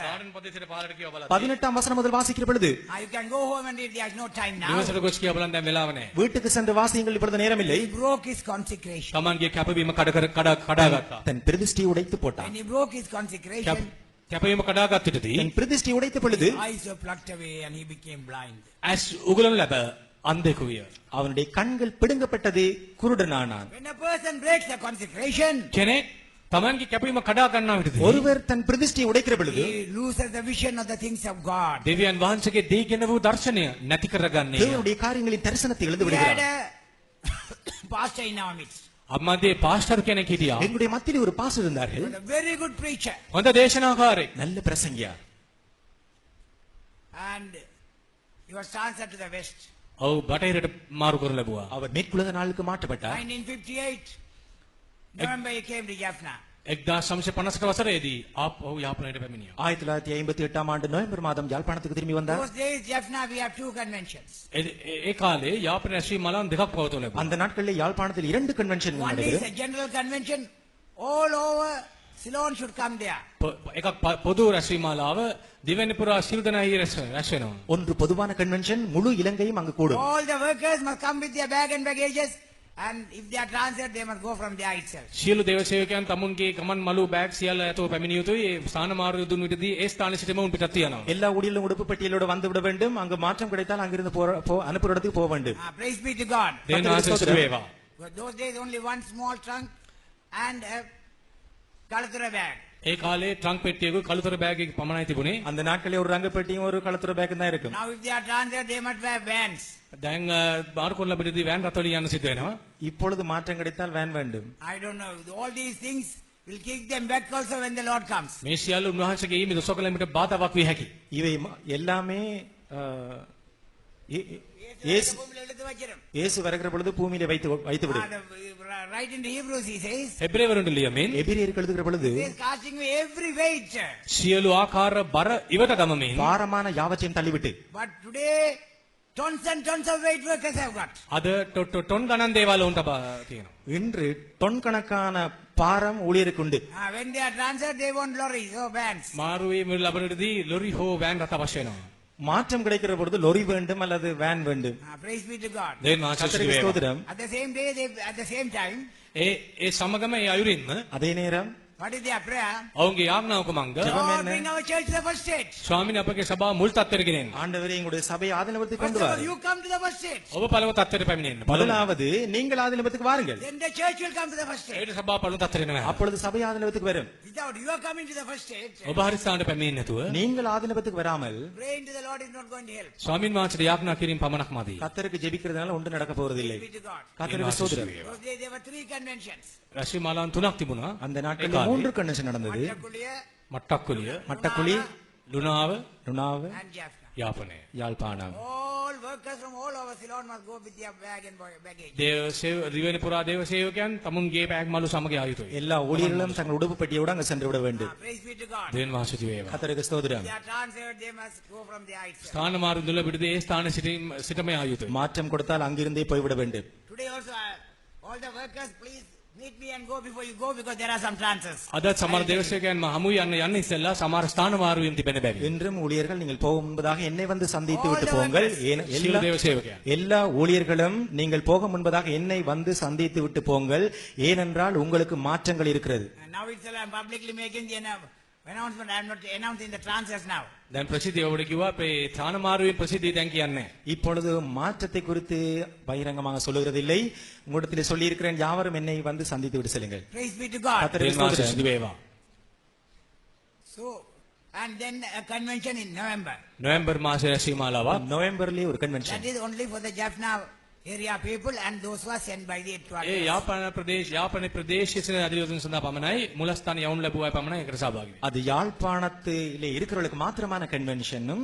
18ஆம் வசனம் முதல் வாசிக்கிற பொழுது You can go home and read. There's no time now. නිවසට ගොස් කියා බලන්න දැන් වෙලාව නැහැ. வீட்டுக்கு சென்று வாசியுங்கள், இப்பொழுது நேரமில்லை. He broke his consecration. Tamanගේ කැපවීම කඩාගත්තා. தன் பிரதிஷ்டை உடைத்து போட்டான். When he broke his consecration, කැපවීම කඩාගත්තටදී தன் பிரதிஷ்டை உடைத்த பொழுது eyes were plucked away and he became blind. ඇස් උගලනු ලැබ අන්ධෙකු විය. அவனுடைய கண்கள் பிடுங்கப்பட்டது, குருடனானான். When a person breaks the consecration, කෙනෙක් Tamanගේ කැපවීම කඩා ගන්නා විටදී ஒருவர் தன் பிரதிஷ்டை உடைக்கிற பொழுது he loses the vision of the things of God. දෙවියන් වහන්සේගේ දීගෙන වූ දර්ශනය නැති කරගන්නේ. தேவனுடைய காரியங்களின் தரிசனத்தை இழந்து We had விடுகிறார். a pastor in our midst. අම්මගේ පාස්ටර් කෙනෙක් හිටියා. எங்களுடைய மத்தியில் ஒரு பாஸ்டர் He இருந்தார்கள். was a very good preacher. හොඳ දේශනාකාරයෙක්. நல்ல பிரசங்கியா. And he was transferred to the west. ඔව් බටහිරට මාරු කරලා ලැබුවා. அவர் மேற்குலக நாளுக்கு மாற்றப்பட்டார். 1958, November he came to Jaffna. 1950 වසරේදී ආපහු යාපනයට පැමිණියා. 1958ஆம் ஆண்டு நவம்பர் மாதம் யாழ்ப்பாணத்துக்கு திரும்பி வந்தார். Those days, Jaffna, we have two conventions. ඒ කාලේ යාපන ඇස්වීම් මලන් දෙකක් පවතුන ලැබුවා. அந்த நாட்களில் யாழ்ப்பாணத்தில் 2 கன்வென்ஷன் One is நடந்தது. a general convention. All over Ceylon should come there. එකක් පොදු රැස්වීම් මාලාව දිවෙන්න පුරා සියලු දෙනා ඊ රැස් වෙනවා. ஒன்று பொதுவான கன்வென்ஷன், முழு இலங்கையும் அங்கு கூடும். All the workers must come with their bag and baggages And if they are transferred, they must go from there itself. සියලු දේවසේවකයන් තමුන්ගේ ගමන් මළු බෑග් සියල්ල ඇතුව පැමිණිය යුතුයි. ඒ ස්ථාන මාරු දුන් විටදී ඒ ස්ථාන සිටම උන් පිටත් යනවා. எல்லா ஊழியர்களும் உடுப்பு பெட்டியலோட வந்து விட வேண்டும். அங்கு மாற்றம் கிடைத்தால் அங்கிருந்து அனுப்புற இடத்துக்கு போக வேண்டும். Praise be to God. දෙවියන් වහන්සේ ස්තුති වේවා. But those days only one small trunk and a Kalathura bag. ඒ කාලේ ට්‍රංක් පෙට්ටියක කළුතර බෑග් එකක් පමණයි තිබුණේ. அந்த நாட்களில் ஒரு ரங்க பெட்டியும் ஒரு களத்துற பேக்கும் தான் இருக்கும். Now if they are transferred, they must wear vans. දැන් මාරු කොල්ල පිටදී වෑන් රථවලින් යන්න සිද්ධ වෙනවා. இப்பொழுது மாற்றம் கிடைத்தால் வேன் வேண்டும். I don't know. All these things will kick them back also when the Lord comes. මේ සියල්ල උන්වහන්සේගේ ඊමේ දොසකලමිට බාධාවක් විය හැකියි. இவை எல்லாமே இயேசு பூமியில எடுத்து வைக்கிறோம். இயேசு வருகிற பொழுது பூமியிலே வைத்து விடும். Right in the Hebrews he says, එබ්‍රේවරුන්ට ලියමින් எபிரியருக்கு எழுதுகிற பொழுது he is casting away every weight. සියලු ආකාර බර ඉවත ගමමින් பாரமான யாவற்றையும் தள்ளிவிட்டு But today, tons and tons of weight workers have got. අද ටොන් ගණන් දේවල් උන්ට තියෙනවා. இன்று டொன் கணக்கான பாரம் ஊழியருக்கு உண்டு. When they are transferred, they want lorries or vans. මාරු වීම ලැබෙනදී ලොරි හෝ වෑන් රථ අවශ්‍ය වෙනවා. மாற்றம் கிடைக்கிற பொழுது லொரி வேண்டும் அல்லது வேன் வேண்டும். Praise be to God. දෙවියන් වහන්සේ ස්තුති கர்த்தருக்கு වේවා. ஸ்தோத்திரம். At the same day, at the same time, ඒ සමගම ඒ අයුරින්ම அதே நேரம் what is their prayer? ඔවුන්ගේ යාඥාව කුමක්ද? Lord, bring our church to the first stage. ස්වාමීන් අපගේ සභාව මුල් තත්ත්වයට ගෙනෙන්න. ஆண்டவரே எங்களுடைய சபையை ஆதினபத்துக்கு கொண்டு First of all, வாருங்கள். you come to the first stage. ඔබ පළමු තත්ත්වයට පැමිණෙන්න. முதலாவது நீங்கள் ஆதினபத்துக்கு வாருங்கள். Then the church will come to the first stage. ඒට සභාව පළමු තත්ත්වයට එනවා. அப்பொழுது சபை ஆதினபத்துக்கு வரும். Without you are coming to the first stage, ඔබ හරි ස්ථානට පැමිණෙන්නේ නැතුව நீங்கள் ஆதினபத்துக்கு வராமல் praying to the Lord is not going to help. ස්වාමීන් වහන්සේට යාඥා කිරීම පමණක් මදි. கர்த்தருக்கு ஜெபிக்கிறதுனால ஒன்று நடக்க போறதில்லை. Be to God. கர்த்தருக்கு ஸ்தோத்திரம். Those days there were 3 conventions. රැස්වීම් මාලාවන් 3ක් තිබුණා. அந்த ඒ நாட்களில் කාලේ 3 கன்வென்ஷன் நடந்தது. Chakuliya මට්ටක්කුලිය, Mattakkuliya, ලුණාව, லுணாவு, and Jaffna. Yapanaya. Yazhpanam. All workers from all over Ceylon must go with their bag and baggage. දිවෙන පුරා දේව සේවකයන් තමුන්ගේ බෑග් මළු සමග යා යුතුයි. எல்லா ஊழியர்களும் தங்கள் உடுப்பு பெட்டியோடு அங்கு சென்று விட வேண்டும். Praise be to God. දෙවියන් වහන්සේ ස්තුති වේවා. கர்த்தருக்கு ஸ்தோத்திரம். They are transferred, they must go from the itself. ස්ථාන මාරු දුල පිටදී ඒ ස්ථාන සිටම යා යුතුයි. மாற்றம் கொடுத்தால் அங்கிருந்தே போய்விட வேண்டும். Today also, all the workers, please meet me and go before you go because there are some transfers. අදත් සමහර දේවසේවකයන් හමු යන්න ඉස්සෙල්ලා සමහර ස්ථාන මාරු වීම තිබෙන බැරි. இன்றும் ஊழியர்கள் நீங்கள் போகும் முன்பதாக என்னை வந்து சந்தித்து All விட்டு the போங்கள். workers. සියලු දේවසේවකයන් எல்லா ஊழியர்களும் நீங்கள் போக முன்பதாக என்னை வந்து சந்தித்து விட்டு போங்கள். ஏனென்றால் உங்களுக்கு மாற்றங்கள் இருக்கிறது. And now it's I'm publicly making the announcement. I am not announcing the transfers now. දැන් ප්‍රසිද්ධිය ඔබට කිව්වා අපේ ස්ථාන මාරු වීම ප්‍රසිද්ධිය දැන් කියන්නේ. இப்பொழுது மாற்றத்தை குறித்து பகிரங்கமாக சொல்லுகிறதில்லை. உங்களிடத்தில் சொல்லியிருக்கிறேன், யாவரும் என்னை வந்து சந்தித்து விட்டு செல்லுங்கள். Praise be to God. கர்த்தருக்கு දෙවියන් වහන්සේ ஸ்தோத்திரம். ස්තුති වේවා. So, and then a convention in November. November මාසයේ රැස්වීම මාලාවක් நவம்பர்லயே ஒரு convention. That is only for the Jaffna area people and those who are sent by the A headquarters. යාපන ප්‍රදේශයේ සිට අධිවේදන සඳහා පමණයි මුලස්ථාන යවුන් ලැබුවා පමණයි ඒකට සහභාගී වෙන්නේ. அது யாழ்ப்பாணத்திலே இருக்கிறவர்களுக்கு மாத்திரமான கன்வென்ஷனும்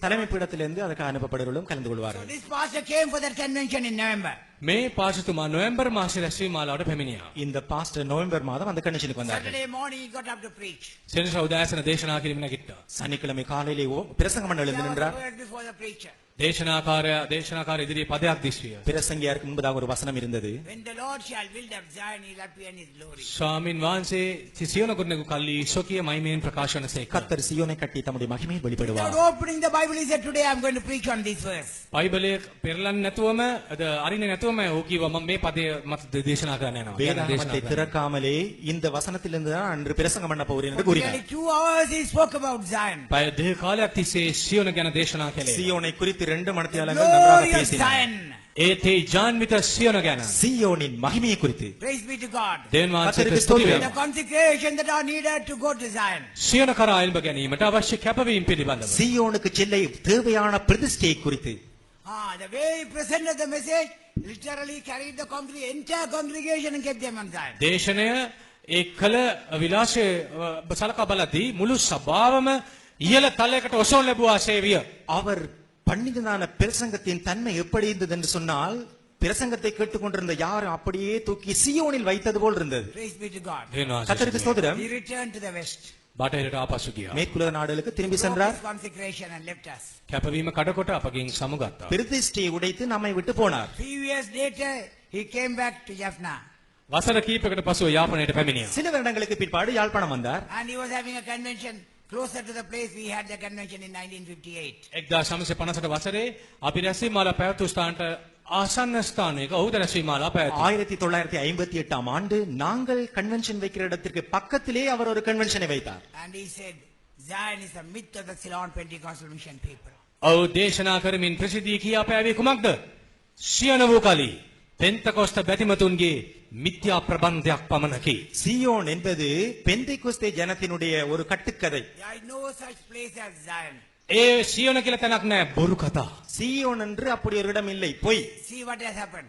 தலைமை பீடத்திலிருந்து அதுக்கு அனுப்பப்படுவர்களும் கலந்து So கொள்வார்கள். this pastor came for that convention in November. මේ පාසතුමා නොවැම්බර් මාසයේ රැස්වීම මාලාවට පැමිණියා. இந்த பாஸ்டர் நவம்பர் மாதம் அந்த கன்வென்ஷனுக்கு வந்தார்கள். Saturday morning he got up to preach. සෙනසුරාදා උදෑසන දේශනා කිරීම නැගිට්ටා. சனிக்கிழமை காலையிலே பிரசங்கம் பண்ண எழுந்து There was a நின்றார். word before the preacher. දේශනාකාර ඉදිරියේ පදයක් දිස්විය. பிரசங்கியாருக்கு முன்பதாக ஒரு வசனம் இருந்தது. When the Lord shall build up Zion, he'll appear in his glory. ස්වාමින් වහන්සේ සිසියන ගොඩනගු කල්ලි ස්වකීය මහිමයෙන් ප්‍රකාශන සේක. கர்த்தர் சியோனை கட்டி தம்முடைய மகிமையை வெளிப்படுவார். Without opening the Bible, he said, today I'm going to preach on this verse. බයිබලයේ පෙරලන්නේ නැතුවම අරින්නේ නැතුවම ඔහු කිව්වා මම මේ පදේ මත දේශනා කරන්න යනවා. வேதாகமத்தை திறக்காமலே இந்த வசனத்திலிருந்து தான் அன்று பிரசங்கம் பண்ண போகிறேன் என்று கூறினார். Nearly 2 hours he spoke about Zion. පය දෙක කාලයක් තිස්සේ සියොන ගැන දේශනා කළේ. சியோனை குறித்து 2 The மணித்தியாலங்கள் நன்றாக glory of பேசினார். Zion. ඒ තේජාන්විත සියොන ගැන. சியோனின் மகிமையை குறித்து. Praise be to God. දෙවියන් වහන්සේට කතරග ස්තුති ස්තුතිය. The වේවා. consecration that are needed to go to Zion. සියොන කරා එල්බ ගැනීමට අවශ්‍ය කැපවීම පිළිබඳව. சியோனுக்கு செல்ல தேவையான பிரதிஷ்டையை குறித்து. The way he presented the message, literally carried the entire congregation and kept them on Zion. දේශනය ඒ කළ විලාසය සලකා බලද්දී මුළු සභාවම ඉහළ තලයකට ඔසවන ලැබුවා සේවිය. அவர் பண்ணினதான பிரசங்கத்தின் தன்மை எப்படி இருந்தது என்று சொன்னால், பிரசங்கத்தை கேட்டுக்கொண்டிருந்த யாரும் அப்படியே தூக்கி சியோனில் வைத்தது போல் இருந்தது. Praise be to God. දෙවියන් වහන්සේ கர்த்தருக்கு ஸ்தோத்திரம். He returned to the west. බටහිරට ආපසු ගියා. மேற்குலக நாடுகளுக்கு திரும்பி Broke சென்றார். his consecration and left us. කැපවීම කඩකොට අපගෙන් සමුගත්තා. பிரதிஷ்டையை உடைத்து நம்மை விட்டு போனார். Few years later, he came back to Jaffna. වසර කීපයකට පසුව යාපනයට පැමිණියා. சில வருடங்களுக்கு பிற்பாடு யாழ்ப்பாணம் வந்தார். And he was having a convention closer to the place we had the convention in 1958. 1950 වසරේ අපි රැස්වීම මාලා පැවැත්වූ ස්ථානට ආසන්න ස්ථානයක ඔහු රැස්වීමාලා පැවැති. 1958 ஆண்டு நாங்கள் கன்வென்ஷன் வைக்கிற இடத்திற்கு பக்கத்திலே அவர் ஒரு கன்வென்ஷனை வைத்தார். And he said, Zion is a myth of the Ceylon Pentecostal mission people. ඔහු දේශනා කරමින් ප්‍රසිද්ධිය කියා පෑවේ කුමක්ද? සියන වූ කලී පෙන්තකොස්ත බැතිමතුන්ගේ මිත්‍යා ප්‍රබන්ධයක් පමණකි. சியோன் என்பது பெந்தைக்கோஸ்தே ஜனத்தினுடைய ஒரு கட்டுக்கதை. There is no such place as Zion. ඒ සියන කියලා තැනක් නෑ, බොරු කතා. சியோன் என்று அப்படி ஒரு இடம் இல்லை, பொய். See what has happened.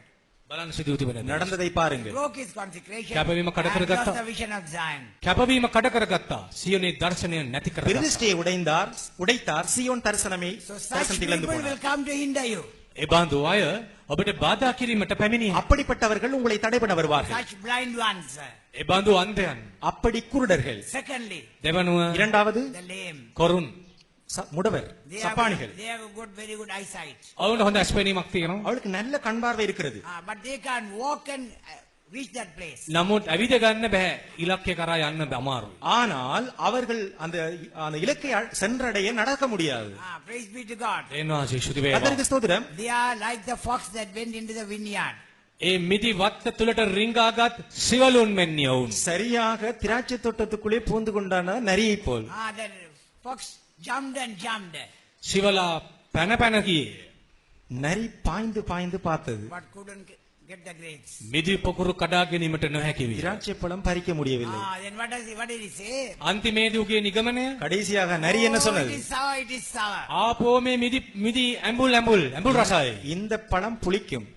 බලන්න සිදු තිබෙන දේ. நடந்ததை பாருங்கள். Broke his consecration කැපවීම කඩ and කරගත්තා. lost the vision of Zion. කැපවීම කඩ කරගත්තා. සියනේ දර්ශනය නැති කරගත්තා. பிரதிஷ்டையை உடைத்தார் சியோன் தரிசனத்தை So such இழந்து people will போனார். come to hinder you. ඒ බඳු අය ඔබට බාධා කිරීමට පැමිණියා. அப்படிப்பட்டவர்கள் உங்களை தடைபட வருவார்கள். Such blind ones. ඒ බඳු අන්ධයන්. அப்படி குருடர்கள். Secondly, දෙවනුව இரண்டாவது the lame. කොරුන්. முடவர், சப்பானிகள். They have a very good eyesight. ඔවුන්ට හොඳ ඇස්පෙනීමක් තියෙනවා. அவளுக்கு நல்ல கண் பார்வை இருக்கிறது. But they can't walk and reach that place. නමුත් ඇවිද ගන්න බෑ. ඉලක්කය කරා යන්න අමාරුයි. ஆனால் அவர்கள் அந்த அந்த இலக்கை சென்றடைய நடக்க முடியாது. Praise be to God. දේවාසේ ශුති වේවා. கர்த்தருக்கு ஸ்தோத்திரம். They are like the fox that went into the vineyard. ඒ මිදි වත්ත තුලට රිංගාගත් සිවලුන් මෙන්නි ඔවුන්. சரியாக திராட்சை தோட்டத்துக்குள்ளே பூந்து கொண்டான நரியை போல். That fox jumped and jumped. සිවලා පැන පැන ගියේ. நரி பாய்ந்து பாய்ந்து பார்த்தது. But couldn't get the grapes. මිදි පොකුරු කඩා ගැනීමට නොහැකි විය. திராட்சை பழம் பறிக்க முடியவில்லை. Then what did he say? අන්තිමේදී උගේ නිගමනය கடைசியாக நரி என்ன It சொன்னது? is sour, it is sour. ආපෝ මේ මිදි ඇඹුල් රසයි. இந்த பழம் புளிக்கும்.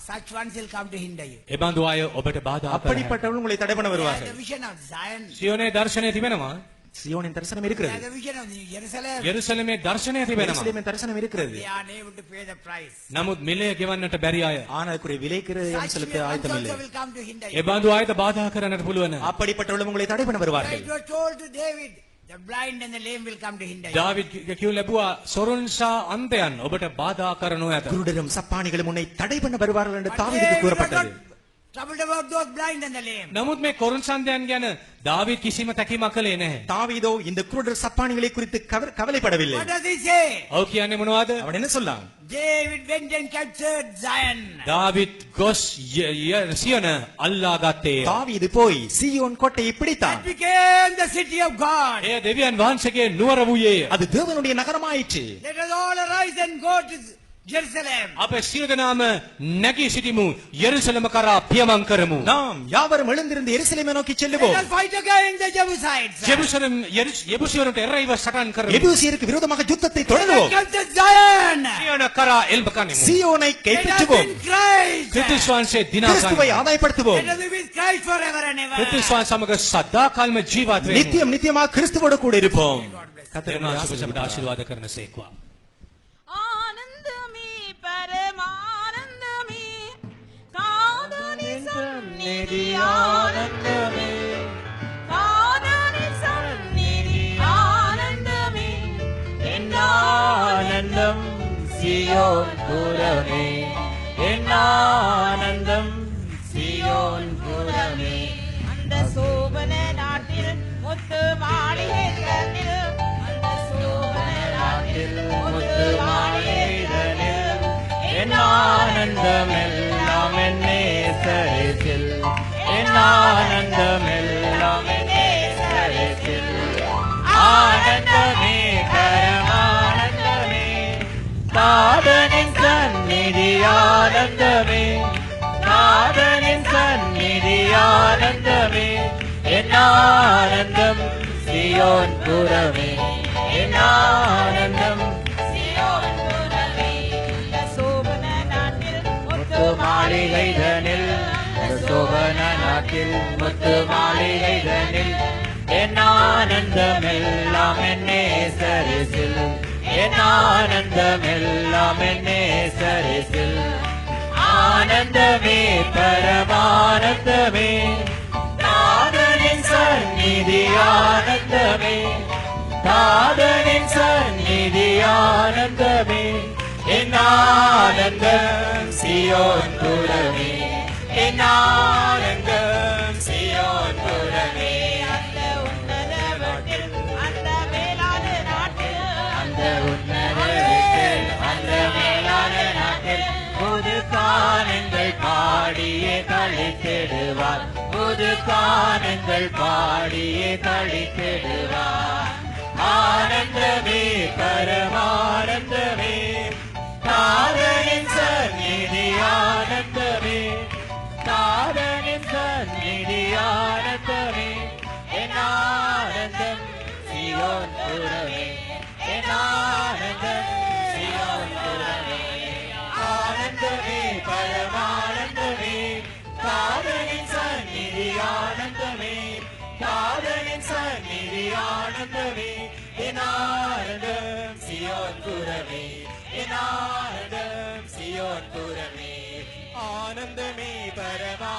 Such ones will come to hinder you. ඒ බඳු අය ඔබට බාධා කරයි. அப்படிப்பட்டவர்கள் உங்களை தடை பண்ண They have வருவார்கள். the vision of Zion. සියෝනේ දර්ශනය තිබෙනවා. சியோனின் தரிசனம் They இருக்கிறது. have the vision of Jerusalem. යෙරුසලමේ දර්ශනය තිබෙනවා. எருசலேமின் தரிசனம் இருக்கிறது. They are unable to pay the price. නමුත් මිලය ගෙවන්නට බැරි අය. ஆனால் அதுக்குரிய விலைக்கிறதை Such செலுத்த ones ஆயத்தமில்லை. also will come to hinder A you. බඳු අයද බාධා කරන්නට පුළුවන්. அப்படிப்பட்டவர்கள் உங்களை தடை பண்ண வருவார்கள். It was told to David, the blind and the lame will come to hinder you. දාවිද් කියු ලැබුවා සොරුන් සහ අන්තයන් ඔබට බාධා කරනු ඇත. குருடரும் சப்பானிகளும் உன்னை தடை பண்ண வருவார்கள் என்று But தாவீதுக்கு David was கூறப்பட்டது. not troubled about those blind and the lame. නමුත් මේ කොරුන් සන්තයන් ගැන දාවිද් කිසිම තැකීමක් කළේ නැහැ. தாவீதோ இந்த குருடர் சப்பானிகளை குறித்து கவலைப்படவில்லை. What does he say? ඔව් කියන්නේ මොනවද? அவன் என்ன சொன்னான்? David went and captured Zion. දාවිද් ගොස් සියන අල්ලා ගත්තේ. தாவீது போய் சீயோன் கோட்டையை That பிடித்தான். became the city of God. එය දෙවියන් වහන්සේගේ නුවර වූයේ. அது தேவனுடைய நகரமாயிற்று. Let us all arise and go to Jerusalem. අප සියලු දෙනාම නැගී සිටිමු. යෙරුසලම කරා පියමන් කරමු. நாம் யாவரும் எழுந்திருந்து எருசலேமை நோக்கி Let செல்லுவோம். us fight against the Jebusites. යෙබුසියන්ට එරෙහිව සටන් කරමු. எபூசியருக்கு விரோதமாக யுத்தத்தை Let us தொடருவோம். capture Zion. සියන කරා එල්බ කනිමු. சீயோனை Let us கைப்பற்றுவோம். in Christ. ක්‍රිස්තුස් වහන්සේ கிறிஸ்துவை දිනාගන්න. ஆதாயப்படுத்துவோம். Let us be with Christ forever and ever. ක්‍රිස්තුස් වහන්සේ සමග සදාකාලම ජීවත් වෙමු. நித்தியம் நித்தியமாக கிறிஸ்துவோடு கூட இருப்போம். கர்த்தர் දෙවියන් நம்மை වහන්සේ අපට ஆசீர்வதிப்பார். ආශිර්වාද කරනසේක්වා. ஆனந்தமே பரமானந்தமே காதலி சந்நிதி ஆனந்தமே காதலி சந்நிதி ஆனந்தமே என் ஆனந்தம் சியோன் புறமே என் ஆனந்தம் சியோன் புறமே அந்த சோபன நாட்டில் முத்து மாளிகைகளில் அந்த சோபன நாட்டில் முத்து மாளிகைகளில் என் ஆனந்தமெல்லாம் என் நேசரில் என் ஆனந்தமெல்லாம் என் நேசரில் ஆனந்தமே பரமானந்தமே நாதனின் சந்நிதி ஆனந்தமே நாதனின் சந்நிதி ஆனந்தமே என் ஆனந்தம் சியோன் புறமே என் ஆனந்தம் சியோன் புறமே அந்த சோபன நாட்டில் முத்து மாளிகைதனில் சோபன நாட்டில் முத்து மாளிகைதனில் என் ஆனந்தமெல்லாம் என் நேசரில் என் ஆனந்தமெல்லாம் என் நேசரில் ஆனந்தமே பரமானந்தமே நாதனின் சந்நிதி ஆனந்தமே நாதனின் சந்நிதி ஆனந்தமே என் ஆனந்தம் சியோன் புறமே என் ஆனந்தம் சியோன் புறமே அந்த உன்னத வீட்டில் அந்த மேலான நாட்டில் அந்த உன்னத வீட்டில் அந்த மேலான நாட்டில் புது தருவார் புது கானங்கள் பாடியே கழித்திடுவார் ஆனந்தமே பரமானந்தமே தாதனின் சந்நிதி ஆனந்தமே தாதனின் சந்நிதி ஆனந்தமே என் ஆனந்தம் சியோன் புறமே என் ஆனந்தம் சியோன் புறமே ஆனந்தமே பரமானந்தமே தாதனின் சந்நிதி ஆனந்தமே தாதனின் சந்நிதி ஆனந்தமே என் ஆனந்தம் சியோன் புறமே என் ஆனந்தம் சியோன் புறமே ஆனந்தமே பரமா